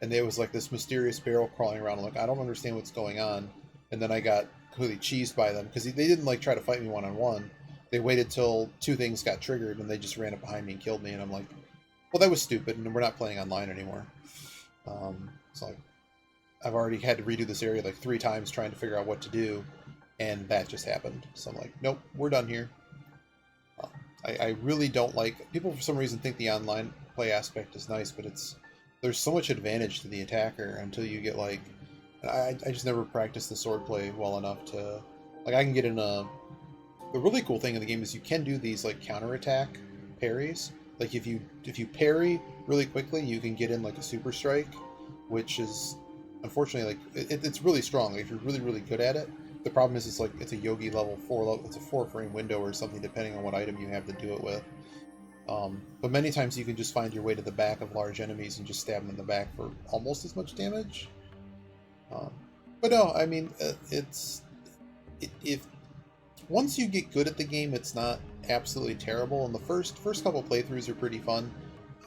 and there was like this mysterious barrel crawling around. I'm like, I don't understand what's going on. And then I got completely cheesed by them because they didn't like try to fight me one-on-one. They waited till two things got triggered, and they just ran up behind me and killed me. And I'm like, well, that was stupid, and we're not playing online anymore. It's like, I've already had to redo this area like 3 times trying to figure out what to do, and that just happened. So I'm like, nope, we're done here. I really don't like... People for some reason think the online play aspect is nice, but there's so much advantage to the attacker until you get like... I just never practiced the swordplay well enough to... Like, I can get in a... The really cool thing in the game is you can do these like counterattack parries. Like if you parry really quickly, you can get in like a super strike, which is unfortunately like it's really strong. Like, if you're really, really good at it. The problem is it's a Yogi level 4 level. It's a 4-frame window or something depending on what item you have to do it with. But many times you can just find your way to the back of large enemies and just stab them in the back for almost as much damage. But no, I mean if once you get good at the game, it's not absolutely terrible. And the first couple playthroughs are pretty fun.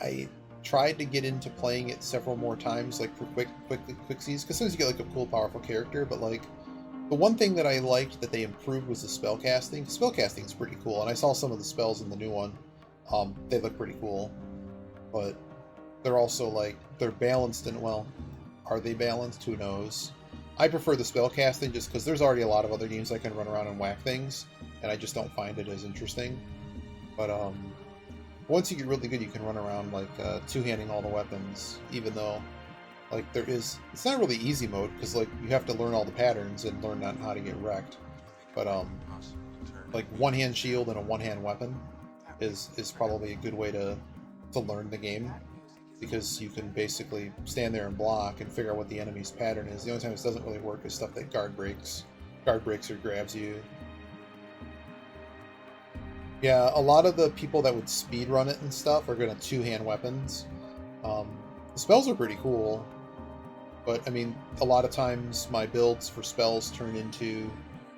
I tried to get into playing it several more times, like for quicksies, because sometimes you get like a cool, powerful character. But like the one thing that I liked that they improved was the spell casting. Spell casting is pretty cool, and I saw some of the spells in the new one. They look pretty cool, but they're also like they're balanced and well, are they balanced? Who knows? I prefer the spell casting just because there's already a lot of other games I can run around and whack things, and I just don't find it as interesting. But once you get really good, you can run around like two-handing all the weapons, even though like it's not really easy mode because like you have to learn all the patterns and learn how to get wrecked. But like one-hand shield and a one-hand weapon is probably a good way to learn the game, because you can basically stand there and block and figure out what the enemy's pattern is. The only time this doesn't really work is stuff that guard breaks or grabs you. Yeah, a lot of the people that would speedrun it and stuff are going to two-hand weapons. The spells are pretty cool, but I mean, a lot of times my builds for spells turn into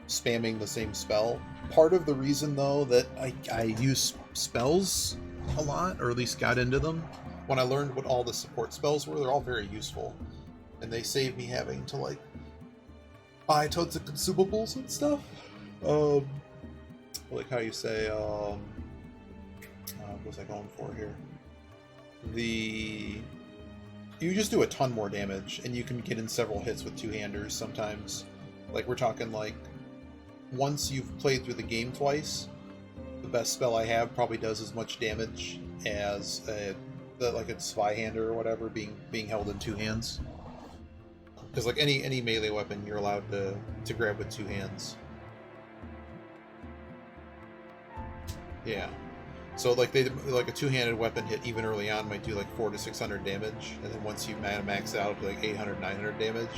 spamming the same spell. Part of the reason, though, that I use spells a lot, or at least got into them, when I learned what all the support spells were, they're all very useful. And they save me having to, like, buy tons of consumables and stuff. Like how you say, what was I going for here? You just do a ton more damage, and you can get in several hits with two-handers sometimes. Like, we're talking, like, once you've played through the game twice, the best spell I have probably does as much damage as like a Zweihander or whatever being held in two hands. Because like any melee weapon, you're allowed to grab with two hands. Yeah. So like a two-handed weapon hit even early on might do like 400 to 600 damage, and then once you max out to like 800, 900 damage.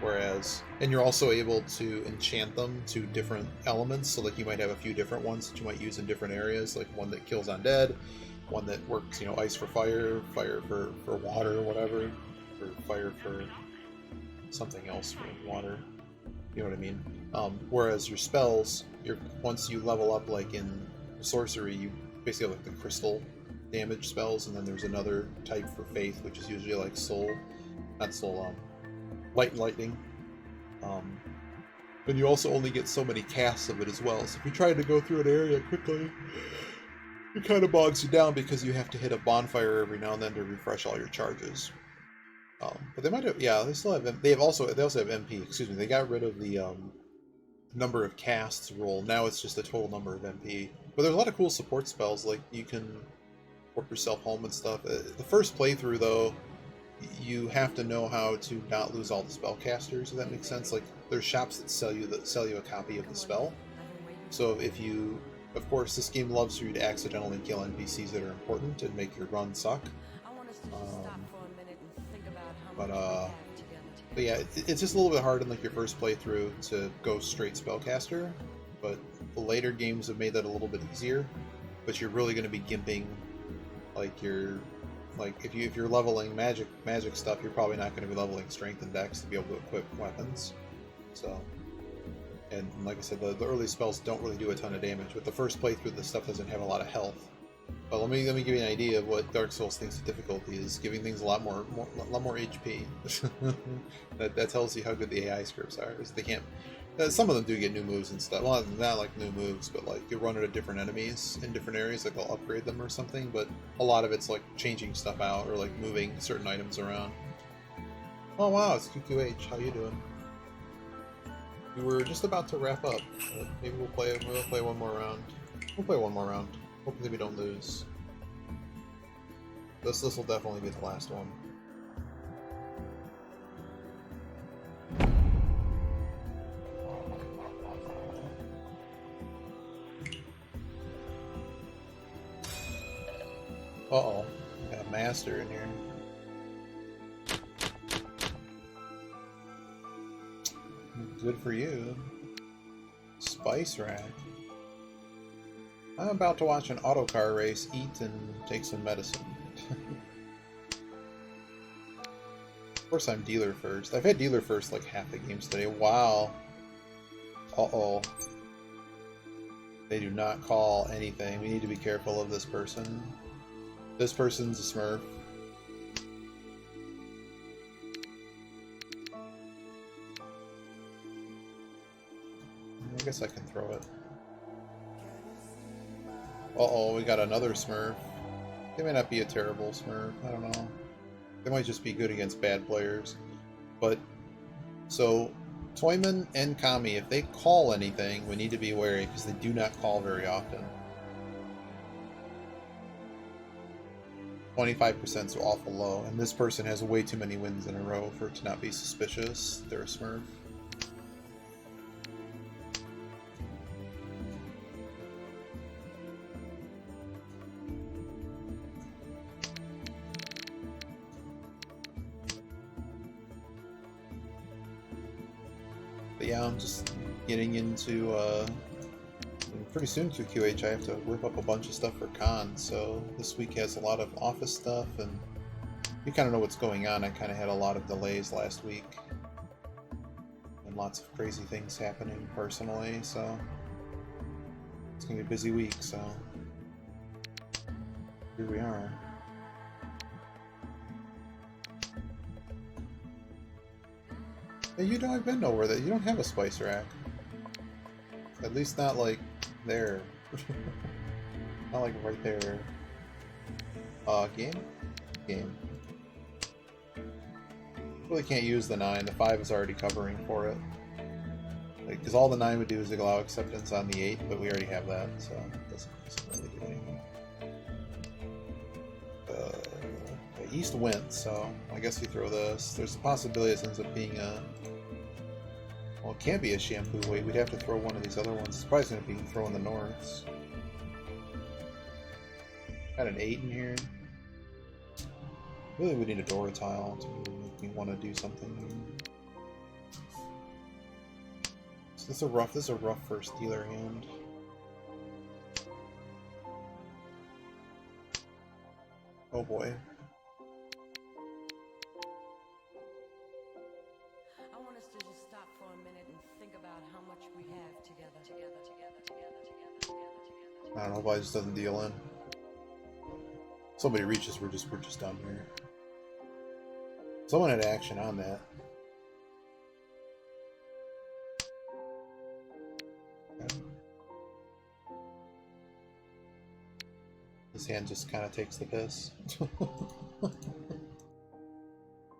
Whereas, and you're also able to enchant them to different elements, so like you might have a few different ones that you might use in different areas, like one that kills undead, one that works, ice for fire, fire for water or whatever, or fire for something else for water. You know what I mean? Whereas your spells, once you level up, like in sorcery, you basically have like the crystal damage spells, and then there's another type for faith, which is usually like light and lightning. And you also only get so many casts of it as well. So if you try to go through an area quickly, it kind of bogs you down because you have to hit a bonfire every now and then to refresh all your charges. But they might have, yeah, they still have. They also have MP. Excuse me, they got rid of the number of casts rule. Now it's just the total number of MP. But there's a lot of cool support spells, like you can warp yourself home and stuff. The first playthrough, though, you have to know how to not lose all the spellcasters, if that makes sense. Like, there's shops that sell you a copy of the spell. So if you Of course, this game loves for you to accidentally kill NPCs that are important and make your run suck. But yeah, it's just a little bit hard in like your first playthrough to go straight spellcaster. But the later games have made that a little bit easier. But you're really going to be gimping, like if you're leveling magic stuff, you're probably not going to be leveling strength and dex to be able to equip weapons. So. And like I said, the early spells don't really do a ton of damage. With the first playthrough, this stuff doesn't have a lot of health. But let me give you an idea of what Dark Souls thinks the difficulty is. Giving things a lot more HP. that tells you how good the AI scripts are. They can't. Some of them do get new moves and stuff. Well, not like new moves, but like you run into different enemies in different areas. Like they'll upgrade them or something. But a lot of it's like changing stuff out or like moving certain items around. Oh wow, it's QQH. How you doing? We were just about to wrap up. Maybe we'll play one more round. We'll play one more round. Hopefully we don't lose. This will definitely be the last one. Uh-oh. We got a master in here. Good for you. Spice rack. I'm about to watch an autocar race, eat, and take some medicine. Of course I'm dealer first. I've had dealer first like half the games today. Wow. Uh-oh. They do not call anything. We need to be careful of this person. This person's a smurf. I guess I can throw it. Uh-oh, we got another smurf. They may not be a terrible smurf. I don't know. They might just be good against bad players. But, so, Toyman and Kami, if they call anything, we need to be wary, because they do not call very often. 25% is awful low, and this person has way too many wins in a row for it to not be suspicious. They're a smurf. But yeah, I'm just getting into, pretty soon through QH I have to whip up a bunch of stuff for Con, so this week has a lot of office stuff, and you kind of know what's going on. I kind of had a lot of delays last week, and lots of crazy things happening personally, so it's going to be a busy week, so here we are. Hey, you don't have been nowhere that you don't have a spice rack. At least not like there. Not like right there. Game? Game. Really can't use the 9. The 5 is already covering for it. Like, because all the 9 would do is allow acceptance on the 8, but we already have that, so it doesn't really do anything. The East went, so I guess you throw this. There's a possibility this ends up being a... Well, it can't be a shampoo weight. We'd have to throw one of these other ones. It's probably going to be throwing the Norths. Got an 8 in here. Really, we need a Dora tile to make me want to do something here. So this is a rough first dealer hand. Oh boy. I don't know why it just doesn't deal in. Somebody reaches, we're just done here. Someone had action on that. Okay. This hand just kind of takes the piss.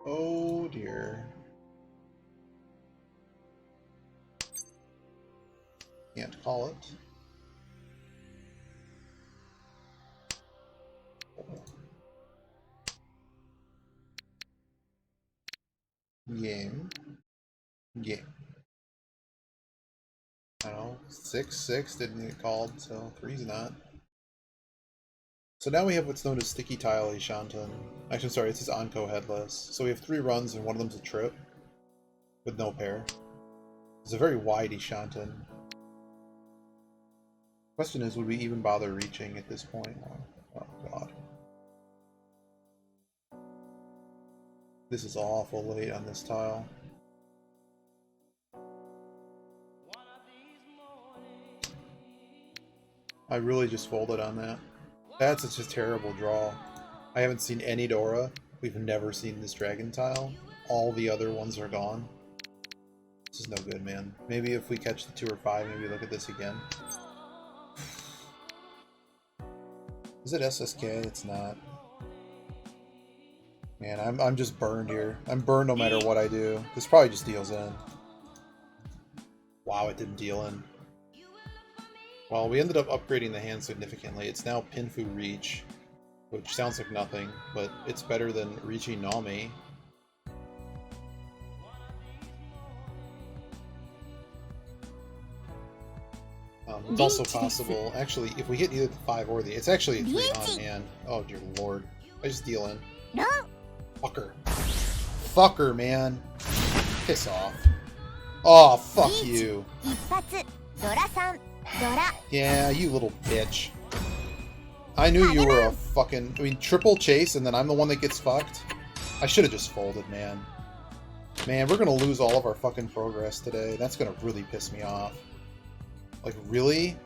Oh dear. Can't call it. Game. I don't know, 6/6 didn't get called, so 3's not. So now we have what's known as Sticky Tile Shantan. Actually, I'm sorry, it says Anko Headless. So we have 3 runs and one of them's a trip with no pair. It's a very wide Shantan. Question is, would we even bother reaching at this point? Oh god. This is awful late on this tile. I really just folded on that. That's such a terrible draw. I haven't seen any Dora. We've never seen this dragon tile. All the other ones are gone. This is no good, man. Maybe if we catch the 2 or 5, maybe look at this again. Is it SSK? It's not. Man, I'm just burned here. I'm burned no matter what I do. This probably just deals in. Wow, it didn't deal in. Well, we ended up upgrading the hand significantly. It's now Pinfu Reach, which sounds like nothing, but it's better than reaching Nami. It's also possible, actually, if we hit either the 5 or the... It's actually a 3 on hand. Oh, dear lord. I just deal in. No. Fucker. Fucker, man. Piss off. Oh, fuck you. Yeah, you little bitch. I knew you were a fucking... I mean, triple chase and then I'm the one that gets fucked? I should have just folded, man. Man, we're gonna lose all of our fucking progress today. That's gonna really piss me off. Like, really?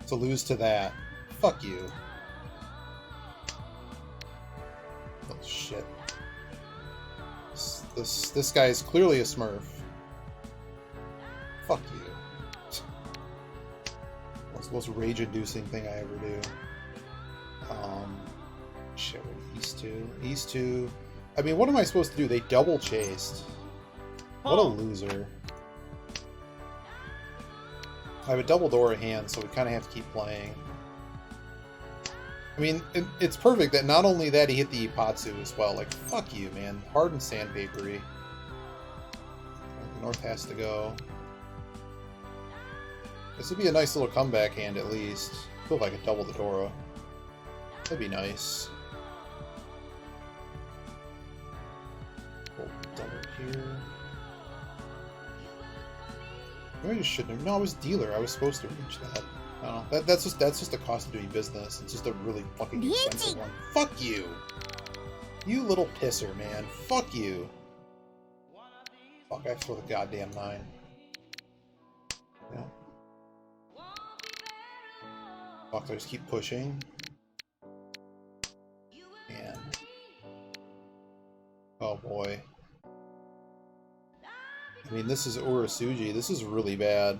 To lose to that? Fuck you. Oh, shit. This guy is clearly a smurf. Fuck you. That's the most rage-inducing thing I ever do. Shit, East 2. East 2. I mean, what am I supposed to do? They double chased. What a loser. I have a double Dora hand, so we kind of have to keep playing. I mean, it's perfect that not only that, he hit the Ipatsu as well. Like, fuck you, man. Hard and sandpapery. North has to go. This would be a nice little comeback hand, at least. I feel like I could double the Dora. That'd be nice. Double here. Maybe I just shouldn't have. No, I was dealer. I was supposed to reach that. I don't know. That's just the cost of doing business. It's just a really fucking expensive one. Fuck you! You little pisser, man. Fuck you. Fuck, I throw the goddamn 9. Yeah. Fuck, I just keep pushing. And... oh boy. I mean, this is Urasugi. This is really bad.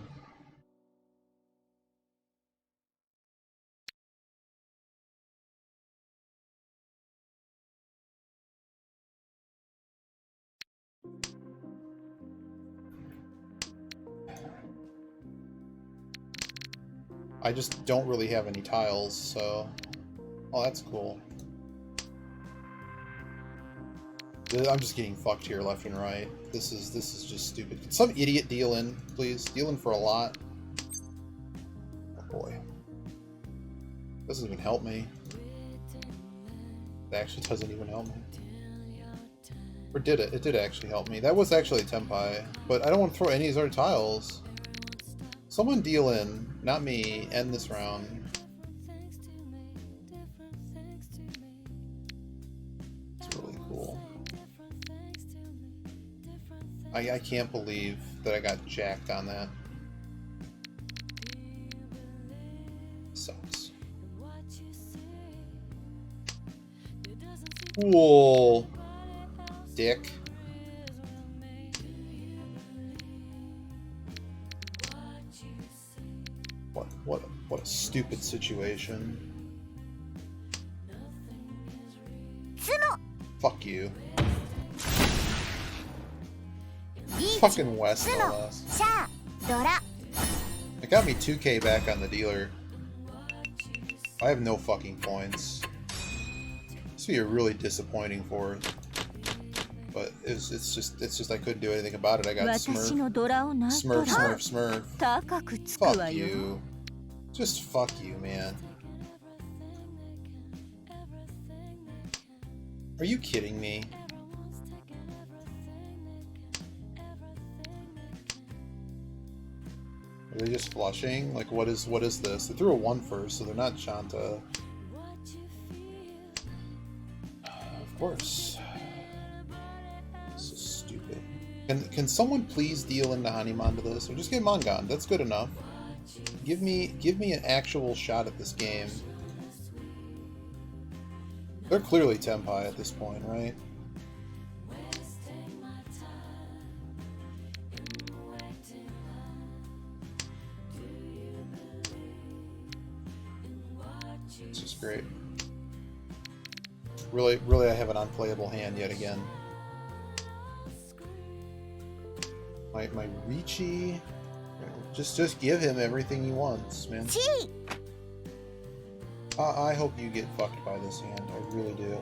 I just don't really have any tiles, so... oh, that's cool. I'm just getting fucked here left and right. This is just stupid. Can some idiot deal in, please? Deal in for a lot. Oh boy. Doesn't even help me. It actually doesn't even help me. Or did it? It did actually help me. That was actually a Tenpai, but I don't want to throw any of these other tiles. Someone deal in, not me, end this round. It's really cool. I can't believe that I got jacked on that. Sucks. Cool. Dick. What a stupid situation. Fuck you. Fucking West, no less. It got me 2k back on the dealer. I have no fucking points. This would be a really disappointing fourth. but it's just I couldn't do anything about it. I got 私 smurf, のドラをなったら smurf. 高くつくわ Fuck よ。 you. Just fuck you, man. Are you kidding me? Are they just flushing? Like, what is this? They threw a 1 first, so they're not Shanta. Of course. So stupid. Can someone please deal into Hanuman to this? Or just get Mangan. That's good enough. Give me an actual shot at this game. They're clearly Tempai at this point, right? This is great. Really, I have an unplayable hand yet again. My Ricci, just give him everything he wants, man. I hope you get fucked by this hand. I really do.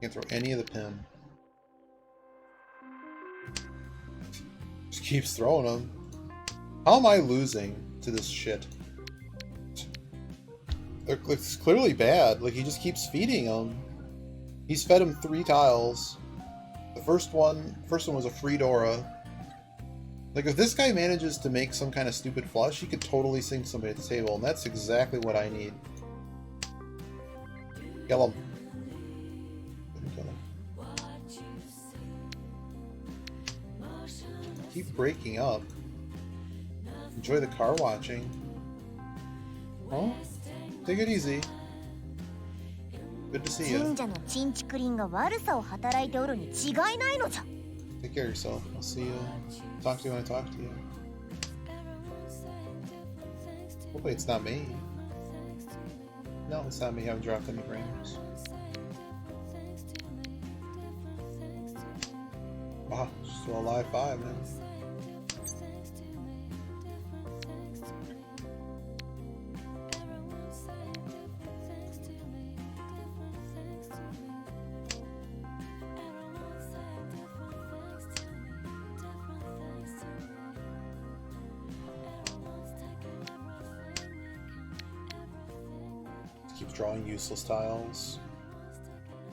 Can't throw any of the pin. Just keeps throwing them. How am I losing to this shit? It's clearly bad. Like, he just keeps feeding them. He's fed him 3 tiles. The first one was a free Dora. Like, if this guy manages to make some kind of stupid flush, he could totally sink somebody at the table, and that's exactly what I need. Kill him. Kill him. Keep breaking up. Enjoy the car watching. Oh, take it easy. Good to see you. 神社のチンチクリンが悪さを働いておるに違いないのじゃ。 Take care of yourself. I'll see you. Talk to you when I talk to you. Hopefully it's not me. No, it's not me. I haven't dropped any frames. Wow, still a live 5, man. Keeps drawing useless tiles.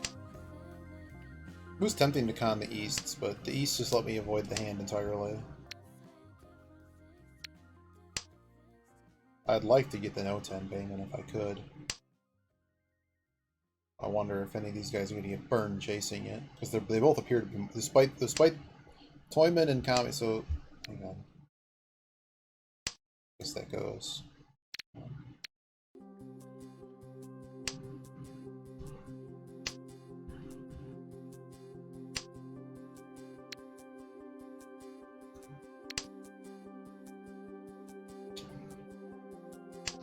It was tempting to con the Easts, but the East just let me avoid the hand entirely. I'd like to get the no-10 banging if I could. I wonder if any of these guys are going to get burned chasing it, because they both appear to be, despite Toyman and Kami. So, hang on. I guess that goes.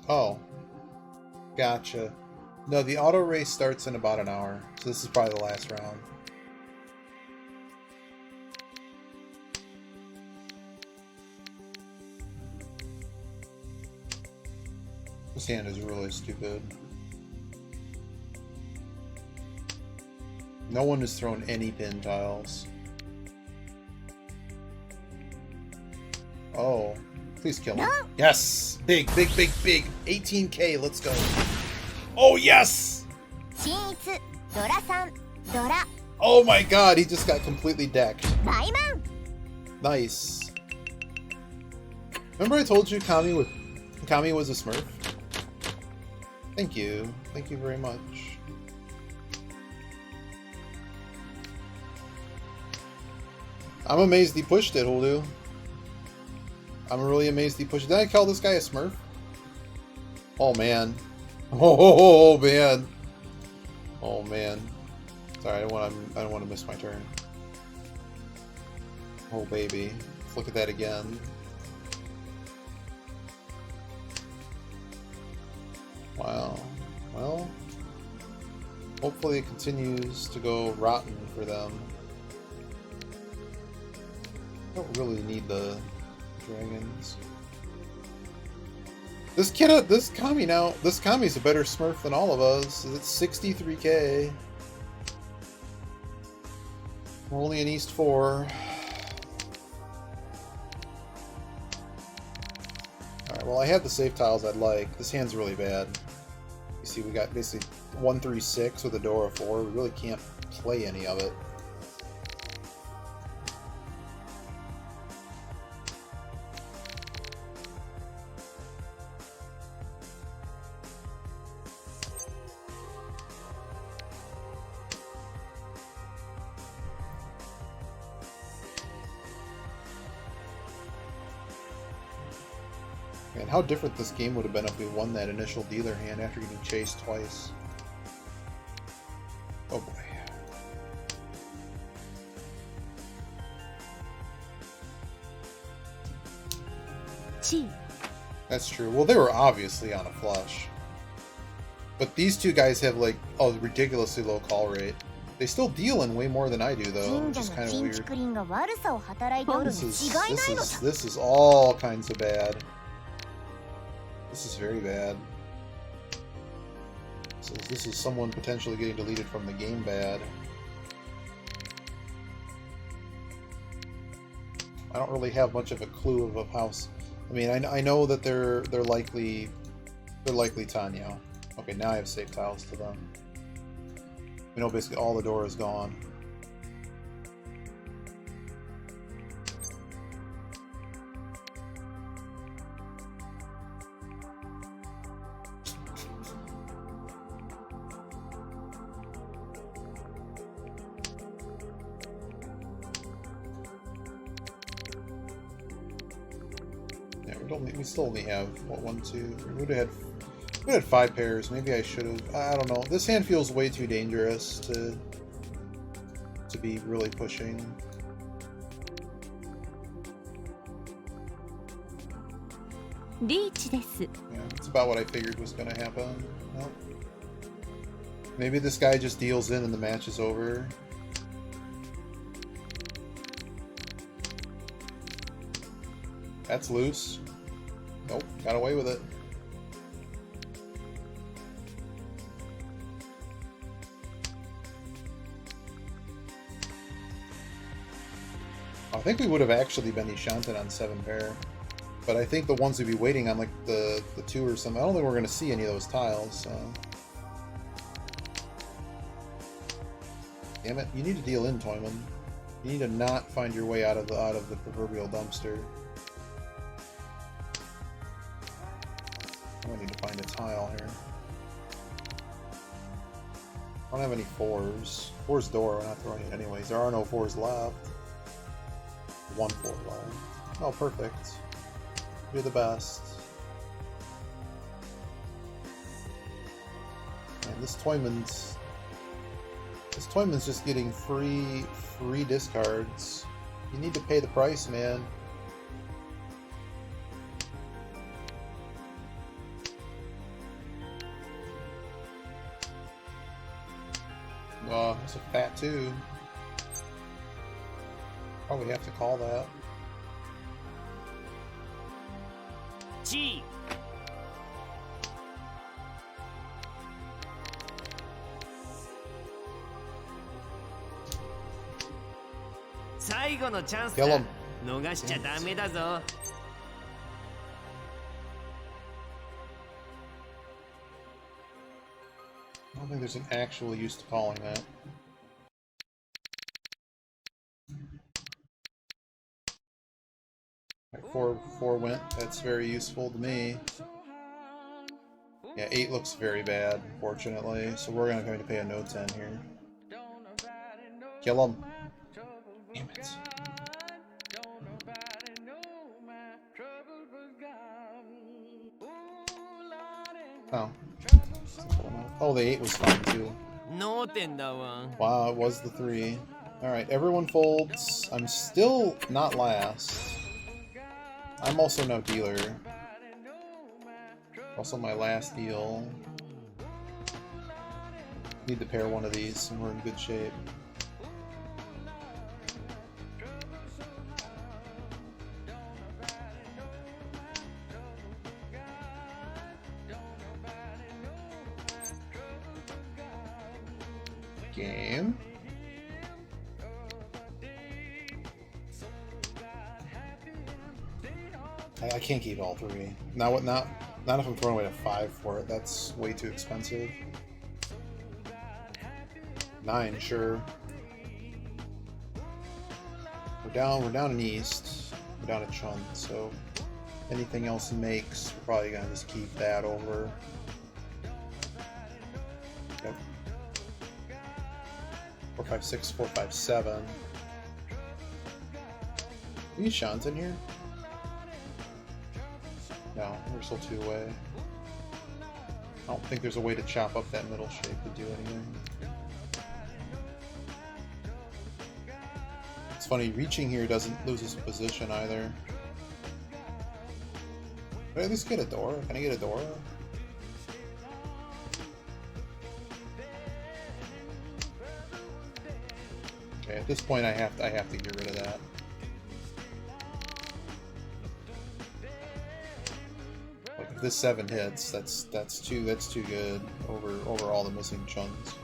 Oh, gotcha. No, the auto race starts in about an hour, so this is probably the last round. This hand is really stupid. No one has thrown any pin tiles. Oh. Please kill me. Yes! Big. 18K, let's go. Oh, yes! Oh my god, he just got completely decked. Nice. Remember I told you Kami was a Smurf? Thank you. Thank you very much. I'm amazed he pushed it, Holdu. I'm really amazed he pushed it. Did I call this guy a Smurf? Oh man. Oh man. Oh man. Sorry, I don't want to miss my turn. Oh baby. Let's look at that again. Wow. Well, hopefully it continues to go rotten for them. I don't really need the dragons. This Kami's a better Smurf than all of us. It's 63k. We're only in East 4. Alright, well I have the safe tiles I'd like. This hand's really bad. You see we got basically 1-3-6 with a door of 4. We really can't play any of it. Man, how different this game would have been if we won that initial dealer hand after getting chased twice. Oh boy. That's true. Well, they were obviously on a flush. But these two guys have like a ridiculously low call rate. They still deal in way more than I do though, which is kind of weird. This is all kinds of bad. This is very bad. So this is someone potentially getting deleted from the game bad. I don't really have much of a clue of how. I mean, I know that they're likely Tanyo. Okay, now I have safe tiles to them. We know basically all the door is gone. We still only have what, 1, 2. We would have had 5 pairs. Maybe I should have. I don't know. This hand feels way too dangerous to be really pushing. Yeah, it's about what I figured was going to happen. Nope. Maybe this guy just deals in and the match is over. That's loose. Nope, got away with it. I think we would have actually been Ishanten on 7 pair. But I think the ones we'd be waiting on, like the 2 or something, I don't think we're going to see any of those tiles, so. Damn it, you need to deal in, Toyman. You need to not find your way out of the proverbial dumpster. I need to find a tile here. I don't have any 4s. 4's door, we're not throwing it anyways. There are no 4s left. 1 4 left. Oh, perfect. You're the best. Man, this Toyman's just getting free discards. You need to pay the price, man. It's a fat 2. Probably have to call that. G. Kill him. 逃しちゃダメだぞ。I don't think there's an actual use to calling that. Right, 4 went. That's very useful to me. Yeah, 8 looks very bad, unfortunately. So we're going to pay a no 10 here. Kill him. Damn it. Oh. Oh, the 8 was fine too. Wow, it was the 3. Alright, everyone folds. I'm still not last. I'm also no dealer. Also my last deal. Need to pair one of these and we're in good shape. game. I can't keep all three. Not if I'm throwing away a 5 for it. That's way too expensive. 9, sure. We're down in East. We're down at Chun, so anything else makes, we're probably gonna just keep that over. Yep. 4, 5, 6, 4, 5, 7. Are these Shans in here? No, we're still 2 away. I don't think there's a way to chop up that middle shape to do anything. It's funny, reaching here doesn't lose his position either. Can I at least get a Dora? Can I get a Dora? Okay, at this point I have to get rid of that. Like if this 7 hits, that's too good over all the missing Chuns.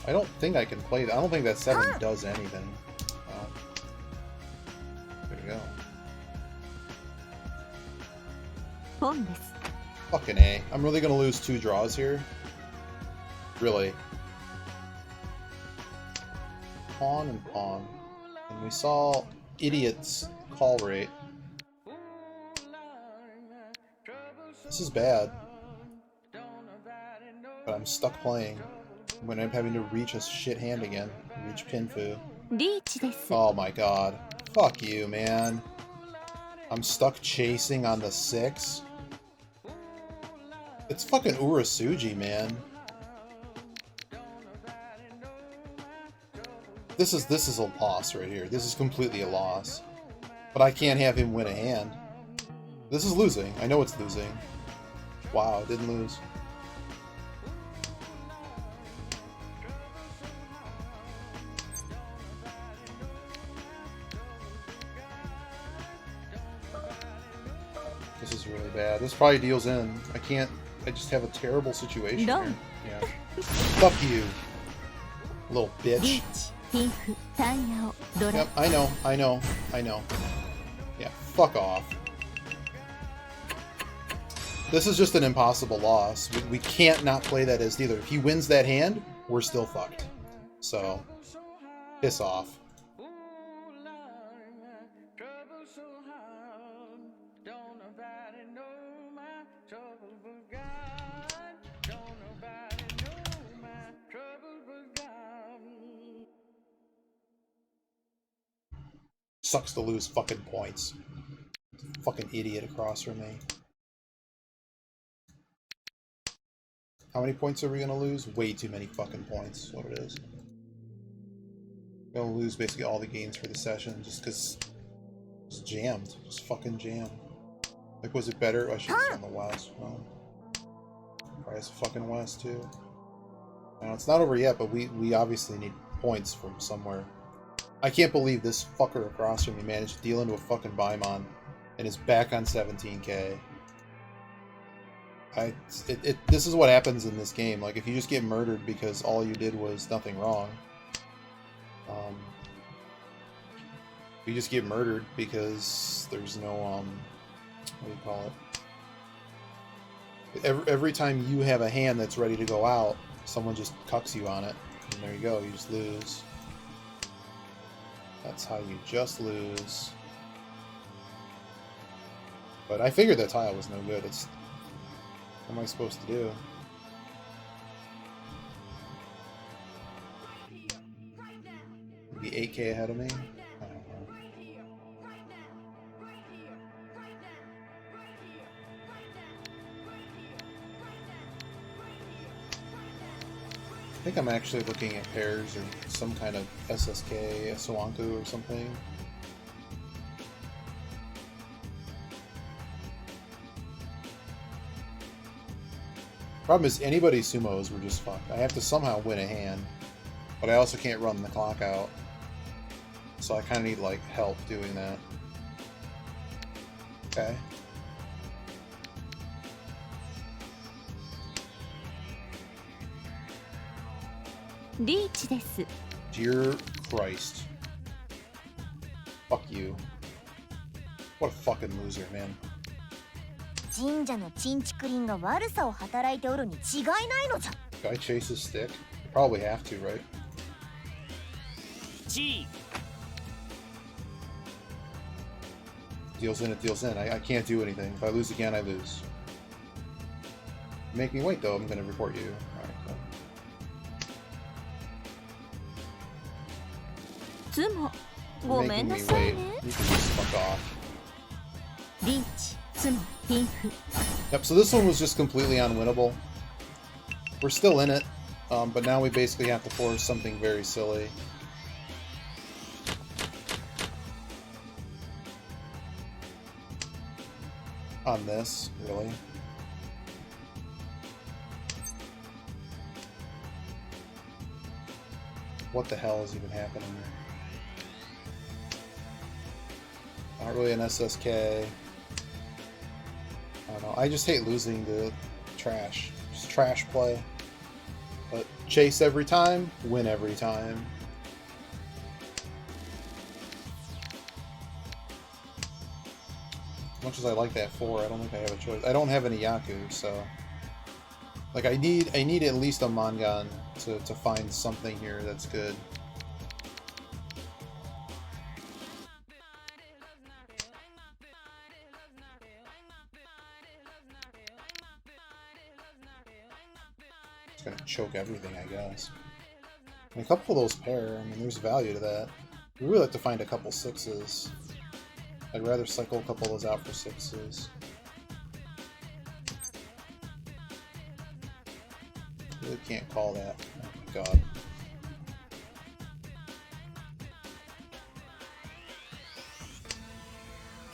I don't think I can play that. I don't think that 7 does anything. There you go. Fucking A. I'm really gonna lose 2 draws here? Really? Pawn and pawn. And we saw idiot's call rate. This is bad. But I'm stuck playing. When I'm having to reach a shit hand again. Reach Pinfu. Oh my god. Fuck you, man. I'm stuck chasing on the 6. It's fucking Urasugi, man. This is a loss right here. This is completely a loss. But I can't have him win a hand. This is losing. I know it's losing. Wow, didn't lose. This is really bad. This probably deals in. I just have a terrible situation here. Yeah. Fuck you, little bitch. Yep, I know. Yeah, fuck off. This is just an impossible loss. We can't not play that as either. If he wins that hand, we're still fucked. So, piss off. Sucks to lose fucking points. Fucking idiot across from me. How many points are we gonna lose? Way too many fucking points, is what it is. We're gonna lose basically all the gains for the session just because it's jammed. Just fucking jammed. Like, was it better? I should have on the West. Well, probably it's fucking West too. Now, it's not over yet, but we obviously need points from somewhere. I can't believe this fucker across from me managed to deal into a fucking Baimon and is back on 17k. This is what happens in this game. Like, if you just get murdered because all you did was nothing wrong. You just get murdered because there's no, what do you call it? Every time you have a hand that's ready to go out, someone just cucks you on it. And there you go, you just lose. That's how you just lose. But I figured that tile was no good. It's... What am I supposed to do? Be 8k ahead of me? I don't know. I think I'm actually looking at pairs or some kind of SSK, Swanku or something. Problem is, anybody's sumos were just fucked. I have to somehow win a hand. But I also can't run the clock out. So I kind of need, like, help doing that. Okay. Reach です。 Dear Christ. Fuck you. What a fucking loser, man. 神社のチンチクリンが悪さを働いておるに違いないのじゃ。 Do I chase his stick? Probably have to, right? G. Deals in, it deals in. I can't do anything. If I lose again, I lose. Make me wait, though. I'm gonna report you. Alright, cool. つもごめん Making な me さい wait. ね。 You can just fuck off. リーチ、つもピンフ。 Yep, so this one was just completely unwinnable. We're still in it, but now we basically have to force something very silly. On this, really. What the hell is even happening here? Not really an SSK. I don't know. I just hate losing to trash. Just trash play. But chase every time, win every time. As much as I like that 4, I don't think I have a choice. I don't have any Yaku, so like I need at least a Mangan to find something here that's good. It's gonna choke everything, I guess. And a couple of those pair, I mean, there's value to that. We really like to find a couple 6s. I'd rather cycle a couple of those out for 6s. Really can't call that. Oh my god.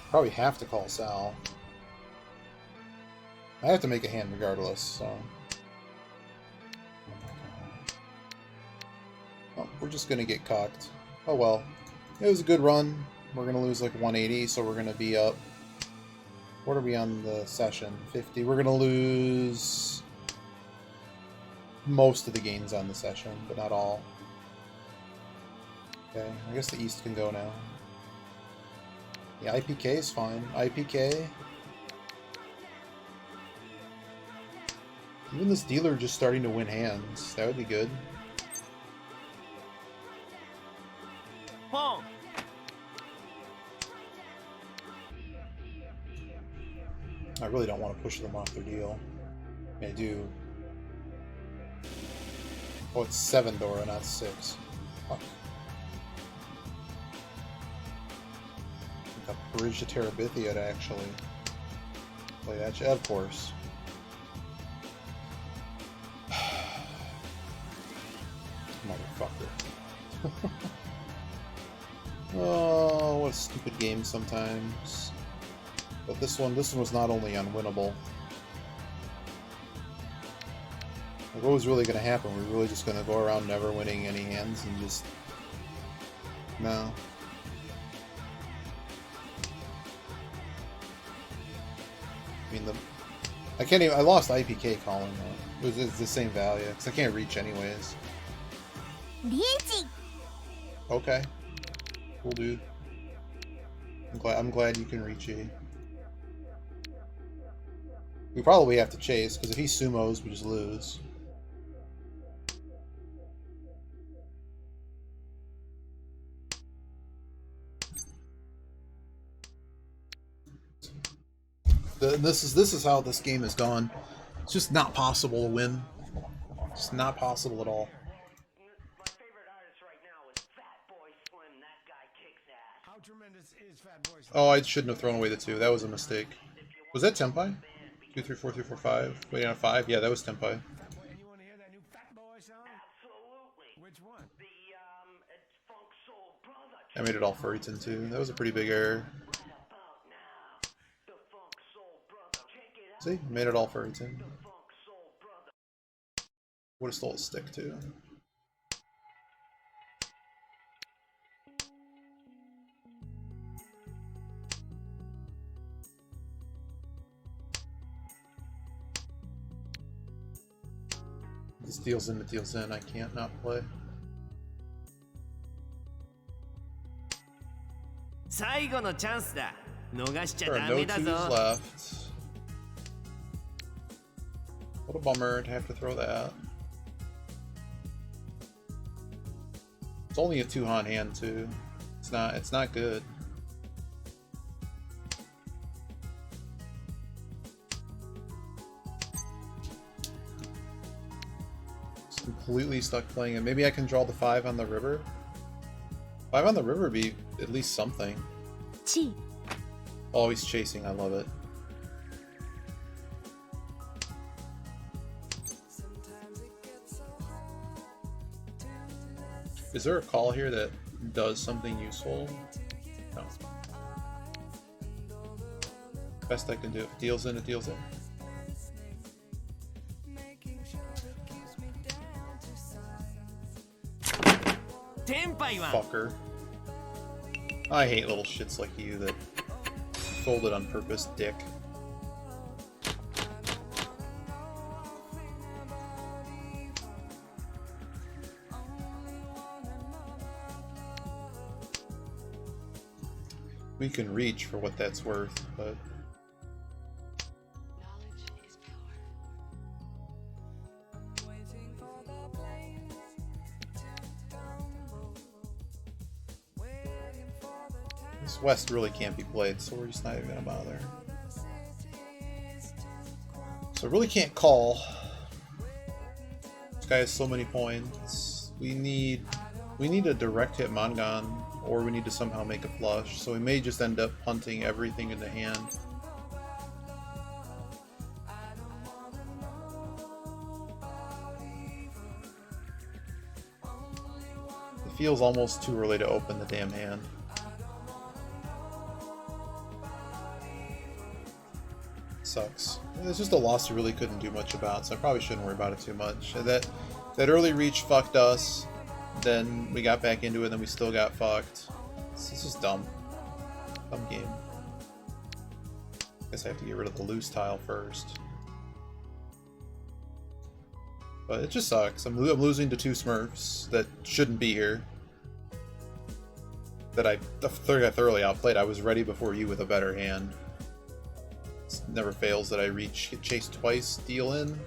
Probably have to call Sal. I have to make a hand regardless, so... Oh, we're just gonna get cocked. Oh well. It was a good run. We're gonna lose like 180, so we're gonna be up... What are we on the session? 50. We're gonna lose... most of the gains on the session, but not all. Okay, I guess the East can go now. Yeah, IPK is fine. IPK. Even this dealer just starting to win hands. That would be good. Pawn. I really don't want to push them off their deal. I mean, I do. Oh, it's 7 Dora, not 6. Fuck. A bridge to Terabithia to actually play that. Of course. Motherfucker. Oh, what a stupid game sometimes. But this one was not only unwinnable. Like, what was really going to happen? We're really just going to go around never winning any hands and just... No. I mean, I can't even... I lost IPK calling though. It's the same value, because I can't reach anyways. Okay. Cool, dude. I'm glad you can reach E. We probably have to chase, because if he sumos, we just lose. This is how this game has gone. It's just not possible to win. It's not possible at all. Oh, I shouldn't have thrown away the 2. That was a mistake. Was that Tempai? 2, 3, 4, 3, 4, 5. Waiting on 5? Yeah, that was Tempai. I made it all Furryton too. That was a pretty big error. See? Made it all Furryton. Would have stole a stick too. This deals in, it deals in. I can't not play. 最後のチャンスだ。逃しちゃ There ダ are no メだ twos ぞ。 left. What a bummer to have to throw that. It's only a 2-han hand too. It's not good. Just completely stuck playing it. Maybe I can draw the 5 on the river. 5 on the river would be at least something. 地 Always chasing, I love it. Is there a call here that does something useful? No. Best I can do. If it deals in, it deals in. テンパイは Fucker. I hate little shits like you that fold it on purpose, dick. We can reach for what that's worth, but this West really can't be played, so we're just not even gonna bother. So really can't call. This guy has so many points. We need a direct hit Mongon, or we need to somehow make a flush. So we may just end up punting everything into hand. It feels almost too early to open the damn hand. Sucks. It's just a loss you really couldn't do much about, so I probably shouldn't worry about it too much. That early reach fucked us. Then we got back into it, then we still got fucked. This is dumb. Dumb game. Guess I have to get rid of the loose tile first. But it just sucks. I'm losing to 2 Smurfs that shouldn't be here. That I got thoroughly outplayed. I was ready before you with a better hand. It never fails that I reach, get chased twice, deal in.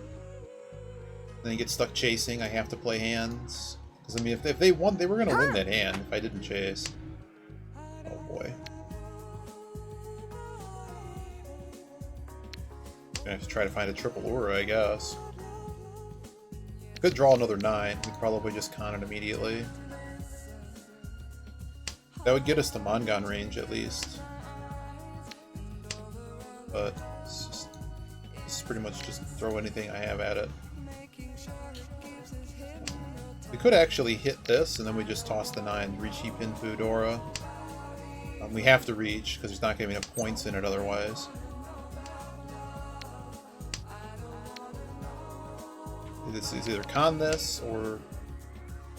Then you get stuck chasing, I have to play hands. Because I mean, if they won, they were going to win that hand if I didn't chase. Oh boy. Gonna have to try to find a triple aura, I guess. Could draw another 9. We'd probably just con it immediately. That would get us to Mongon range at least. But this is pretty much just throw anything I have at it. We could actually hit this, and then we just toss the 9, reach heap into Dora. We have to reach, because there's not going to be enough points in it otherwise. This is either con this, or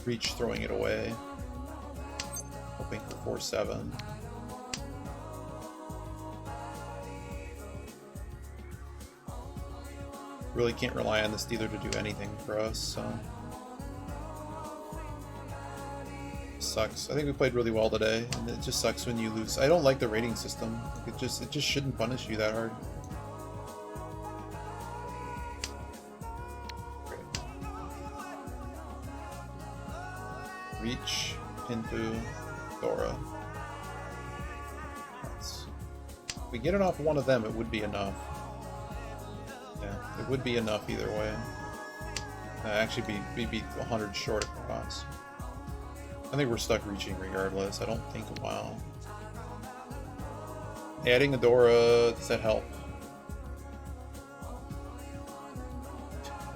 reach throwing it away. Hoping for 4-7. Really can't rely on this dealer to do anything for us, so... Sucks. I think we played really well today, and it just sucks when you lose. I don't like the rating system. It just shouldn't punish you that hard. Reach, Pinfu, Dora. If we get it off one of them, it would be enough. Yeah, it would be enough either way. Actually, we'd be 100 short across. I think we're stuck reaching regardless. I don't think a while. Adding a Dora, does that help?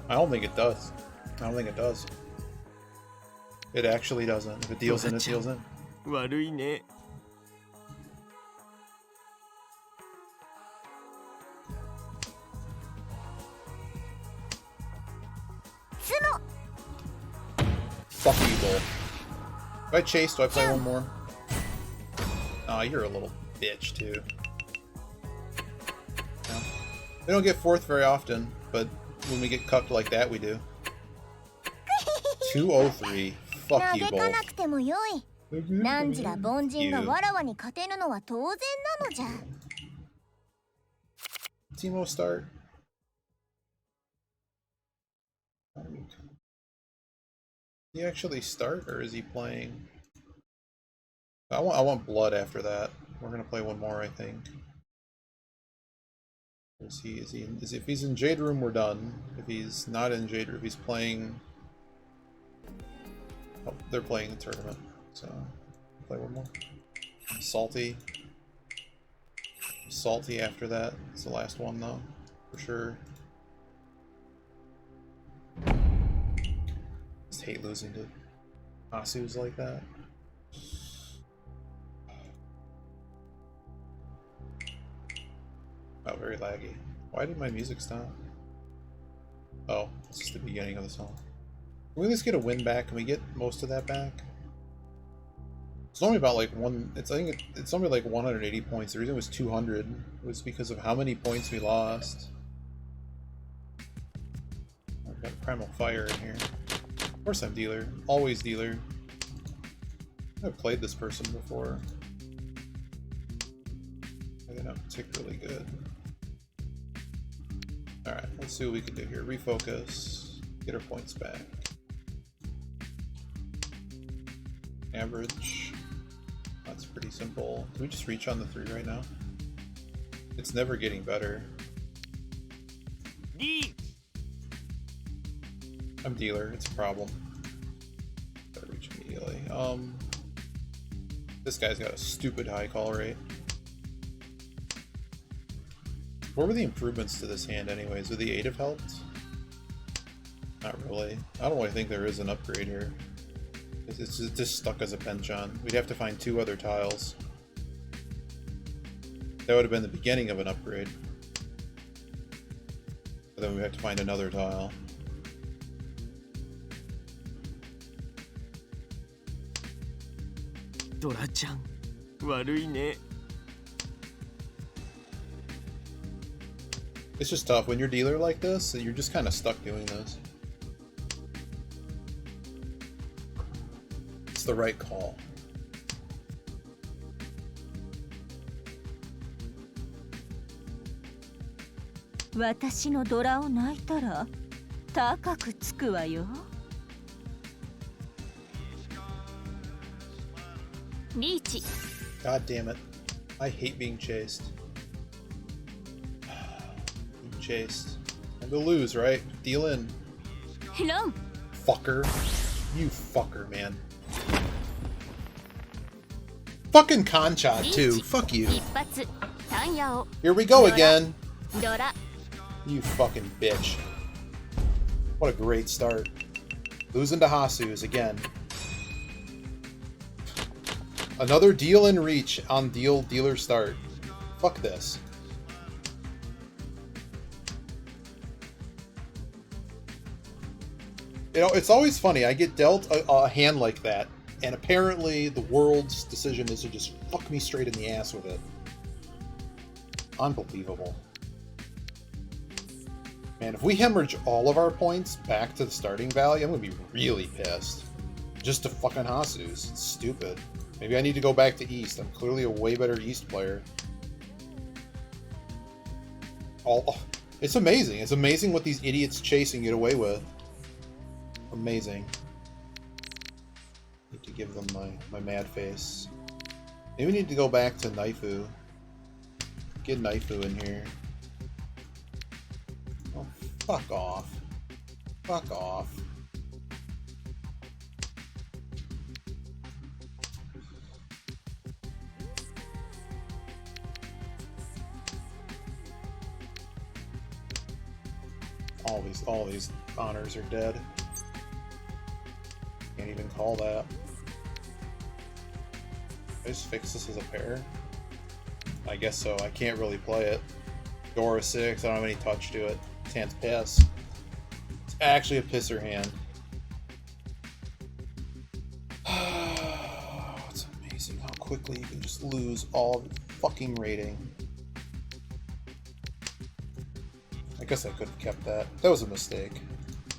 I don't think it does. I don't think it does. It actually doesn't. If it deals in, it deals in. 悪いね。Fuck you, Bull. If I chase, do I play one more? Aw, you're a little bitch, too. No. We don't get 4th very often, but when we get cucked like that, we do. 203. 投 Fuck げ you かな both. くてもよい。何時ら凡人が You. わらわに勝てるのは当然なのじゃ。 Teemo start. He actually start, or is he playing? I want blood after that. We're gonna play one more, I think. If he's in Jade Room, we're done. If he's not in Jade Room, if he's playing. Oh, they're playing the tournament, so play one more. Salty. Salty after that. It's the last one though, for sure. Just hate losing to Asu's like that. Oh, very laggy. Why did my music stop? Oh, it's just the beginning of the song. Can we at least get a win back? Can we get most of that back? It's only about like I think it's only like 180 points. The reason it was 200 was because of how many points we lost. I've got Primal Fire in here. Of course I'm dealer. Always dealer. I've played this person before. They're not particularly good. Alright, let's see what we can do here. Refocus. Get our points back. Average. That's pretty simple. Can we just reach on the 3 right now? It's never getting better. I'm dealer, it's a problem. Gotta reach immediately. This guy's got a stupid high call rate. What were the improvements to this hand anyways? Would the 8 have helped? Not really. I don't really think there is an upgrade here. It's just stuck as a penchant. We'd have to find 2 other tiles. That would have been the beginning of an upgrade. But then we have to find another tile. Dora-chan, 悪いね. It's just tough when you're dealer like this, you're just kind of stuck doing this. It's the right call.「私のドラを泣いたら高くつくわよ」。リーチ。 God damn it. I hate being chased. Being chased. I'm gonna lose, right? Deal in. ラン。 Fucker. You fucker, man. Fucking Concha, too. Fuck you. 一発単ヤを Here we go again. ドラ You fucking bitch. What a great start. Losing to Hasu's again. Another deal and reach on dealer start. Fuck this. You know, it's always funny. I get dealt a hand like that, and apparently the world's decision is to just fuck me straight in the ass with it. Unbelievable. Man, if we hemorrhage all of our points back to the starting value, I'm gonna be really pissed. Just to fucking Hasu's. It's stupid. Maybe I need to go back to East. I'm clearly a way better East player. It's amazing. It's amazing what these idiots chasing get away with. Amazing. Need to give them my mad face. Maybe we need to go back to Naifu. Get Naifu in here. Oh, fuck off. Fuck off. All these honors are dead. Can't even call that. I just fix this as a pair? I guess so. I can't really play it. Dora 6, I don't have any touch to it. This hand's piss. It's actually a pisser hand. It's amazing how quickly you can just lose all fucking rating. I guess I could have kept that. That was a mistake.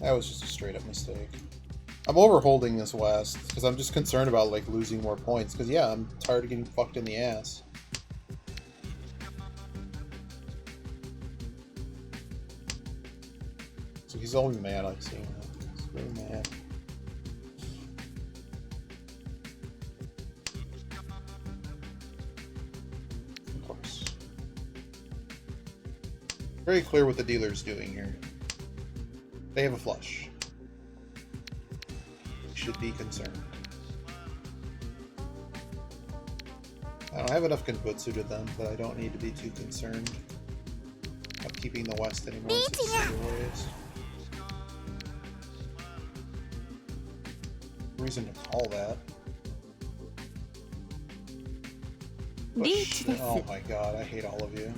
That was just a straight up mistake. I'm overholding this west because I'm just concerned about like losing more points. Because yeah, I'm tired of getting fucked in the ass. So he's always mad. I've seen that. He's very mad. Of course. Very clear what the dealer's doing here. They have a flush. Should be concerned. I don't have enough Genbutsu to them, but I don't need to be too concerned about keeping the West anymore. Reason to call that. But, oh my god, I hate all of you.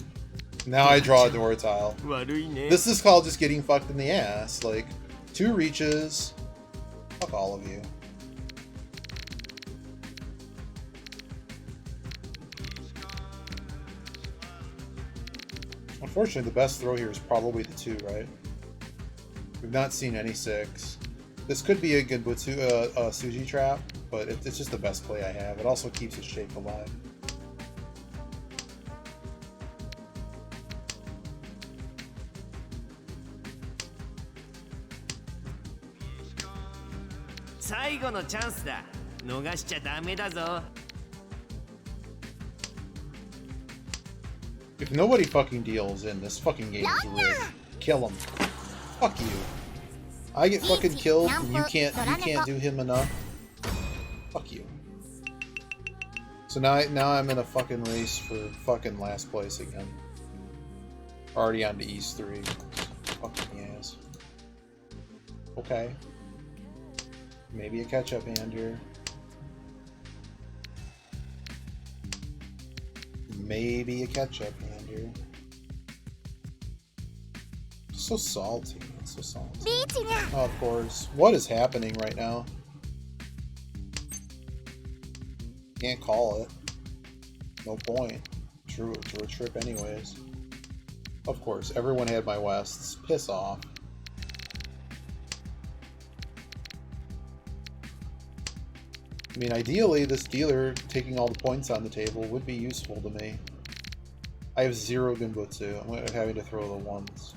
Now I draw a door tile. This is called just getting fucked in the ass. Like, 2 reaches. Fuck all of you. Unfortunately, the best throw here is probably the 2, right? We've not seen any 6. This could be a good Suji trap, but it's just the best play I have. It also keeps its shape alive. If nobody fucking deals in this fucking game is rigged. Kill him. Fuck you. I get fucking killed and you can't do him enough. Fuck you. So now I'm in a fucking race for fucking last place again. Already on to East 3. Fucking ass. Okay. Maybe a catch-up hand here. Maybe a catch-up hand here. So salty. It's so salty. Oh, of course. What is happening right now? Can't call it. No point. Drew a trip anyways. Of course. Everyone had my Wests. Piss off. I mean, ideally, this dealer taking all the points on the table would be useful to me. I have 0 Genbutsu. I'm having to throw the 1s.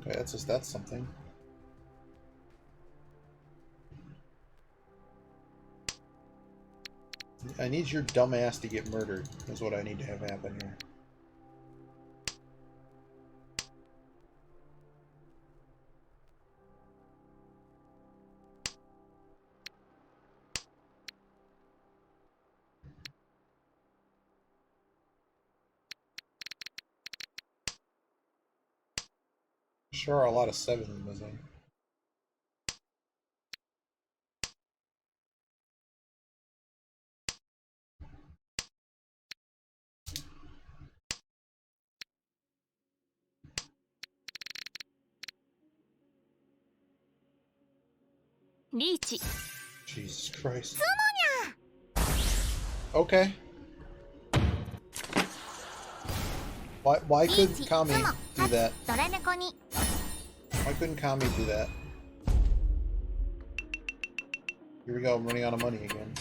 Okay, that's something. I need your dumb ass to get murdered, is what I need to have happen here. Sure are a lot of 7s missing. Jesus Christ. Okay. Why couldn't Kami do that? Why couldn't Kami do that? Here we go, I'm running out of money again.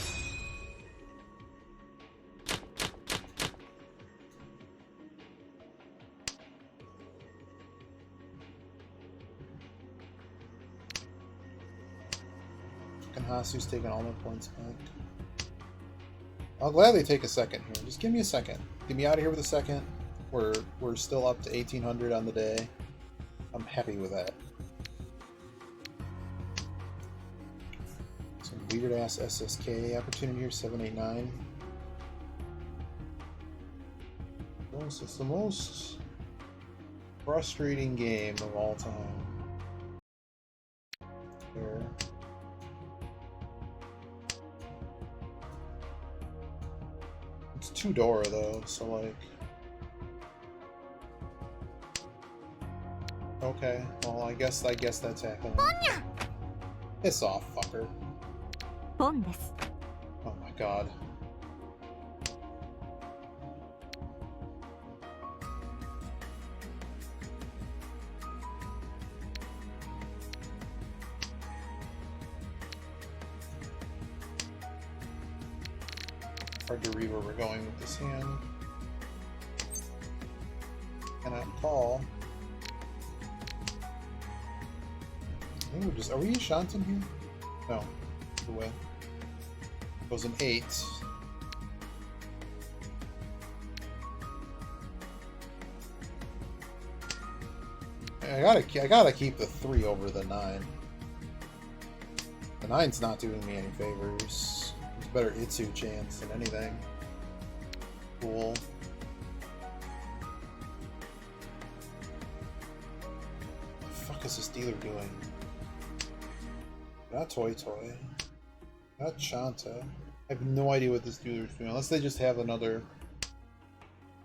Fucking Hasu's taking all my points back. I'll gladly take a second here. Just give me a second. Get me out of here with a second. We're still up to 1800 on the day. I'm happy with that. Some weird ass SSK opportunity here, 789. It's the most frustrating game of all time. Here. It's 2 Dora though, so like. Okay, well I guess that's happening. Piss off, fucker. Oh my god. Hard to read where we're going with this hand. Cannot call. I think we're just. Are we Shantan here? No. The way. Goes an 8. I gotta keep the 3 over the 9. The 9's not doing me any favors. It's a better Itsu chance than anything. Cool. What the fuck is this dealer doing? Not Toy Toy. Not Shanta. I have no idea what this dealer's doing. Unless they just have another...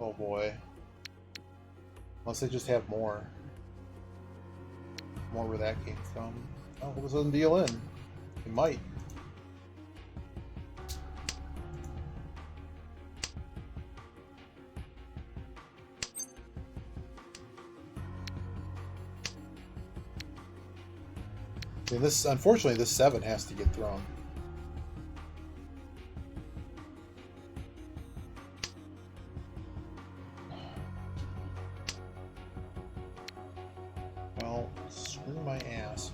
Oh boy. Unless they just have more. More where that came from. Oh, all of a sudden deal in. It might. See, this, unfortunately, this 7 has to get thrown. Well, screw my ass.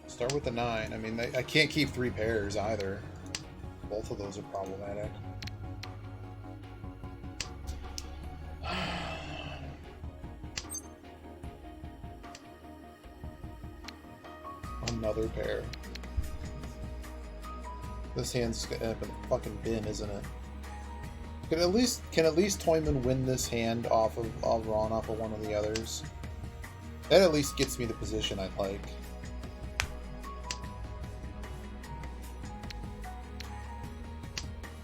Start with the 9. I mean, I can't keep 3 pairs either. Both of those are problematic. Another pair. This hand's gonna end up in a fucking bin, isn't it? Can at least Toyman win this hand off of Ron off of one of the others? That at least gets me the position I'd like.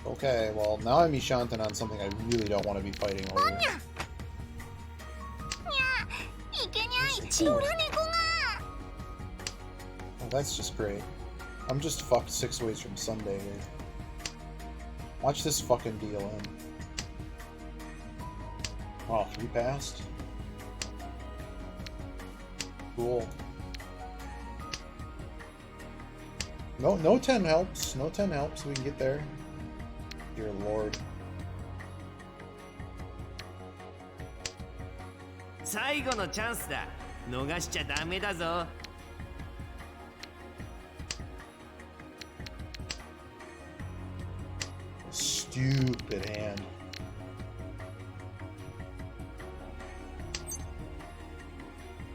Okay, well now I'm Ishantan on something I really don't want to be fighting over. Oh, that's just great. I'm just fucked 6 ways from Sunday here. Watch this fucking deal in. Oh, 3 passed? Cool. No 10 helps. No 10 helps. We can get there. Dear Lord. 最後のチャンスだ。逃しちゃダメだぞ。Stupid hand.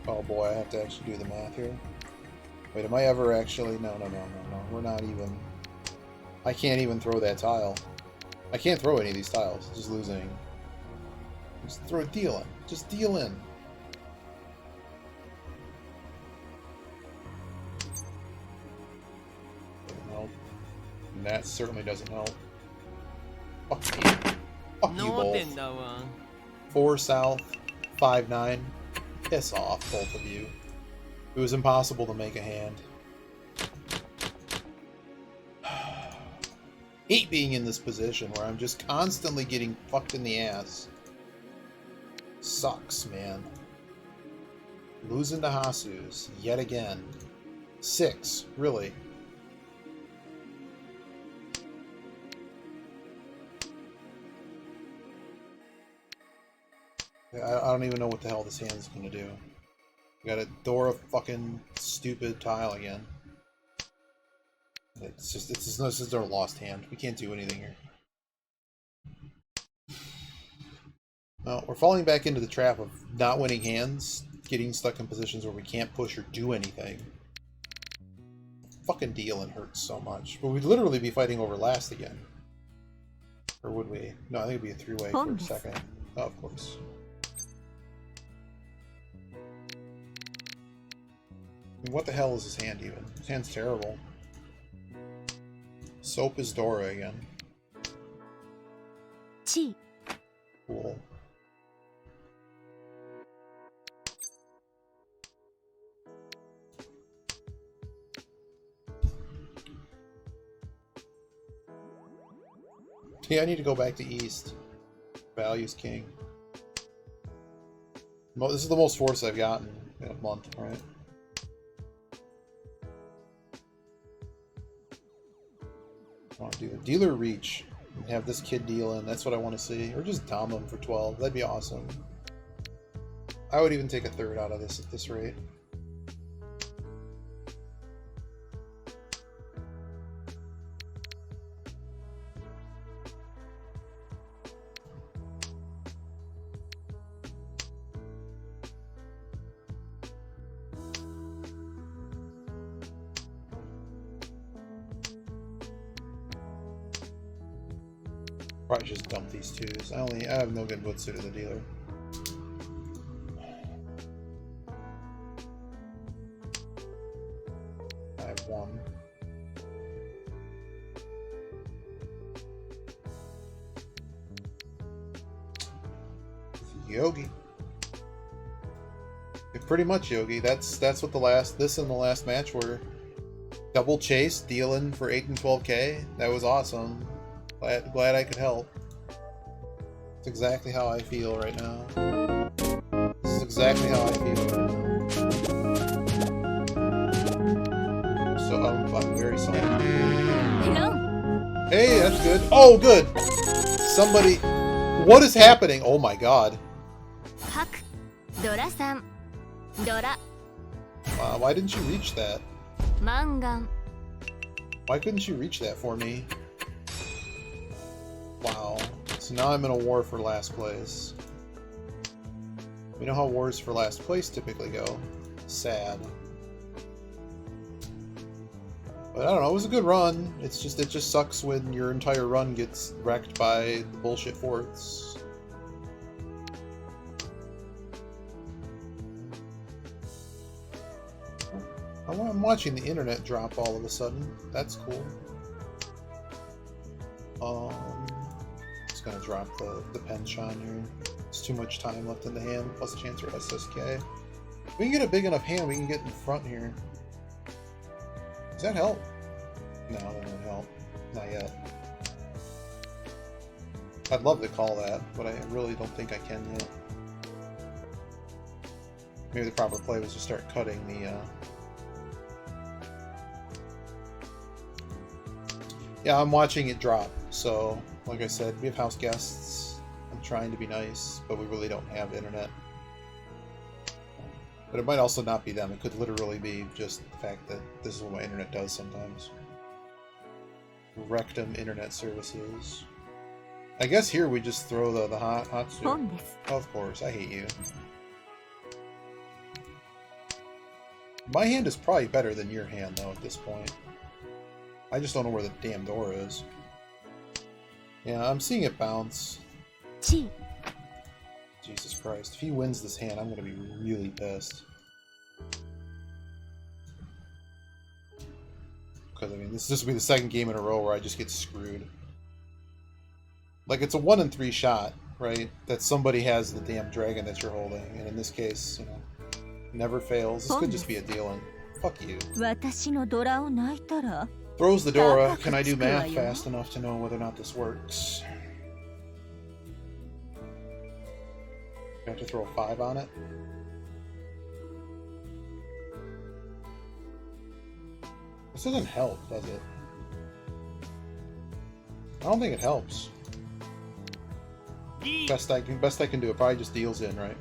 Oh boy, I have to actually do the math here. Wait, am I ever actually... No. We're not even... I can't even throw that tile. I can't throw any of these tiles. Just losing. Just throw a deal in. Just deal in. Doesn't help. And that certainly doesn't help. Fuck you. Fuck you both. 4 south, 5-9. Piss off, both of you. It was impossible to make a hand. Hate being in this position where I'm just constantly getting fucked in the ass. Sucks, man. Losing to Hasu's yet again. 6, really. I don't even know what the hell this hand's gonna do. We got a Dora fucking stupid tile again. It's just our lost hand. We can't do anything here. Well, we're falling back into the trap of not winning hands, getting stuck in positions where we can't push or do anything. Fucking deal and hurts so much. But we'd literally be fighting over last again. Or would we? No, I think it'd be a 3-way for a second. Oh, of course. I mean, what the hell is his hand even? His hand's terrible. Soap is Dora again. Cool. Yeah, I need to go back to East. Value's king. This is the most force I've gotten in a month, right? I want to do a dealer reach and have this kid deal in. That's what I want to see. Or just dom him for 12. That'd be awesome. I would even take a third out of this at this rate. Probably just dump these twos. I have no good butsu to the dealer. I have one. Yogi. Pretty much Yogi. That's what this and the last match were. Double chase, dealing for 8 and 12k. That was awesome. Glad I could help. It's exactly how I feel right now. This is exactly how I feel right now. So I'm very sorry. Hello. Hey, that's good. Oh, good. Somebody. What is happening? Oh my god. Hak. Dora-san. Dora. Wow, why didn't you reach that? Mangan. Why couldn't you reach that for me? Wow. So now I'm in a war for last place. We know how wars for last place typically go. Sad. But I don't know, it was a good run. It just sucks when your entire run gets wrecked by the bullshit forts. I'm watching the internet drop all of a sudden. That's cool. Just gonna drop the penchant here. There's too much time left in the hand, plus a chance for SSK. If we can get a big enough hand, we can get in front here. Does that help? No, that doesn't help. Not yet. I'd love to call that, but I really don't think I can yet. Maybe the proper play was to start cutting the Yeah, I'm watching it drop, so like I said, we have house guests. I'm trying to be nice, but we really don't have internet. But it might also not be them. It could literally be just the fact that this is what my internet does sometimes. Rectum internet services. I guess here we just throw the hot soup. Of course, I hate you. My hand is probably better than your hand, though, at this point. I just don't know where the damn door is. Yeah, I'm seeing it bounce. Jesus Christ. If he wins this hand, I'm going to be really pissed. Because, I mean, this will be the second game in a row where I just get screwed. Like, it's a 1 in 3 shot, right? That somebody has the damn dragon that you're holding. And in this case, you know, never fails. This could just be a deal-in. Fuck you. Throws the Dora. Can I do math fast enough to know whether or not this works? I have to throw a 5 on it. This doesn't help, does it? I don't think it helps. Best I can do. It probably just deals in, right?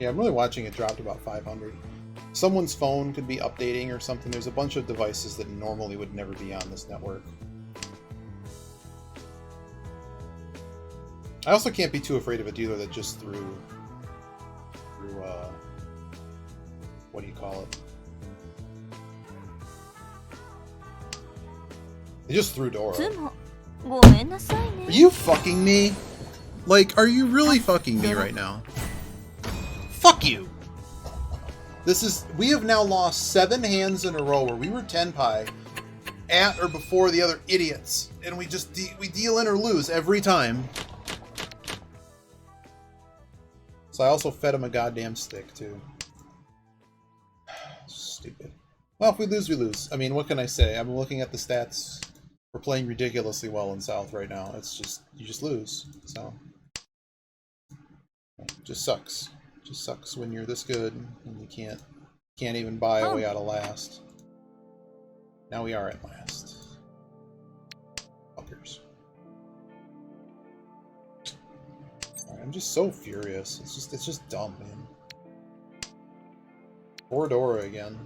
Yeah, I'm really watching it drop to about 500. Someone's phone could be updating or something. There's a bunch of devices that normally would never be on this network. I also can't be too afraid of a dealer that just threw what do you call it? They just threw Dora. Are you fucking me? Like, are you really fucking me right now? Fuck you! We have now lost 7 hands in a row where we were 10 pi at or before the other idiots, and we just we deal in or lose every time. So I also fed him a goddamn stick too. Stupid. Well, if we lose, we lose. I mean, what can I say? I'm looking at the stats. We're playing ridiculously well in South right now. It's just, you just lose. So, it just sucks. It just sucks when you're this good and you can't Can't even buy a way out of last. Now we are at last. Fuckers. Alright, I'm just so furious. It's just dumb, man. Dora again.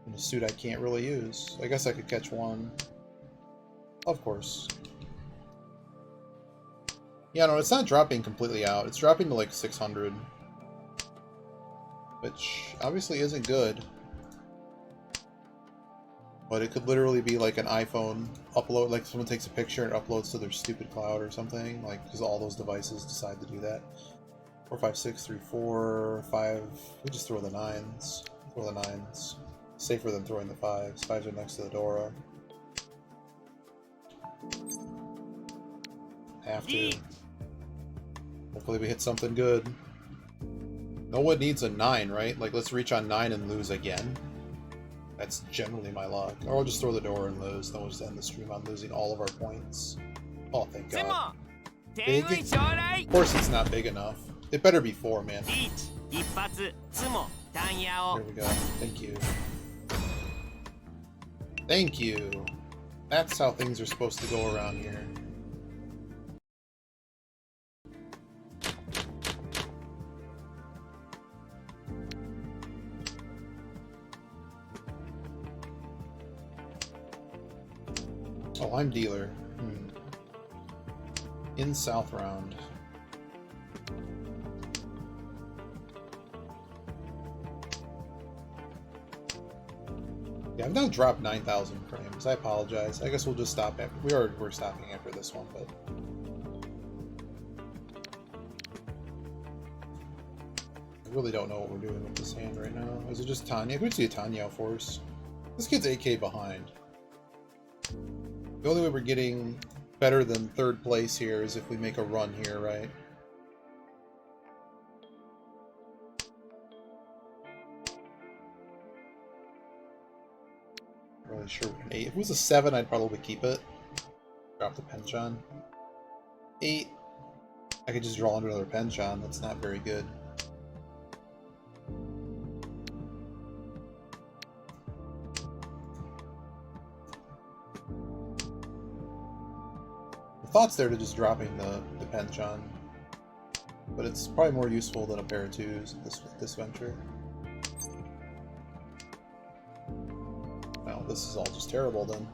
In a suit I can't really use. I guess I could catch one. Of course. Yeah, no, it's not dropping completely out. It's dropping to like 600. Which obviously isn't good. But it could literally be like an iPhone upload, like someone takes a picture and uploads to their stupid cloud or something, like, because all those devices decide to do that. 4, 5, 6, 3, 4, 5. We just throw the 9s. Throw the 9s. Safer than throwing the 5s. 5s are next to the Dora. Have to. Hopefully we hit something good. No one needs a 9, right? Like, let's reach on 9 and lose again. That's generally my luck. Or I'll just throw the door and lose. Then we'll just end the stream on losing all of our points. Oh, thank God. Big? Of course it's not big enough. It better be 4, man. Here we go. Thank you. Thank you. That's how things are supposed to go around here. Oh, I'm dealer. In South round. Yeah, I've now dropped 9,000 frames. I apologize. I guess we'll just stop after. We're stopping after this one, but I really don't know what we're doing with this hand right now. Is it just Tanya? Could see a Tanya force. This kid's 8K behind. The only way we're getting better than 3rd place here is if we make a run here, right? Not really sure what an 8. If it was a 7, I'd probably keep it. Drop the penchant. 8. I could just draw under another penchant. That's not very good. Thoughts there to just dropping the penchant, but it's probably more useful than a pair of 2s at this venture. Well, this is all just terrible then.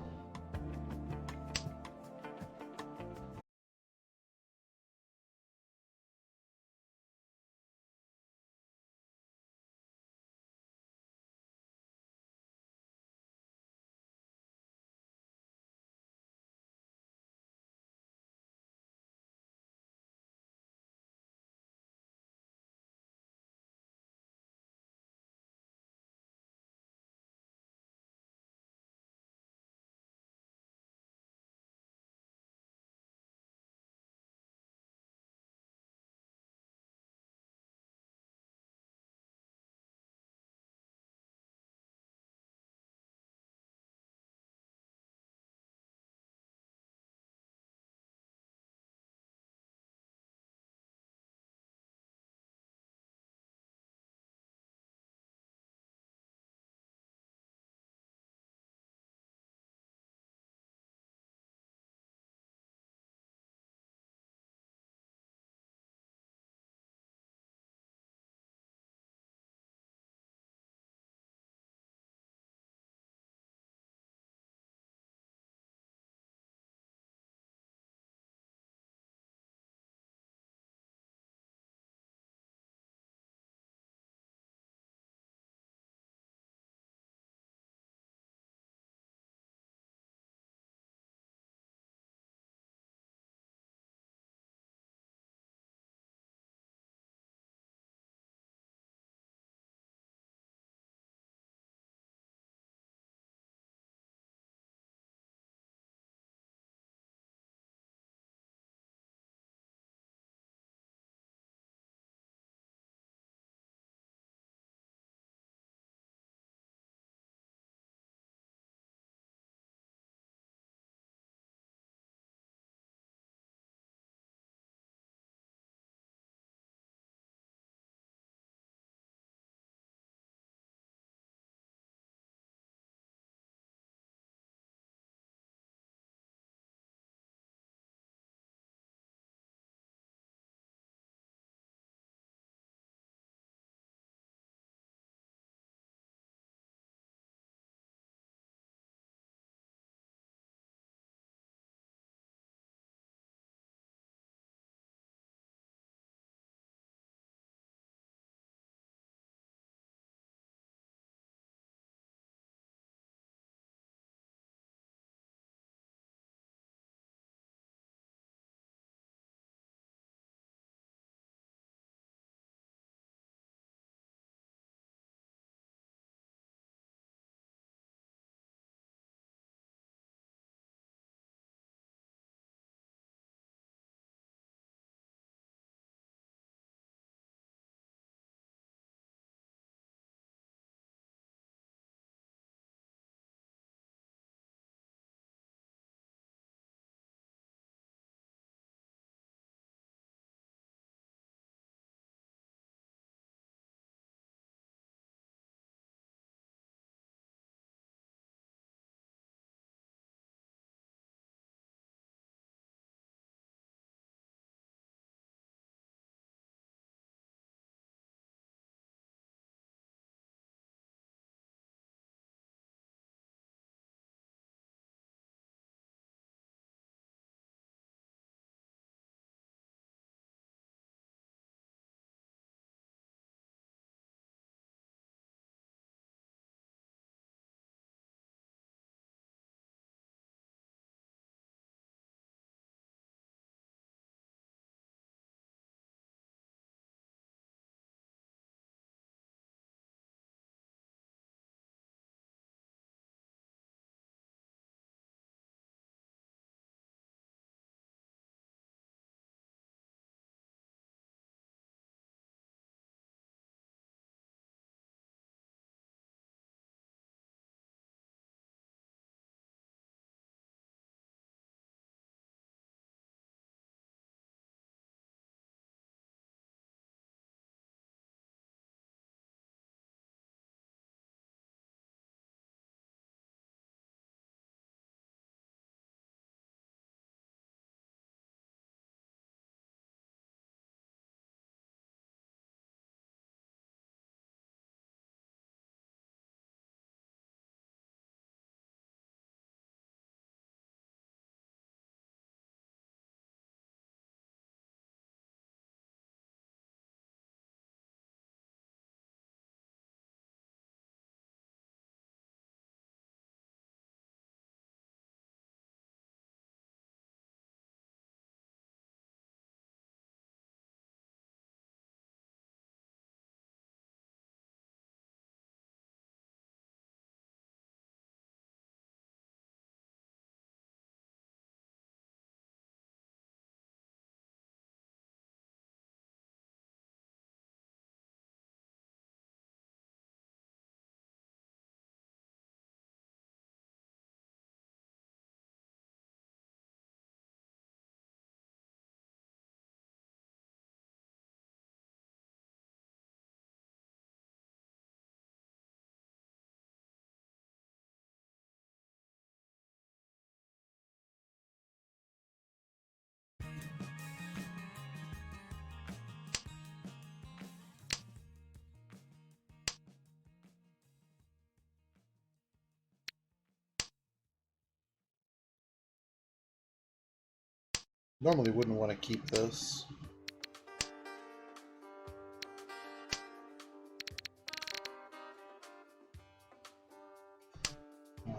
Normally wouldn't want to keep this.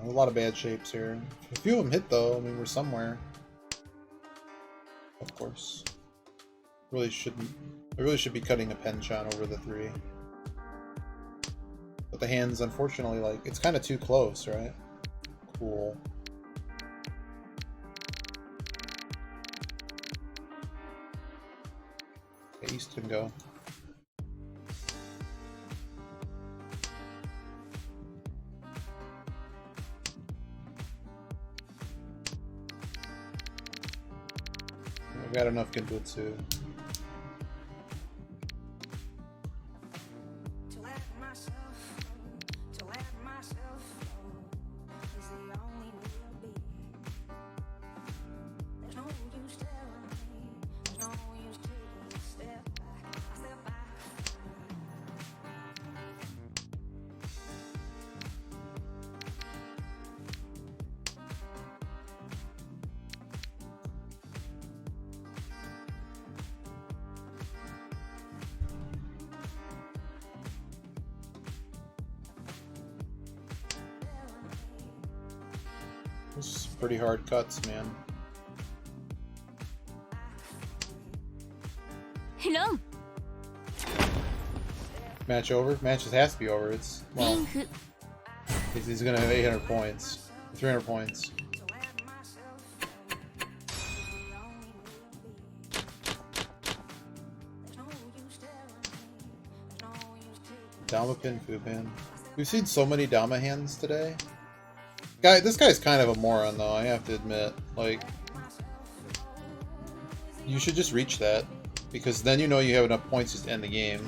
A lot of bad shapes here. A few of them hit though. I mean, we're somewhere. Of course. Really shouldn't. I really should be cutting a penchant over the 3. But the hands, unfortunately, like, it's kind of too close, right? Cool. Okay, East can go. I've got enough Genbutsu. This is pretty hard cuts, man. Hello. Match over? Matches has to be over. It's, well, he's gonna have 800 points. 300 points. Dama pin, fu pin. We've seen so many Dama hands today. This guy's kind of a moron, though, I have to admit. Like, you should just reach that, because then you know you have enough points to end the game.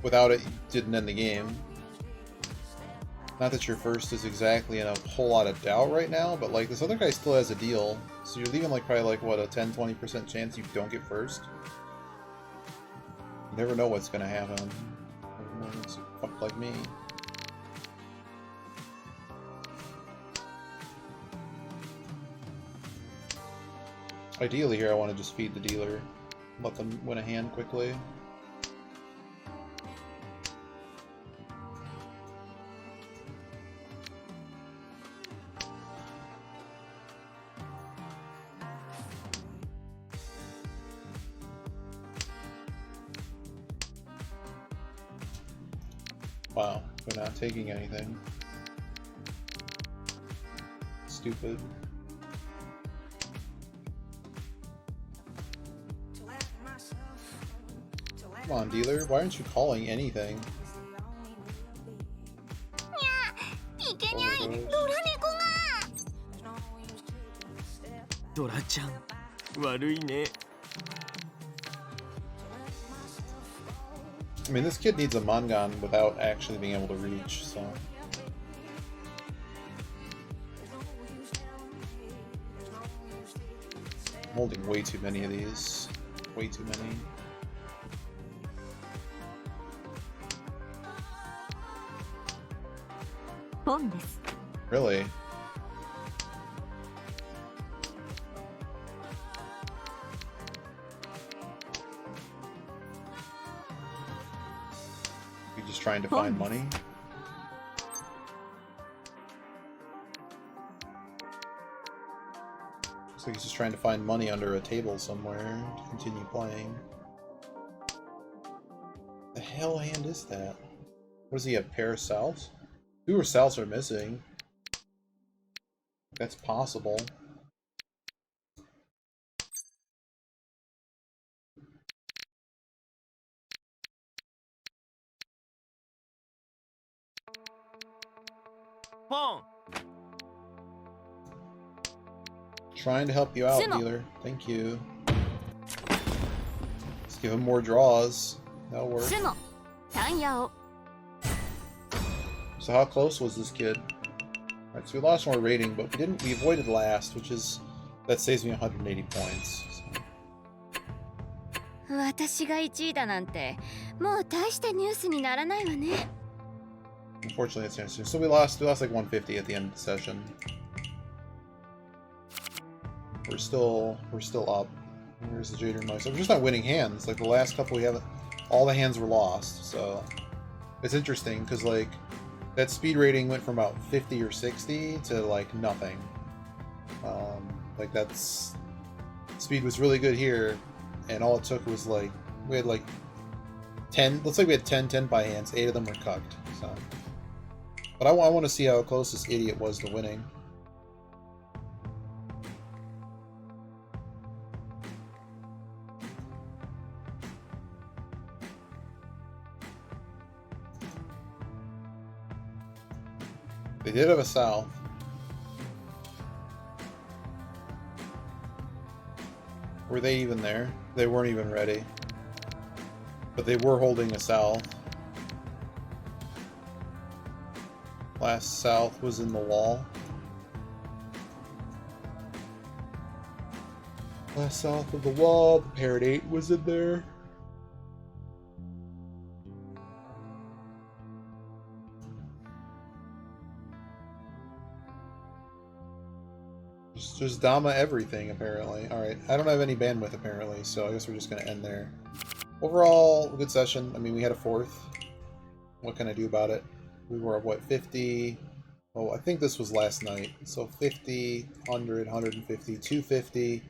Without it, you didn't end the game. Not that your first is exactly in a whole lot of doubt right now, but like, this other guy still has a deal. So you're leaving like probably like, what, a 10-20% chance you don't get first? You never know what's gonna happen. Everyone's fucked like me. Ideally here I want to just feed the dealer, let them win a hand quickly. Wow, they're not taking anything. Stupid. Come on, dealer. Why aren't you calling anything? Dora-chan, 悪いね。 I mean, this kid needs a Mangan without actually being able to reach, so... I'm holding way too many of these. Way too many. Really? You just trying to find money? Looks like he's just trying to find money under a table somewhere to continue playing. The hell hand is that? What does he have? Pair of souths? 2 or souths are missing. That's possible. Trying to help you out, dealer. Thank you. Let's give him more draws. That'll work. So how close was this kid? Alright, so we lost more rating, but we avoided last, which is, that saves me 180 points. So. 私が1位だなんてもう大したニュースにならないわね。 Unfortunately, it's interesting. So we lost like 150 at the end of the session. We're still up. Where's the Jader Mice? We're just not winning hands. Like the last couple we haven't, all the hands were lost. So it's interesting because like that speed rating went from about 50 or 60 to like nothing. Like that's speed was really good here, and all it took was like we had like 10. Looks like we had 10 by hands. 8 of them were cucked. So, but I want to see how close this idiot was to winning. They did have a south. Were they even there? They weren't even ready. But they were holding a south. Last south was in the wall. Last south of the wall, the parrot 8 was in there. Just Dama everything, apparently. Alright, I don't have any bandwidth, apparently, so I guess we're just going to end there. Overall, good session. I mean, we had a 4th. What can I do about it? We were at, what, 50? Oh, I think this was last night. So 50, 100, 150, 250.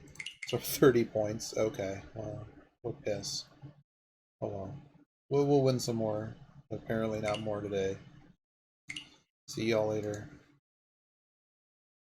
So 30 points. Okay, well, what piss. Oh well. We'll win some more. Apparently not more today. See y'all later.